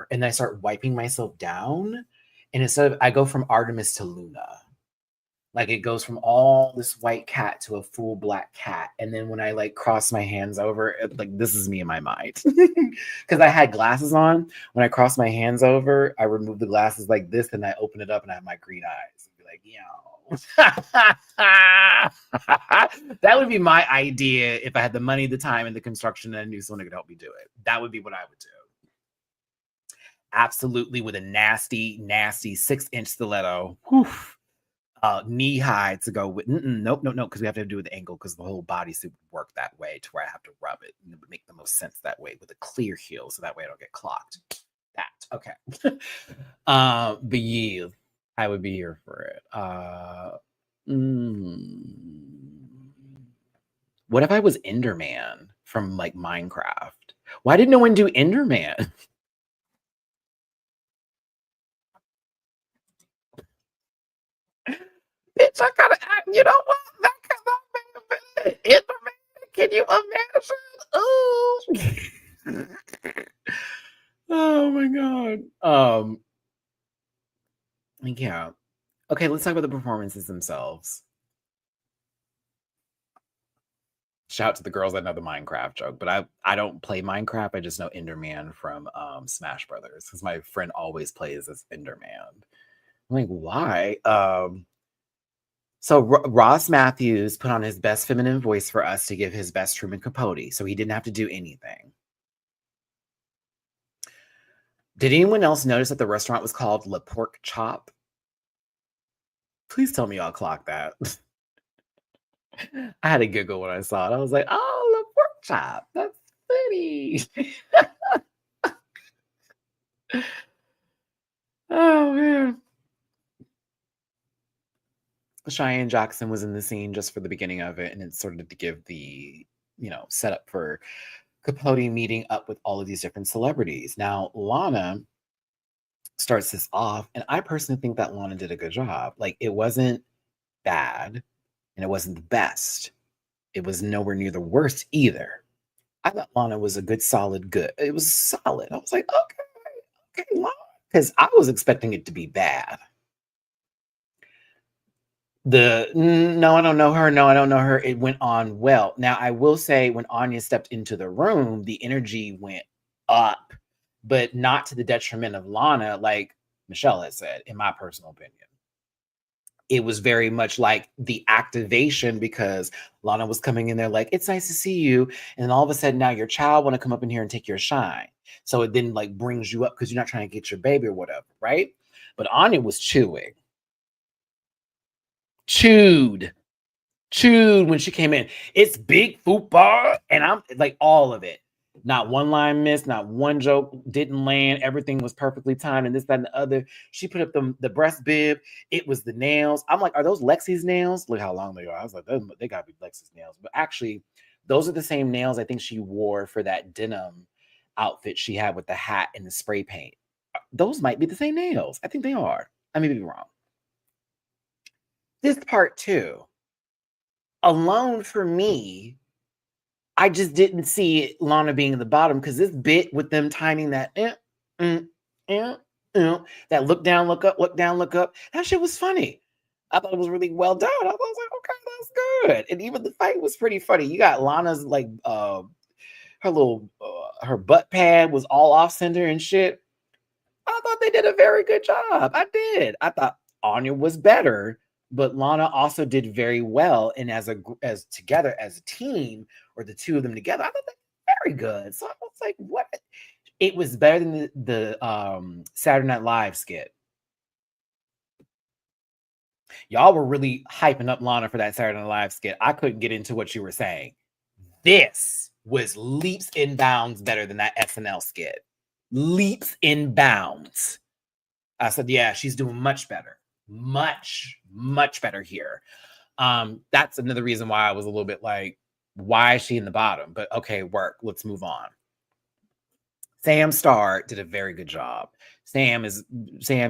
[SPEAKER 2] and I start wiping myself down. And instead of, I go from Artemis to Luna. Like it goes from all this white cat to a full black cat. And then when I like cross my hands over, like this is me in my mind. Because I had glasses on. When I cross my hands over, I remove the glasses like this and I open it up and I have my green eyes. And be like, that would be my idea if I had the money, the time, and the construction, and I knew someone who could help me do it. That would be what I would do. Absolutely, with a nasty 6-inch stiletto. Whew. Knee high to go with. Nope, because we have to do it with the angle because the whole bodysuit would work that way to where I have to rub it. And it would make the most sense that way with a clear heel, so that way I don't get clocked. That okay. But yeah, I would be here for it. What if I was Enderman from like Minecraft? Why did no one do Enderman? Bitch, I gotta, you know what? That could have been Enderman. Can you imagine? Oh, oh my god. Yeah. Okay, let's talk about the performances themselves. Shout out to the girls that know the Minecraft joke, but I don't play Minecraft. I just know Enderman from Smash Brothers because my friend always plays as Enderman. I'm like, why? So Ross Matthews put on his best feminine voice for us to give his best Truman Capote, so he didn't have to do anything. Did anyone else notice that the restaurant was called Le Pork Chop? Please tell me y'all clocked that. I had a giggle when I saw it. I was like, oh, Le Pork Chop. That's funny. Oh, man. Cheyenne Jackson was in the scene just for the beginning of it, and it's sort of to give the, setup for Capote meeting up with all of these different celebrities. Now, Lana starts this off, and I personally think that Lana did a good job. Like, it wasn't bad, and it wasn't the best. It was nowhere near the worst either. I thought Lana was a good, solid good. It was solid. I was like, okay, Lana. Because I was expecting it to be bad. No, I don't know her. No, I don't know her. It went on well. Now, I will say when Anya stepped into the room, the energy went up but not to the detriment of Lana, like Michelle has said, in my personal opinion. It was very much like the activation because Lana was coming in there like, it's nice to see you. And then all of a sudden now your child want to come up in here and take your shine. So it then like brings you up because you're not trying to get your baby or whatever, right? But Anya was chewed when she came in. It's big football, and I'm like all of it. Not one line missed, not one joke didn't land. Everything was perfectly timed, and this, that, and the other. She put up the breast bib. It was the nails. I'm like, are those Lexi's nails? Look how long they are. I was like, they gotta be Lexi's nails. But actually, those are the same nails I think she wore for that denim outfit she had with the hat and the spray paint. Those might be the same nails. I think they are. I may be wrong. This part too. Alone for me, I just didn't see Lana being in the bottom because this bit with them timing that that look down, look up, look down, look up, that shit was funny. I thought it was really well done. I was like, okay, that's good. And even the fight was pretty funny. You got Lana's like her little her butt pad was all off center and shit. I thought they did a very good job. I did. I thought Anya was better, but Lana also did very well. And as together as a team, or the two of them together, I thought they were very good. So I was like, what? It was better than the Saturday Night Live skit. Y'all were really hyping up Lana for that Saturday Night Live skit. I couldn't get into what you were saying. This was leaps and bounds better than that SNL skit. Leaps and bounds. I said, yeah, she's doing much better. Much, much better here. That's another reason why I was a little bit like, why is she in the bottom? But okay, work. Let's move on. Sam Starr did a very good job. Sam,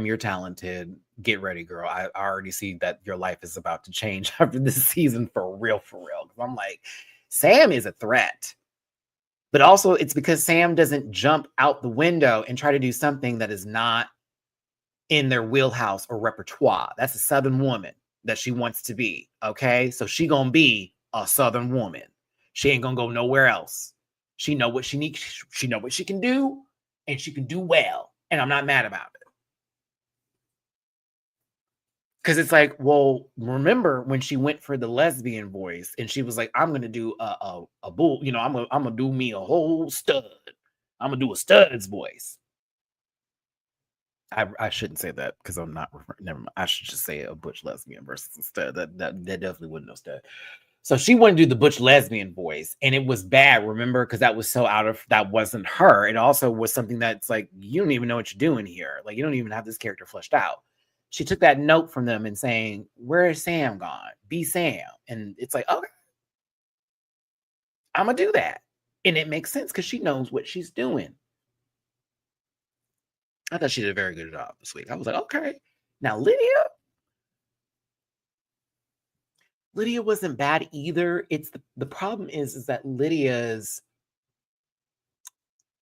[SPEAKER 2] you're talented. Get ready, girl. I already see that your life is about to change after this season for real. Because I'm like, Sam is a threat. But also it's because Sam doesn't jump out the window and try to do something that is not in their wheelhouse or repertoire. That's a Southern woman that she wants to be. Okay. So she gonna be a Southern woman. She ain't gonna go nowhere else. She know what she needs. She know what she can do, and she can do well. And I'm not mad about it. Because it's like, well, remember when she went for the lesbian voice and she was like, I'm going to do a bull, I'm going to do me a whole stud. I'm going to do a stud's voice. I shouldn't say that because I'm not, never mind. I should just say a butch lesbian versus a stud. That definitely wouldn't know stud. So she wanted to do the butch lesbian voice, and it was bad, remember? Because that was so that wasn't her. It also was something that's like, you don't even know what you're doing here. Like, you don't even have this character fleshed out. She took that note from them and saying, where is Sam gone? Be Sam. And it's like, okay, I'm going to do that. And it makes sense because she knows what she's doing. I thought she did a very good job this week. I was like, okay. Now, Lydia wasn't bad either. It's the problem is that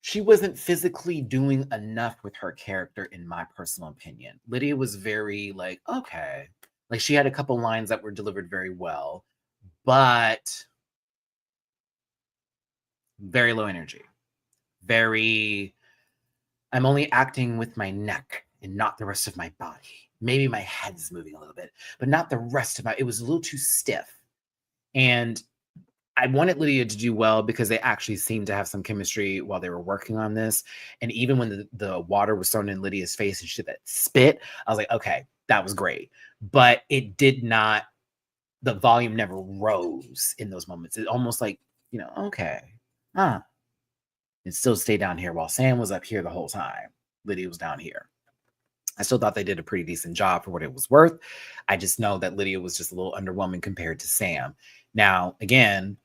[SPEAKER 2] she wasn't physically doing enough with her character, in my personal opinion. Lydia was very like, okay. Like she had a couple lines that were delivered very well, but very low energy. I'm only acting with my neck and not the rest of my body. Maybe my head's moving a little bit, but not the rest of it was a little too stiff. And I wanted Lydia to do well because they actually seemed to have some chemistry while they were working on this. And even when the water was thrown in Lydia's face and she did that spit, I was like, okay, that was great. But it did not, the volume never rose in those moments. It almost like, okay, it still stayed down here while Sam was up here the whole time. Lydia was down here. I still thought they did a pretty decent job for what it was worth. I just know that Lydia was just a little underwhelming compared to Sam. Now, again,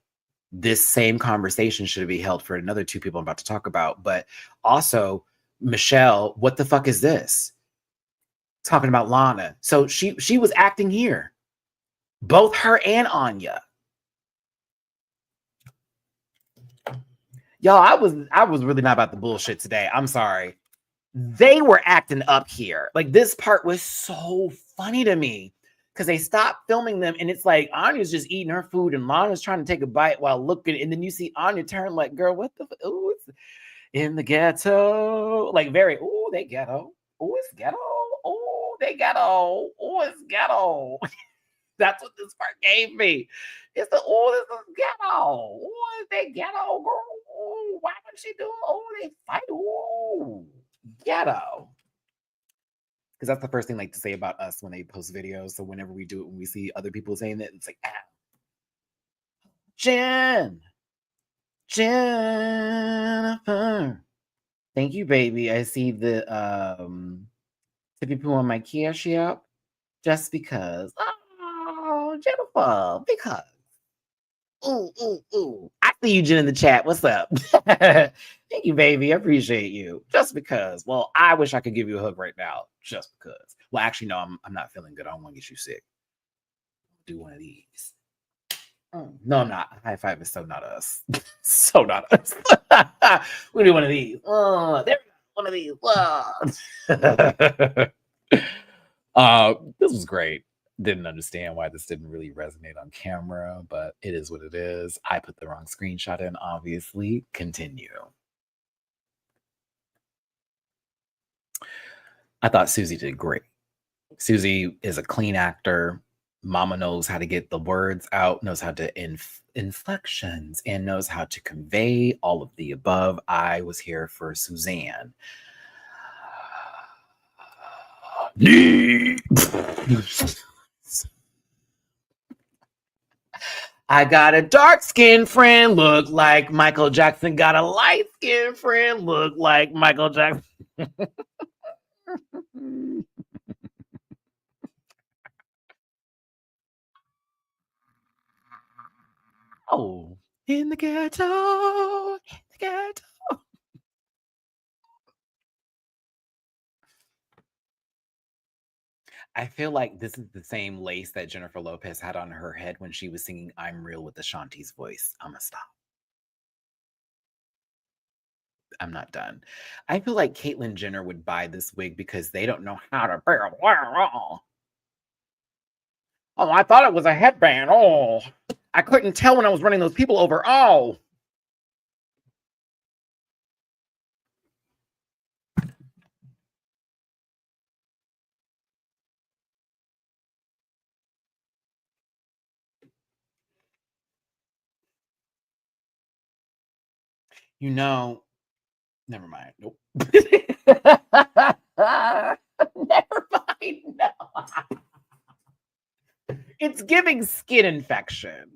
[SPEAKER 2] this same conversation should be held for another two people I'm about to talk about. But also, Michelle, what the fuck is this? Talking about Lana. So she was acting here. Both her and Anya. Y'all, I was really not about the bullshit today. I'm sorry. They were acting up here. Like this part was so funny to me because they stopped filming them and it's like Anya's just eating her food and Lana's trying to take a bite while looking. And then you see Anya turn like, girl, what the? Ooh, In the ghetto. Like very, oh, they ghetto. Oh, it's ghetto. Oh, they ghetto. Oh, it's ghetto. That's what this part gave me. It's the, oh, this is ghetto. Oh, they ghetto, girl. Oh, why would she do? Oh, they fight. Oh, ghetto. Because that's the first thing like to say about us when they post videos. So whenever we do it, when we see other people saying that, it's like, ah, Jennifer. Thank you, baby. I see the tippy poo on my cash app just because. Oh, Jennifer, because. Ooh. I see you, Jen, in the chat. What's up? Thank you, baby. I appreciate you. Just because. Well, I wish I could give you a hug right now. Just because. Well, actually, no, I'm not feeling good. I don't want to get you sick. Do one of these. No, I'm not. High five is so not us. So not us. We'll do one of these. Oh, there we go. One of these. This was great. Didn't understand why this didn't really resonate on camera, but it is what it is. I put the wrong screenshot in, obviously. Continue. I thought Susie did great. Susie is a clean actor. Mama knows how to get the words out, knows how to inflections, and knows how to convey all of the above. I was here for Suzanne. I got a dark-skinned friend, look like Michael Jackson. Got a light-skinned friend, look like Michael Jackson. Oh, in the ghetto, in the ghetto. I feel like this is the same lace that Jennifer Lopez had on her head when she was singing I'm Real with Ashanti's voice. I'm gonna stop. I'm not done. I feel like Caitlyn Jenner would buy this wig because they don't know how to bear it. Oh, I thought it was a headband. Oh, I couldn't tell when I was running those people over. Oh. You know, never mind. Nope. Never mind. No. It's giving skin infection.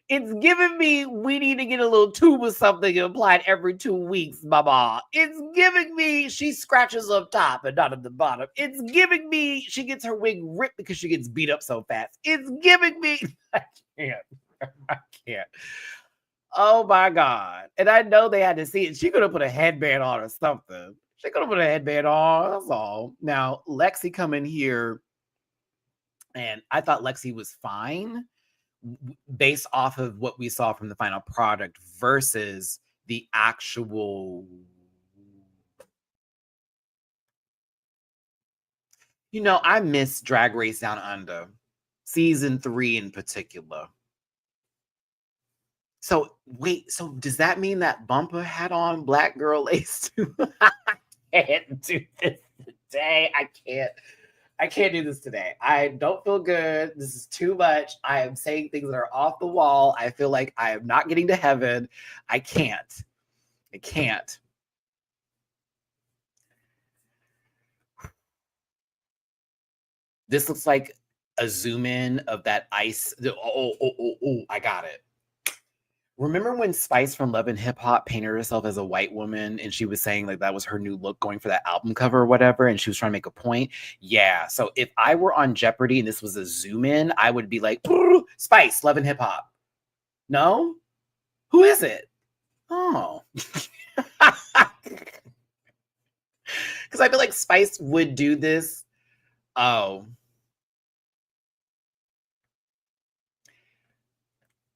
[SPEAKER 2] It's giving me, we need to get a little tube of something applied every 2 weeks, mama. It's giving me, she scratches up top and not at the bottom. It's giving me, she gets her wig ripped because she gets beat up so fast. It's giving me, I can't. Oh my God. And I know they had to see it. She could have put a headband on or something. She could have put a headband on. That's all. Now, Lexi come in here, and I thought Lexi was fine based off of what we saw from the final product versus the actual. You know, I miss Drag Race Down Under, season 3 in particular. So wait, so does that mean that Bumper had on black girl lace too? I can't do this today. I can't do this today. I don't feel good. This is too much. I am saying things that are off the wall. I feel like I am not getting to heaven. I can't. This looks like a zoom in of that ice. Oh, I got it. Remember when Spice from Love and Hip Hop painted herself as a white woman and she was saying like that was her new look going for that album cover or whatever, and she was trying to make a point? Yeah. So if I were on Jeopardy and this was a zoom in, I would be like, Spice, Love and Hip Hop. No? Who is it? Oh. Because I feel like Spice would do this. Oh.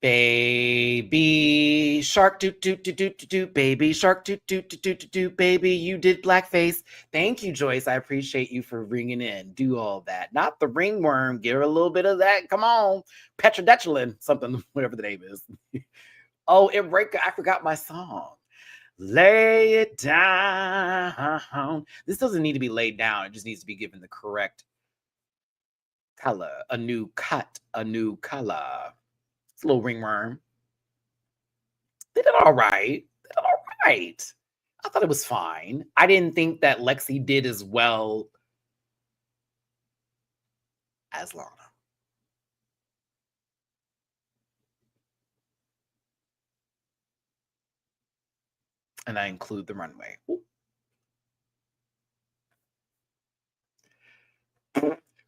[SPEAKER 2] Baby shark do baby shark do baby, you did blackface. Thank you, Joyce. I appreciate you for bringing in. Do all that. Not the ringworm. Give her a little bit of that. Come on, petrodechelin, something, whatever the name is. Oh, I forgot my song. Lay it down. This doesn't need to be laid down. It just needs to be given the correct color. A new cut, a new color. It's a little ringworm. They did all right. They did all right. I thought it was fine. I didn't think that Lexi did as well as Lana. And I include the runway. Ooh.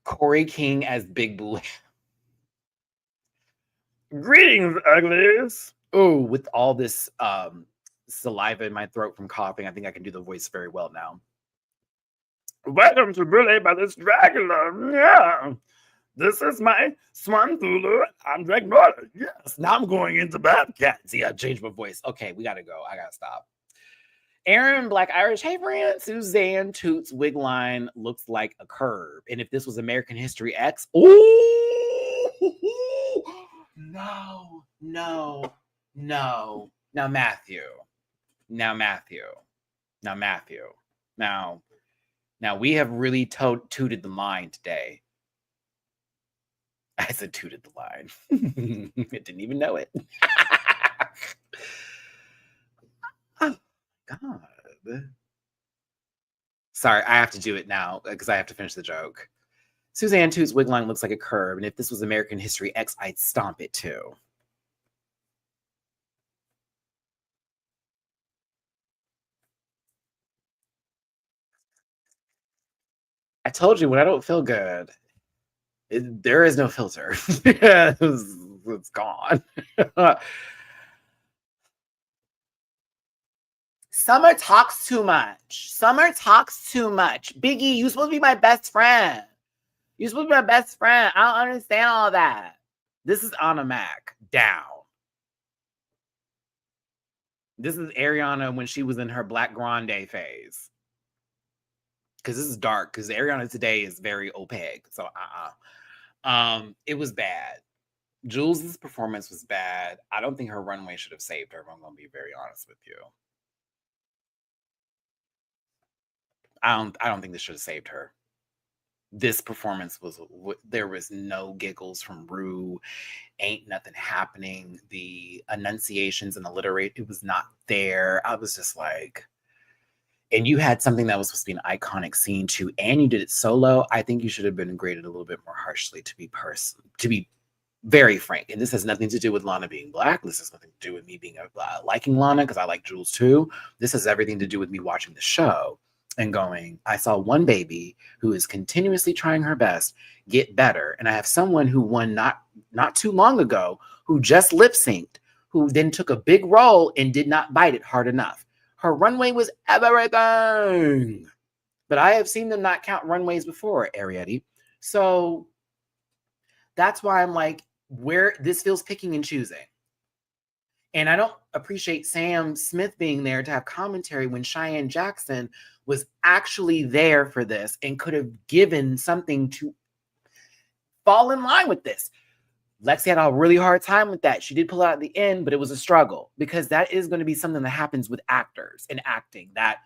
[SPEAKER 2] Corey King as Big Blue. Greetings, uglies. Oh, with all this saliva in my throat from coughing, I think I can do the voice very well now. Welcome to Bully by this Dracula. Yeah. This is my Swan Thulu. I'm Dracula. Yes. Now I'm going into Bobcat. See, I changed my voice. Okay, we gotta go. I gotta stop. Aaron Black Irish. Hey, friend. Suzanne Toots wig line looks like a curve. And if this was American History X, oh no. Now Matthew. Now we have really tooted the line today. I said tooted the line. I didn't even know it. Oh God. Sorry, I have to do it now because I have to finish the joke. Suzanne Toots wig line looks like a curve, and if this was American History X, I'd stomp it too. I told you when I don't feel good, there is no filter. It's gone. Summer talks too much. Biggie, you're supposed to be my best friend. I don't understand all that. This is Anna Mac. Down. This is Ariana when she was in her Black Grande phase. Because this is dark. Because Ariana today is very opaque. So it was bad. Jules' performance was bad. I don't think her runway should have saved her, if I'm going to be very honest with you. I don't think this should have saved her. This performance there was no giggles from Rue. Ain't nothing happening. The enunciations and it was not there. I was just like, and you had something that was supposed to be an iconic scene too, and you did it solo. I think you should have been graded a little bit more harshly, to be very frank. And this has nothing to do with Lana being black. This has nothing to do with me being liking Lana, because I like Jules too. This has everything to do with me watching the show and going, I saw one baby who is continuously trying her best get better. And I have someone who won not too long ago, who just lip synced, who then took a big role and did not bite it hard enough. Her runway was everything. But I have seen them not count runways before, Arietti. So that's why I'm like, where this feels picking and choosing. And I don't appreciate Sam Smith being there to have commentary when Cheyenne Jackson was actually there for this and could have given something to fall in line with this. Lexi had a really hard time with that. She did pull out at the end, but it was a struggle, because that is going to be something that happens with actors and acting, that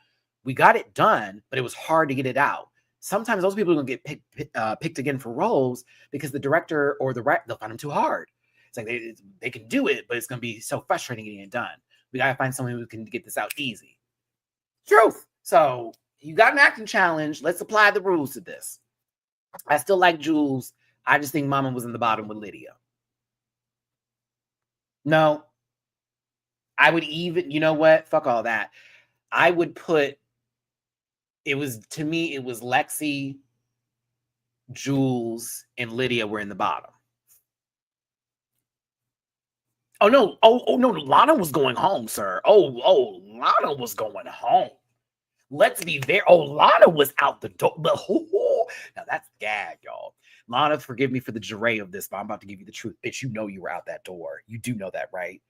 [SPEAKER 2] we got it done, but it was hard to get it out. Sometimes those people are going to get picked again for roles because the director or they'll find them too hard. It's like they can do it, but it's going to be so frustrating getting it done. We got to find someone who can get this out easy. Truth. So you got an acting challenge. Let's apply the rules to this. I still like Jules. I just think Mama was in the bottom with Lydia. No. I would even, you know what? Fuck all that. I would put, it was Lexi, Jules, and Lydia were in the bottom. Oh, no. Oh, no. Lana was going home, sir. Oh, Lana was going home. Let's be there. Oh, Lana was out the door. Now that's gag, y'all. Lana, forgive me for the gere of this, but I'm about to give you the truth. Bitch, you know you were out that door. You do know that, right?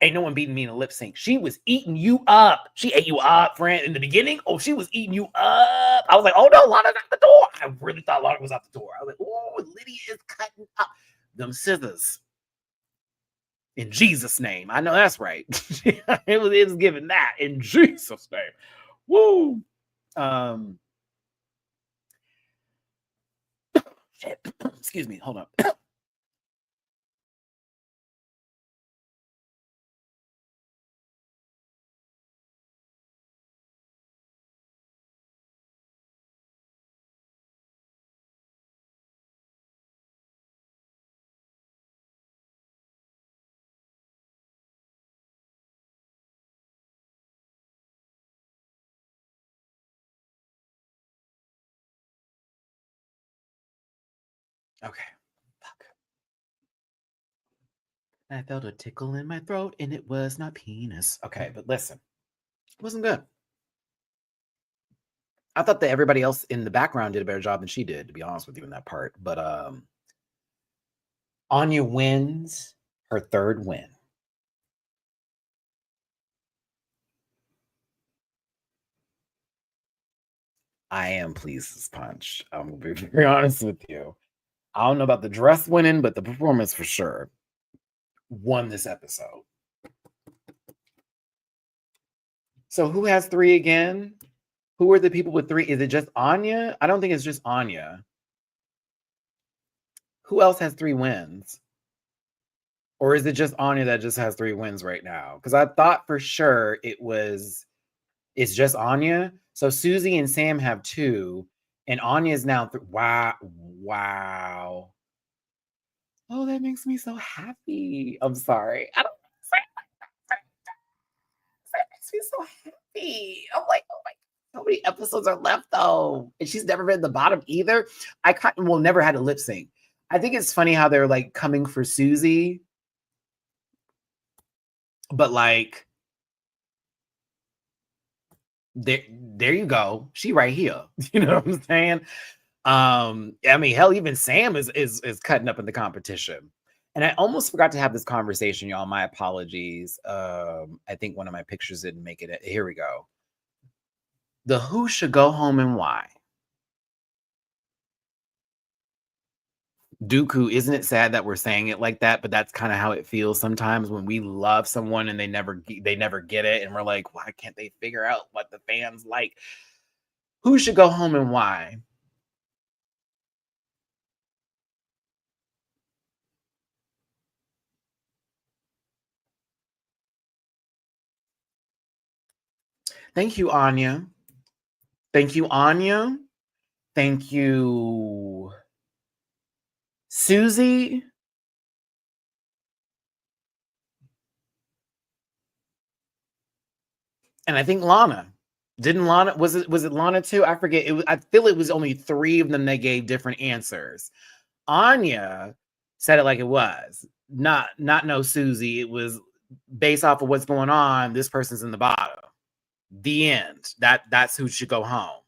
[SPEAKER 2] Ain't no one beating me in a lip sync. She was eating you up. She ate you up, friend. In the beginning, she was eating you up. I was like, oh no, Lana's out the door. I really thought Lana was out the door. I was like, oh, Lydia is cutting up them scissors. In Jesus' name. I know that's right. it was given that in Jesus' name. Woo. Shit. Excuse me. Hold on. Okay. Fuck. I felt a tickle in my throat and it was not penis. Okay, but listen, it wasn't good. I thought that everybody else in the background did a better job than she did, to be honest with you, in that part. But Anya wins her third win. I am pleased as punch. I'm gonna be very honest with you. I don't know about the dress winning, but the performance for sure won this episode. So who has 3 again? Who are the people with 3? Is it just Anya? I don't think it's just Anya. Who else has 3 wins? Or is it just Anya that just has 3 wins right now? Because I thought for sure it's just Anya. So Susie and Sam have 2, and Anya is now wow. Oh, that makes me so happy. I'm sorry. I don't that makes me so happy. I'm like, oh my God, how many episodes are left though? And she's never been at the bottom either. Never had a lip sync. I think it's funny how they're like coming for Susie, but like there you go. She right here. You know what I'm saying? I mean, hell, even Sam is cutting up in the competition. And I almost forgot to have this conversation, y'all. My apologies. I think one of my pictures didn't make it. Here we go. The who should go home and why. Dooku, isn't it sad that we're saying it like that? But that's kind of how it feels sometimes when we love someone and they never get it, and we're like, why can't they figure out what the fans like? Who should go home and why? Thank you, Anya. Thank you, Anya. Thank you, Susie. And I think Lana. Didn't Lana, was it Lana too? I forget. I feel it was only 3 of them that gave different answers. Anya said it like it was. Not no Susie. It was based off of what's going on. This person's in the bottom. The end. That's who should go home.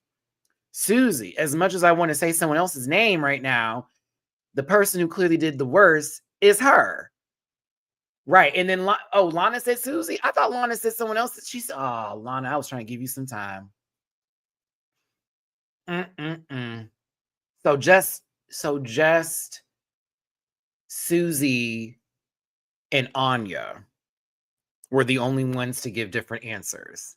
[SPEAKER 2] Susie, as much as I want to say someone else's name right now, the person who clearly did the worst is her. Right. And then, Lana said Susie. I thought Lana said someone else. She said, oh, Lana, I was trying to give you some time. So just Susie and Anya were the only ones to give different answers.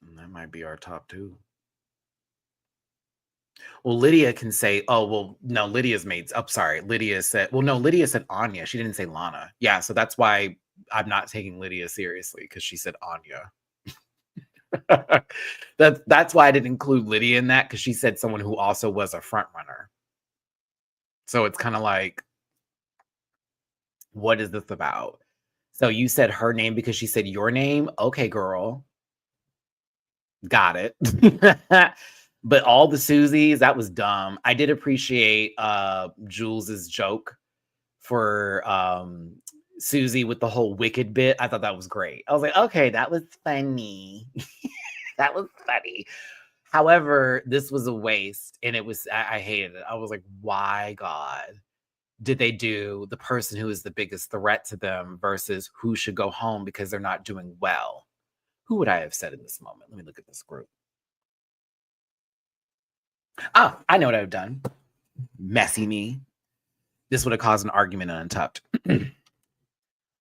[SPEAKER 2] And that might be our top 2. Well, Lydia can say, oh, well, no, Lydia's made. Oh, sorry. Lydia said Anya. She didn't say Lana. Yeah, so that's why I'm not taking Lydia seriously, because she said Anya. That's why I didn't include Lydia in that, because she said someone who also was a front runner. So it's kind of like, what is this about? So you said her name because she said your name? Okay, girl. Got it. But all the Susies, that was dumb. I did appreciate Jules's joke for Susie with the whole wicked bit. I thought that was great. I was like, okay, that was funny. That was funny. However, this was a waste, and I hated it. I was like, why, God, did they do the person who is the biggest threat to them versus who should go home because they're not doing well? Who would I have said in this moment? Let me look at this group. Ah, I know what I've done. Messy me. This would have caused an argument on Untucked.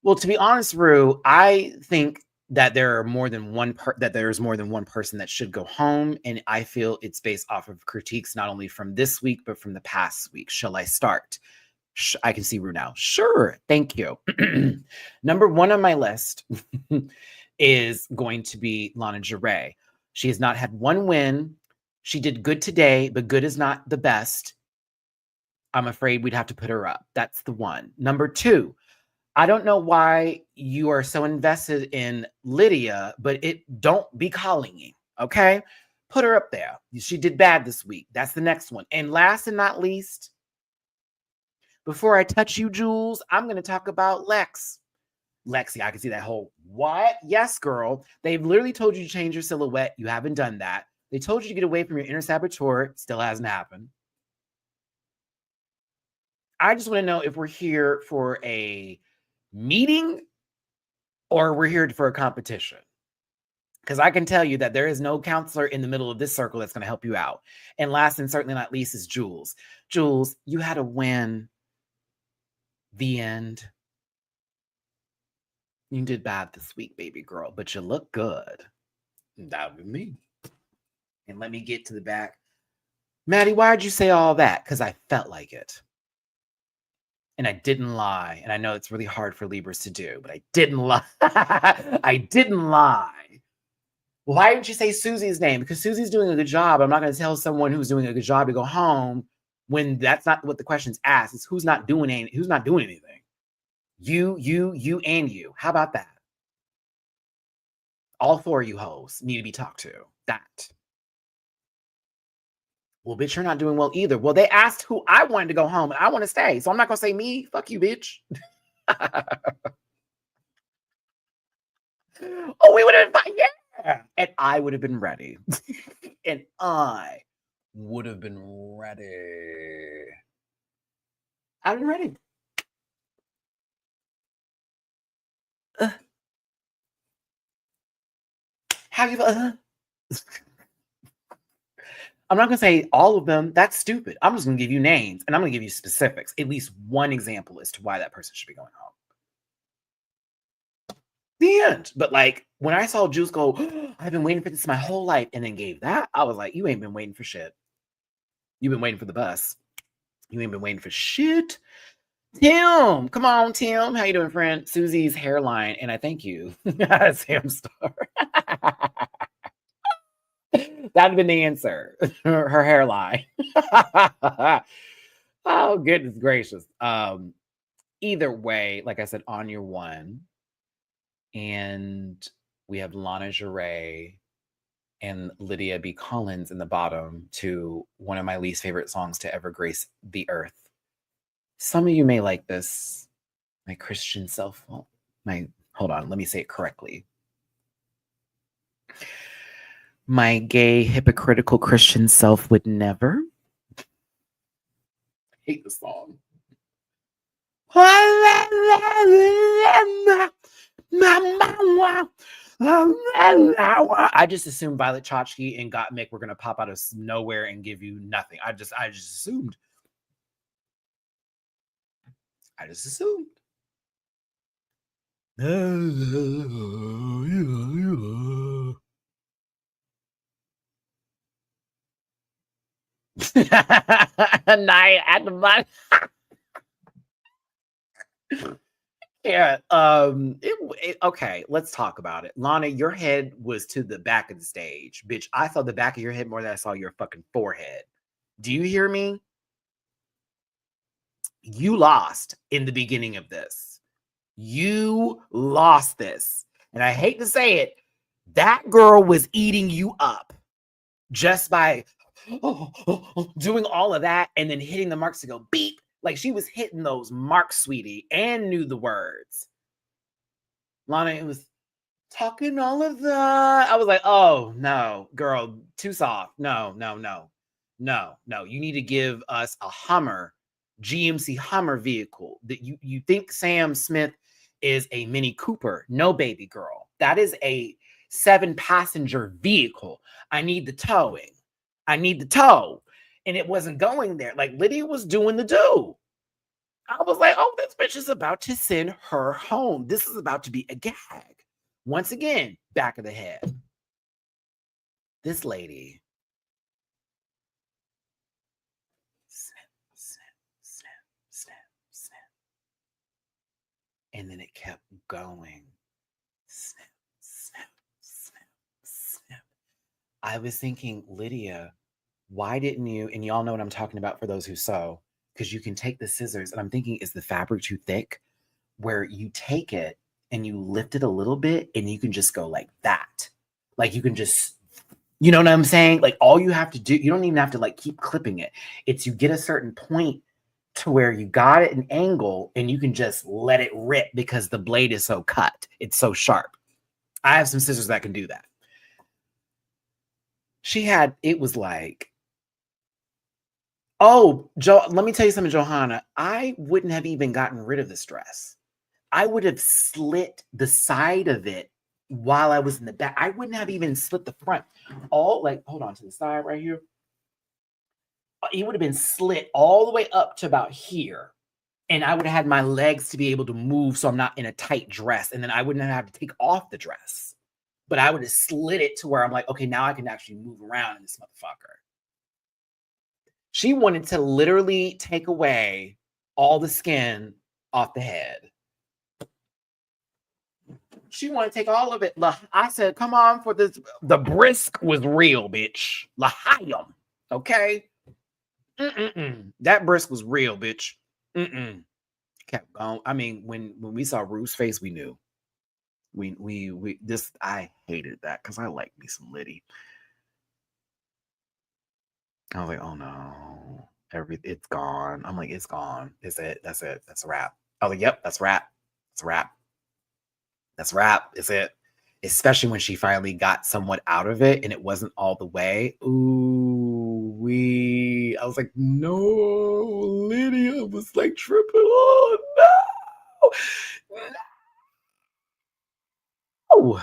[SPEAKER 2] Well, to be honest, Rue, I think that there's more than one person that should go home, and I feel it's based off of critiques not only from this week but from the past week. Shall I start? I can see Rue now. Sure, thank you. Number one on my list is going to be Lana Jarre. She has not had one win. She did good today, but good is not the best. I'm afraid we'd have to put her up. That's the one. Number two, I don't know why you are so invested in Lydia, but don't be calling you, okay? Put her up there. She did bad this week. That's the next one. And last and not least, before I touch you, Jules, I'm going to talk about Lexi. I can see that whole, what? Yes, girl. They've literally told you to change your silhouette. You haven't done that. They told you to get away from your inner saboteur. Still hasn't happened. I just want to know if we're here for a meeting or we're here for a competition. Because I can tell you that there is no counselor in the middle of this circle that's going to help you out. And last and certainly not least is Jules. Jules, you had a win. The end. You did bad this week, baby girl, but you look good. That would be me. And let me get to the back. Maddie, why'd you say all that? Because I felt like it. And I didn't lie. And I know it's really hard for Libras to do, but I didn't lie. I didn't lie. Why didn't you say Susie's name? Because Susie's doing a good job. I'm not going to tell someone who's doing a good job to go home when that's not what the question's asked. It's who's not doing anything. You, and you. How about that? All four of you hoes need to be talked to. That. Well, bitch, you're not doing well either. Well, they asked who I wanted to go home, and I want to stay. So I'm not going to say me. Fuck you, bitch. Oh, we would have been fine. Yeah. And I would have been ready. And I would have been ready. I've been ready. How you? I'm not going to say all of them. That's stupid. I'm just going to give you names, and I'm going to give you specifics. At least one example as to why that person should be going home. The end. But like when I saw Juice go, I've been waiting for this my whole life, and then gave that, I was like, you ain't been waiting for shit. You've been waiting for the bus. You ain't been waiting for shit. Tim, come on, Tim. How you doing, friend? Susie's hairline, and I thank you. Sam Star. That'd have been the answer. Her hairline. Oh, goodness gracious. Either way, like I said, Anya won. And we have Lana Jarre and Lydia B. Collins in the bottom to one of my least favorite songs to ever grace the earth. Some of you may like this. My Christian self. Hold on, let me say it correctly. My gay, hypocritical Christian self would never. I hate the song. I just assumed Violet Chachki and Gottmik were going to pop out of nowhere and give you nothing. I just assumed. I just assumed. Night at the bottom. Yeah. Okay, let's talk about it. Lana, your head was to the back of the stage. Bitch, I saw the back of your head more than I saw your fucking forehead. Do you hear me? You lost in the beginning of this. You lost this. And I hate to say it, that girl was eating you up just by doing all of that and then hitting the marks to go beep. Like she was hitting those marks, sweetie, and knew the words. Lana, it was talking all of that. I was like, oh, no, girl, too soft. No. You need to give us a Hummer, GMC Hummer vehicle. That you think Sam Smith is a Mini Cooper. No, baby girl. That is a 7-passenger vehicle. I need the towing. I need the tow. and it wasn't going there. Like Lydia was doing the do. I was like, oh, this bitch is about to send her home. This is about to be a gag. Once again, back of the head. This lady. Snap, snap, snap, snap, snap. And then it kept going. Snap, snap, snap, snap. I was thinking, Lydia, why didn't you, and y'all know what I'm talking about for those who sew, because you can take the scissors, and I'm thinking, is the fabric too thick? Where you take it and you lift it a little bit and you can just go like that. Like you can just, you know what I'm saying? Like all you have to do, you don't even have to like keep clipping it. It's you get a certain point to where you got it an angle and you can just let it rip because the blade is so cut. It's so sharp. I have some scissors that can do that. It was like, oh, let me tell you something, Johanna. I wouldn't have even gotten rid of this dress. I would have slit the side of it while I was in the back. I wouldn't have even slit the front. Hold on to the side right here. It would have been slit all the way up to about here. And I would have had my legs to be able to move so I'm not in a tight dress. And then I wouldn't have to take off the dress. But I would have slid it to where I'm like, okay, now I can actually move around in this motherfucker. She wanted to literally take away all the skin off the head. She wanted to take all of it. I said, come on for this. The brisk was real, bitch. Lahayim. Okay? That brisk was real, bitch. Kept going. I mean, when we saw Rue's face, we knew. I hated that because I like me some Liddy. I was like, oh no. It's gone. I'm like, it's gone. It's it. That's it. That's a wrap. I was like, yep, that's a wrap. It's a wrap. That's a wrap. It's it. Especially when she finally got somewhat out of it and it wasn't all the way. Ooh, I was like, no, Lydia was like tripping. Oh, no.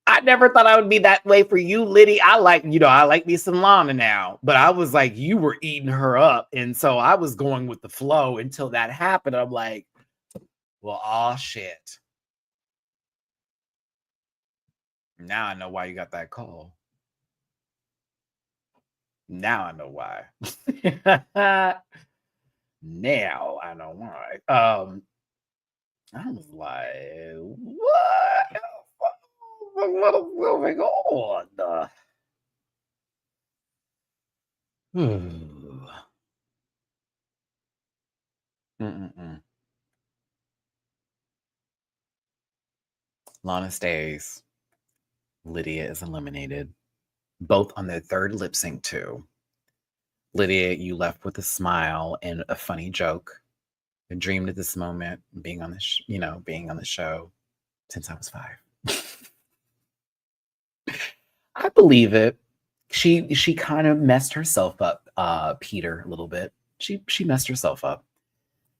[SPEAKER 2] I never thought I would be that way for you, Lydia. I like me some Lana now, but I was like, you were eating her up. And so I was going with the flow until that happened. I'm like, well, oh shit. Now I know why you got that call. Now I know why. Now I know why. I was like, what is going on? Lana stays. Lydia is eliminated. Both on their third lip sync too. Lydia, you left with a smile and a funny joke. I dreamed of this moment, being on the being on the show since I was 5. I believe it. She kind of messed herself up, Peter, a little bit. She messed herself up.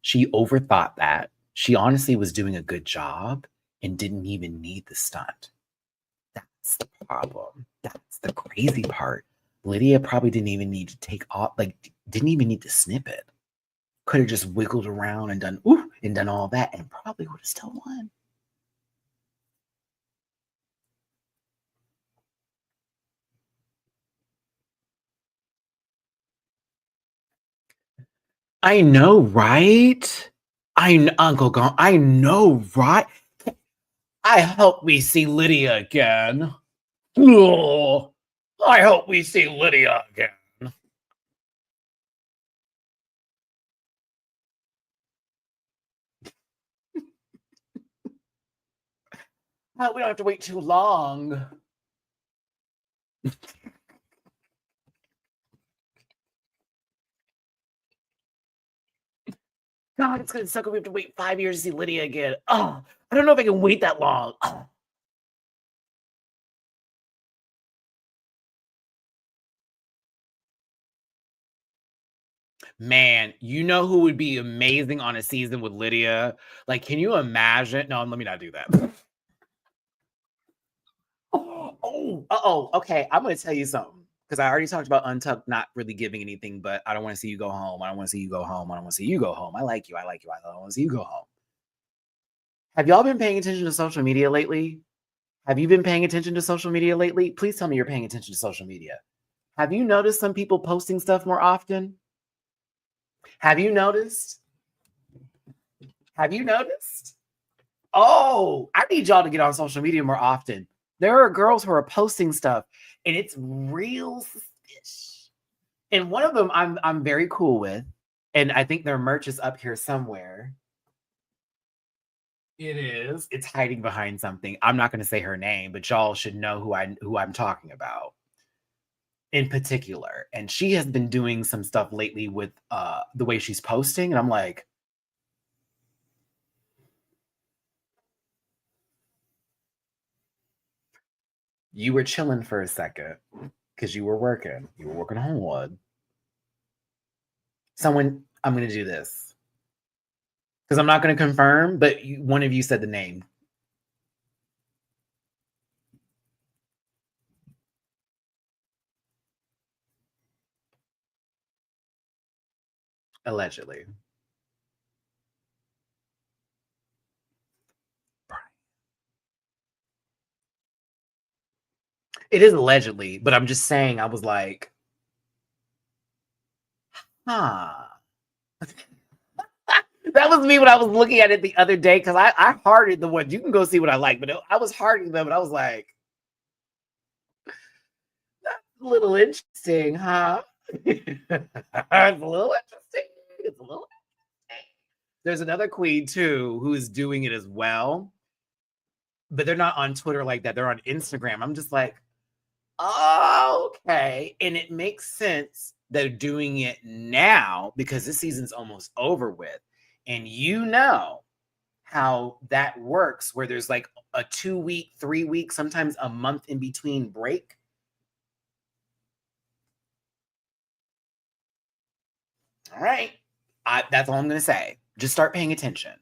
[SPEAKER 2] She overthought that. She honestly was doing a good job and didn't even need the stunt. That's the problem. That's the crazy part. Lydia probably didn't even need to take off, didn't even need to snip it. Could have just wiggled around and done all that and probably would have still won. I know, right? Uncle Gone. I know, right? I hope we see Lydia again. Oh, I hope we see Lydia again. We don't have to wait too long. God, it's gonna suck if we have to wait 5 years to see Lydia again. Oh, I don't know if I can wait that long. Oh. Man, you know who would be amazing on a season with Lydia? Like, can you imagine? No, let me not do that. Okay. I'm gonna tell you something. because I already talked about Untucked not really giving anything, but I don't want to see you go home. I don't want to see you go home. I don't want to see you go home. I like you. I like you. I don't want to see you go home. Have y'all been paying attention to social media lately? Have you been paying attention to social media lately? Please tell me you're paying attention to social media. Have you noticed some people posting stuff more often? Have you noticed? Have you noticed? Oh, I need y'all to get on social media more often. There are girls who are posting stuff and it's real suspicious. And one of them I'm very cool with. And I think their merch is up here somewhere. It is. It's hiding behind something. I'm not going to say her name, but y'all should know who I'm talking about in particular. And she has been doing some stuff lately with the way she's posting. And I'm like, you were chilling for a second because you were working. You were working hard. Someone, I'm going to do this because I'm not going to confirm, but one of you said the name. Allegedly. It is allegedly, but I'm just saying, I was like, huh. That was me when I was looking at it the other day because I hearted the one. You can go see what I like, but I was hearting them and I was like, that's a little interesting, huh? It's a little interesting. It's a little interesting. There's another queen too who is doing it as well, but they're not on Twitter like that. They're on Instagram. I'm just like, oh, okay. And it makes sense they're doing it now because this season's almost over with. And you know how that works, where there's like a 2-week, 3-week, sometimes a month in between break. All right. That's all I'm going to say. Just start paying attention.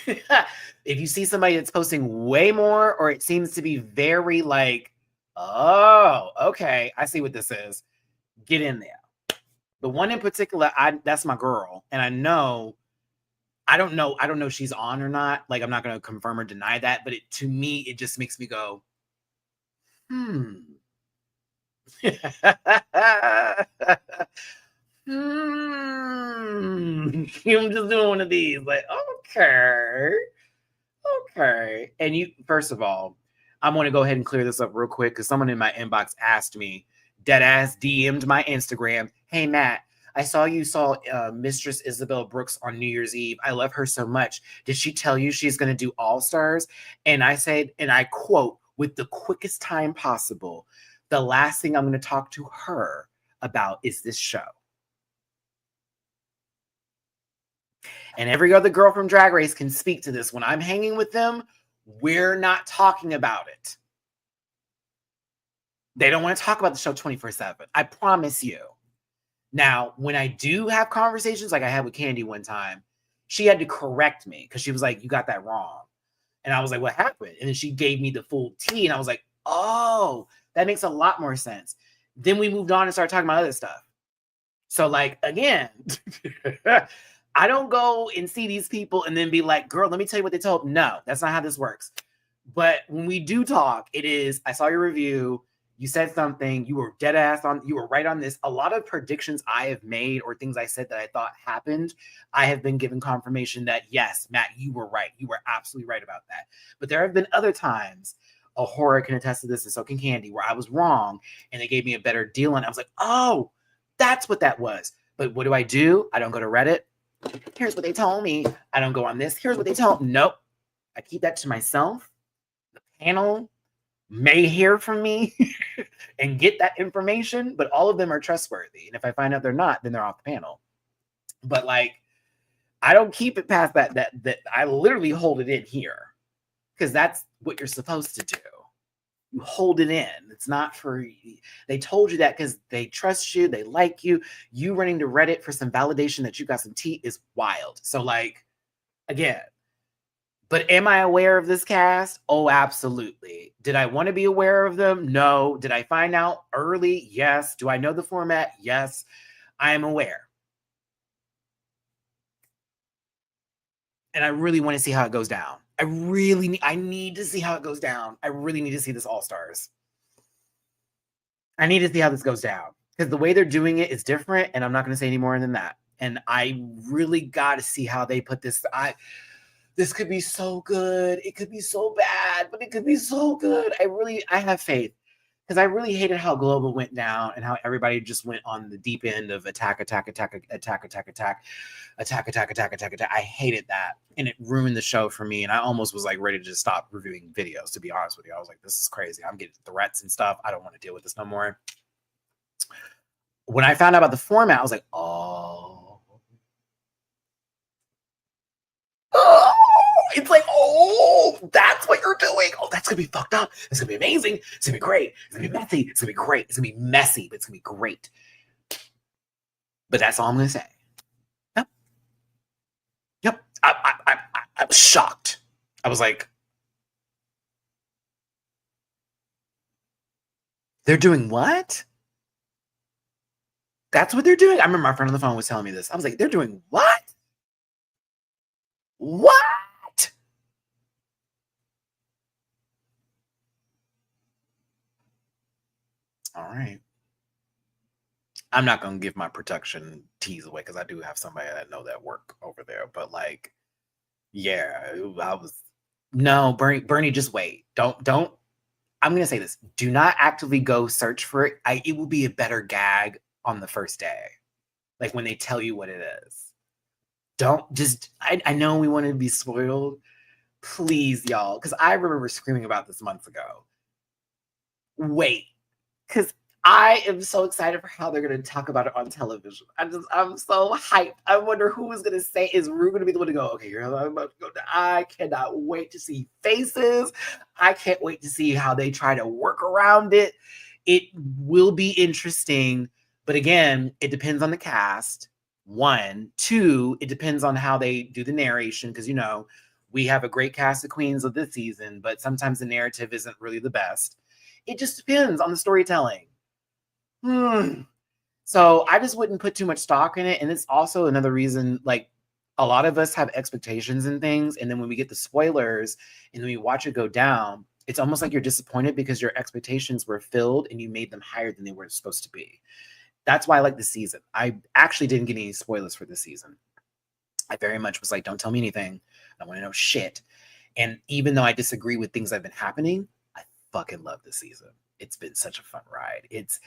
[SPEAKER 2] If you see somebody that's posting way more, or it seems to be very like, oh, okay, I see what this is, get in there. The one in particular, that's my girl. And I don't know if she's on or not. Like, I'm not going to confirm or deny that, but to me, it just makes me go, I'm just doing one of these. Like, okay. And you, first of all, I'm going to go ahead and clear this up real quick because someone in my inbox asked me, deadass DM'd my Instagram, hey, Matt, I saw you saw Mistress Isabel Brooks on New Year's Eve. I love her so much. Did she tell you she's going to do All Stars? And I said, and I quote, with the quickest time possible, the last thing I'm going to talk to her about is this show. And every other girl from Drag Race can speak to this. When I'm hanging with them, we're not talking about it. They don't want to talk about the show 24/7. I promise you. Now, when I do have conversations, like I had with Candy one time, she had to correct me because she was like, you got that wrong. And I was like, what happened? And then she gave me the full tea. And I was like, oh, that makes a lot more sense. Then we moved on and started talking about other stuff. So, like, again, I don't go and see these people and then be like, girl, let me tell you what they told. No, that's not how this works. But when we do talk, it is, I saw your review. You said something, you were dead ass on, you were right on this. A lot of predictions I have made or things I said that I thought happened, I have been given confirmation that, yes, Matt, you were right. You were absolutely right about that. But there have been other times, a horror can attest to this, and so can Candy, where I was wrong and they gave me a better deal. And I was like, oh, that's what that was. But what do? I don't go to Reddit. Here's what they told me. I don't go on this. Here's what they told me. Nope. I keep that to myself. The panel may hear from me and get that information, but all of them are trustworthy. And if I find out they're not, then they're off the panel. But like, I don't keep it past that I literally hold it in here because that's what you're supposed to do. You hold it in. It's not for, they told you that because they trust you, they like you. You running to Reddit for some validation that you got some tea is wild. So like, again, But am I aware of this cast? Oh, absolutely. Did I want to be aware of them? No. Did I find out early? Yes. Do I know the format? Yes. I am aware. And I really want to see how it goes down. I need to see how it goes down. I really need to see this All-Stars. I need to see how this goes down. Because the way they're doing it is different, and I'm not going to say any more than that. And I really got to see how they put this. This could be so good. It could be so bad, but it could be so good. I have faith. Because I really hated how Global went down and how everybody just went on the deep end of attack. I hated that. And it ruined the show for me. And I almost was like ready to just stop reviewing videos, to be honest with you. I was like, this is crazy. I'm getting threats and stuff. I don't want to deal with this no more. When I found out about the format, I was like, oh. It's like, oh, that's what you're doing. Oh, that's going to be fucked up. It's going to be amazing. It's going to be great. It's going to be messy. It's going to be great. It's going to be messy, but it's going to be great. But that's all I'm going to say. Yep. I was shocked. I was like, they're doing what? That's what they're doing? I remember my friend on the phone was telling me this. I was like, they're doing what? What? All right. I'm not going to give my production tease away because I do have somebody that know that work over there. But like, yeah, no, Bernie, just wait. Don't, I'm going to say this. Do not actively go search for it. It will be a better gag on the first day. Like when they tell you what it is. Don't just, I know we want to be spoiled. Please, y'all. Because I remember screaming about this months ago. Wait. Because I am so excited for how they're going to talk about it on television. I'm so hyped. I wonder who is going to say, is Rue going to be the one to go, okay, you're about to go down. I cannot wait to see faces. I can't wait to see how they try to work around it. It will be interesting. But again, it depends on the cast. 1, 2, it depends on how they do the narration. Because, you know, we have a great cast of queens of this season, but sometimes the narrative isn't really the best. It just depends on the storytelling. So I just wouldn't put too much stock in it. And it's also another reason, like, a lot of us have expectations and things. And then when we get the spoilers and then we watch it go down, it's almost like you're disappointed because your expectations were filled and you made them higher than they were supposed to be. That's why I like the season. I actually didn't get any spoilers for the season. I very much was like, don't tell me anything. I want to know shit. And even though I disagree with things that have been happening, I fucking love this season. It's been such a fun ride. It's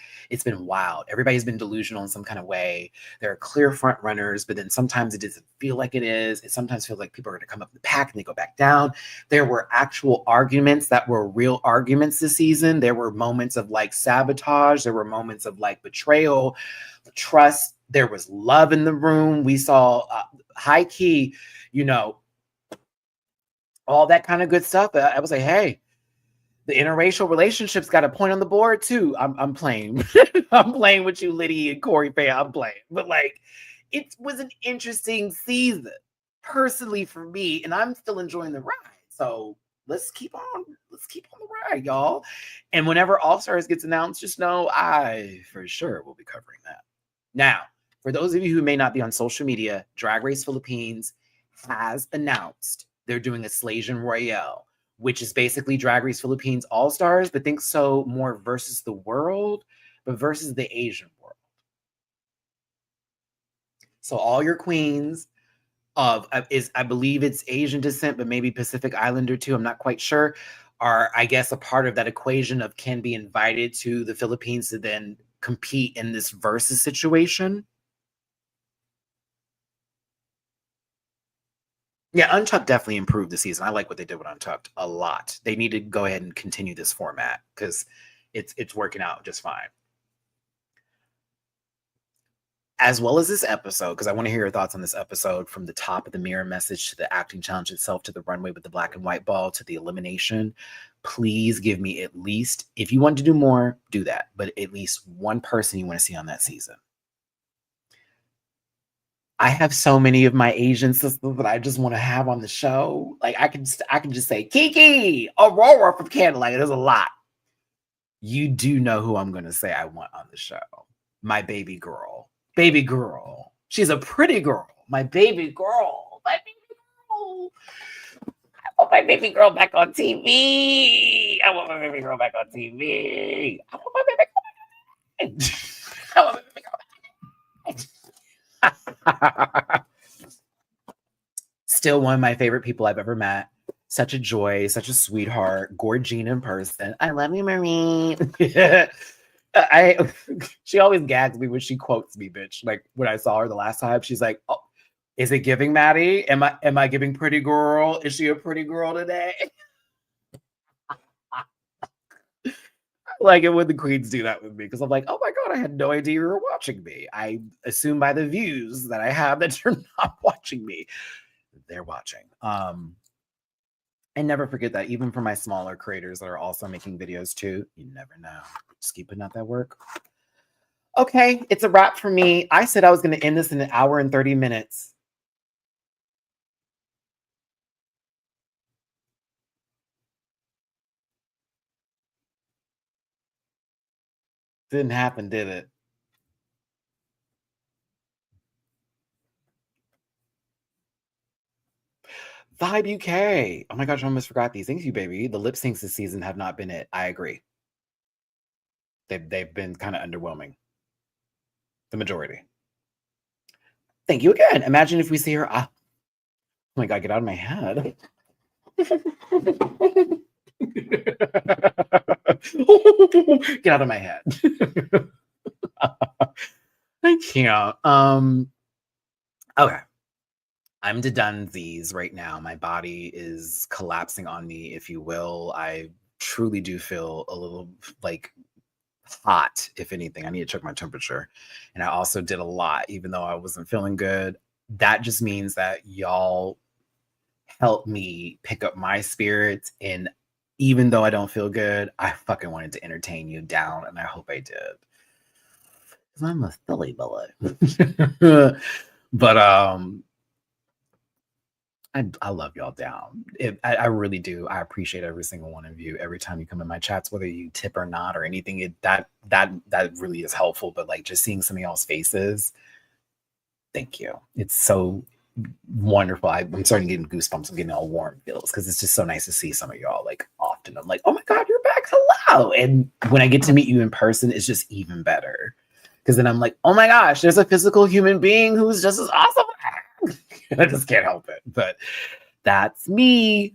[SPEAKER 2] been wild. Everybody's been delusional in some kind of way. There are clear front runners, but then sometimes it doesn't feel like it is. It sometimes feels like people are going to come up in the pack and they go back down. There were actual arguments that were real arguments this season. There were moments of like sabotage. There were moments of like betrayal, trust. There was love in the room. We saw high key, you know, all that kind of good stuff. I was like, hey, the interracial relationships got a point on the board too. I'm playing. I'm playing with you, Lydia and Corey Faye. I'm playing. But like, it was an interesting season, personally for me, and I'm still enjoying the ride. So let's keep on the ride, y'all. And whenever All Stars gets announced, just know I for sure will be covering that. Now, for those of you who may not be on social media, Drag Race Philippines has announced they're doing a Slasian Royale, which is basically Drag Race Philippines All-Stars, but think so more versus the world, but versus the Asian world. So all your queens of I believe it's Asian descent, but maybe Pacific Islander too, I'm not quite sure, are, I guess, a part of that equation of can be invited to the Philippines to then compete in this versus situation. Yeah, Untucked definitely improved the season. I like what they did with Untucked a lot. They need to go ahead and continue this format because it's working out just fine. As well as this episode, because I want to hear your thoughts on this episode, from the top of the mirror message to the acting challenge itself to the runway with the black and white ball to the elimination. Please give me at least, if you want to do more, do that, but at least one person you want to see on that season. I have so many of my Asian sisters that I just want to have on the show. Like I can just say Kiki, Aurora from Candlelight. There's a lot. You do know who I'm gonna say I want on the show. My baby girl. Baby girl. She's a pretty girl. My baby girl. My baby girl. I want my baby girl back on TV. I want my baby girl back on TV. I want my baby girl back. I want my baby girl back. Still one of my favorite people I've ever met. Such a joy, such a sweetheart, gorgine in person. I love you, Marie. She always gags me when she quotes me, bitch. Like when I saw her the last time, she's like, "Oh, is it giving, Maddie? Am I giving pretty girl? Is she a pretty girl today?" Like it when the queens do that with me because I'm like, "Oh my god, I had no idea you were watching me. I assume by the views that I have that you're not watching me. They're watching." And never forget that even for my smaller creators that are also making videos too, you never know. Just keep putting out that work. Okay, it's a wrap for me. I said I was going to end this in 1 hour and 30 minutes. Didn't happen, did it? Vibe UK. Oh my gosh, I almost forgot these. Thank you, baby. The lip syncs this season have not been it. I agree. They've been kind of underwhelming. The majority. Thank you again. Imagine if we see her. Oh my god, get out of my head. Get out of my head. I can't. Okay. I'm to dunsies right now. My body is collapsing on me, if you will. I truly do feel a little like hot, if anything. I need to check my temperature. And I also did a lot, even though I wasn't feeling good. That just means that y'all helped me pick up my spirits. And even though I don't feel good, I fucking wanted to entertain you down. And I hope I did. Because I'm a silly bullet. But I love y'all down. I really do. I appreciate every single one of you. Every time you come in my chats, whether you tip or not or anything, that really is helpful. But like just seeing some of y'all's faces, thank you. It's so wonderful. I'm starting getting goosebumps. I'm getting all warm feels because it's just so nice to see some of y'all like often. I'm like, oh my god, you're back. Hello. And when I get to meet you in person, it's just even better. Because then I'm like, oh my gosh, there's a physical human being who's just as awesome. I just can't help it. But that's me.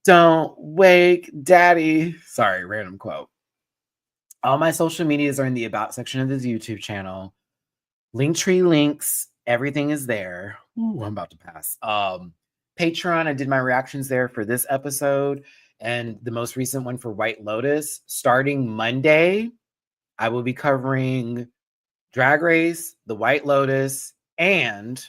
[SPEAKER 2] Don't wake daddy. Sorry, random quote. All my social medias are in the about section of this YouTube channel. Linktree links. Everything is there. Ooh, I'm about to pass. Patreon, I did my reactions there for this episode. And the most recent one for White Lotus. Starting Monday, I will be covering Drag Race, the White Lotus, and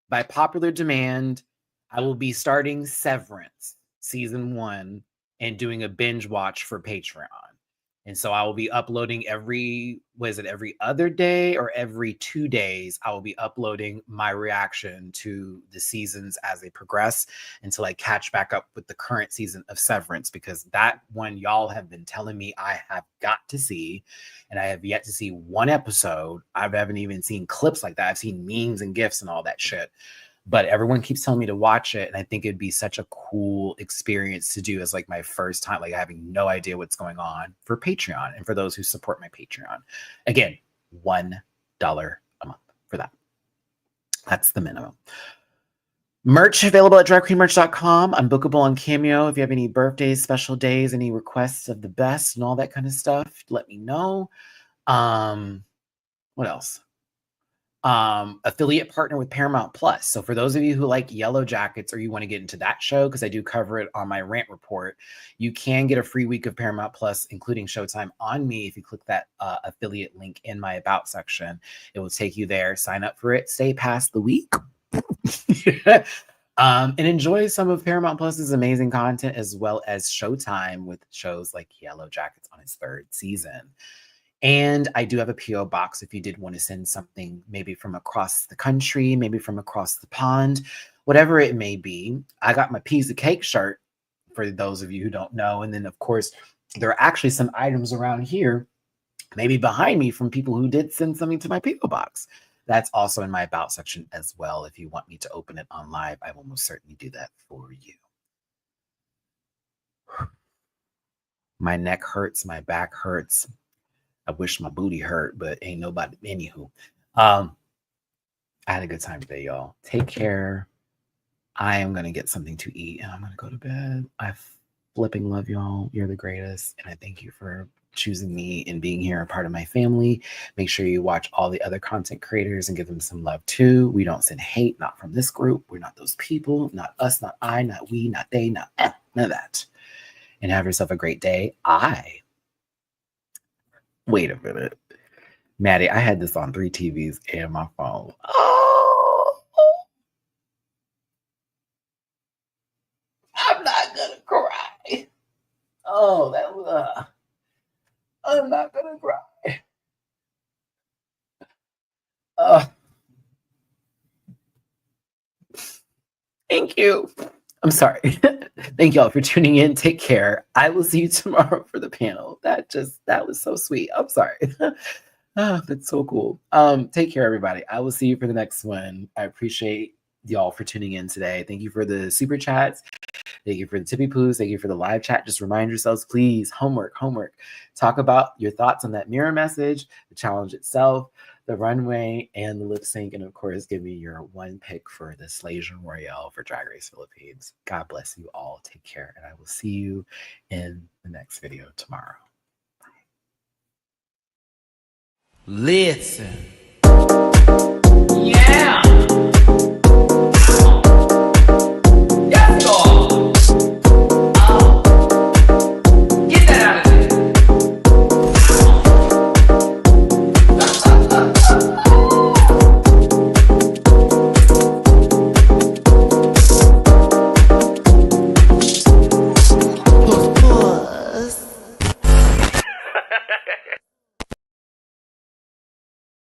[SPEAKER 2] by popular demand, I will be starting Severance season 1 and doing a binge watch for Patreon. And so I will be uploading every other day or every 2 days? I will be uploading my reaction to the seasons as they progress until I catch back up with the current season of Severance, because that one y'all have been telling me I have got to see, and I have yet to see one episode. I haven't even seen clips like that. I've seen memes and GIFs and all that shit. But everyone keeps telling me to watch it, and I think it'd be such a cool experience to do as like my first time, like having no idea what's going on, for Patreon and for those who support my Patreon. Again, $1 a month for that. That's the minimum. Merch available at dragqueenmerch.com. Unbookable on Cameo. If you have any birthdays, special days, any requests of the best and all that kind of stuff, let me know. What else? Affiliate partner with Paramount Plus. So for those of you who like Yellow Jackets or you want to get into that show, because I do cover it on my Rant report, you can get a free week of Paramount Plus, including Showtime, on me if you click that affiliate link in my About section. It will take you there. Sign up for it. Stay past the week. And enjoy some of Paramount Plus's amazing content, as well as Showtime with shows like Yellow Jackets on its 3rd season. And I do have a PO box if you did want to send something, maybe from across the country, maybe from across the pond, whatever it may be. I got my piece of cake shirt for those of you who don't know. And then, of course, there are actually some items around here, maybe behind me, from people who did send something to my PO box. That's also in my about section as well. If you want me to open it on live, I will most certainly do that for you. My neck hurts, my back hurts. I wish my booty hurt, but ain't nobody. Anywho, I had a good time today, y'all. Take care. I am gonna get something to eat and I'm gonna go to bed. I flipping love y'all. You're the greatest, and I thank you for choosing me and being here, a part of my family. Make sure you watch all the other content creators and give them some love too. We don't send hate, not from this group. We're not those people, not us, not I, not we, not they, not none of that. And have yourself a great day. Wait a minute. Maddie, I had this on 3 TVs and my phone. Oh, I'm not gonna cry. Oh, that was. I'm not gonna cry. Thank you. I'm sorry. Thank y'all for tuning in. Take care. I will see you tomorrow for the panel. That was so sweet. I'm sorry. That's so cool. Take care, everybody. I will see you for the next one. I appreciate y'all for tuning in today. Thank you for the super chats. Thank you for the tippy poos. Thank you for the live chat. Just remind yourselves, please, homework. Talk about your thoughts on that mirror message, the challenge itself, the runway, and the lip sync. And of course, give me your one pick for the Slajon Royale for Drag Race Philippines. God bless you all. Take care. And I will see you in the next video tomorrow.
[SPEAKER 1] Listen. Yeah.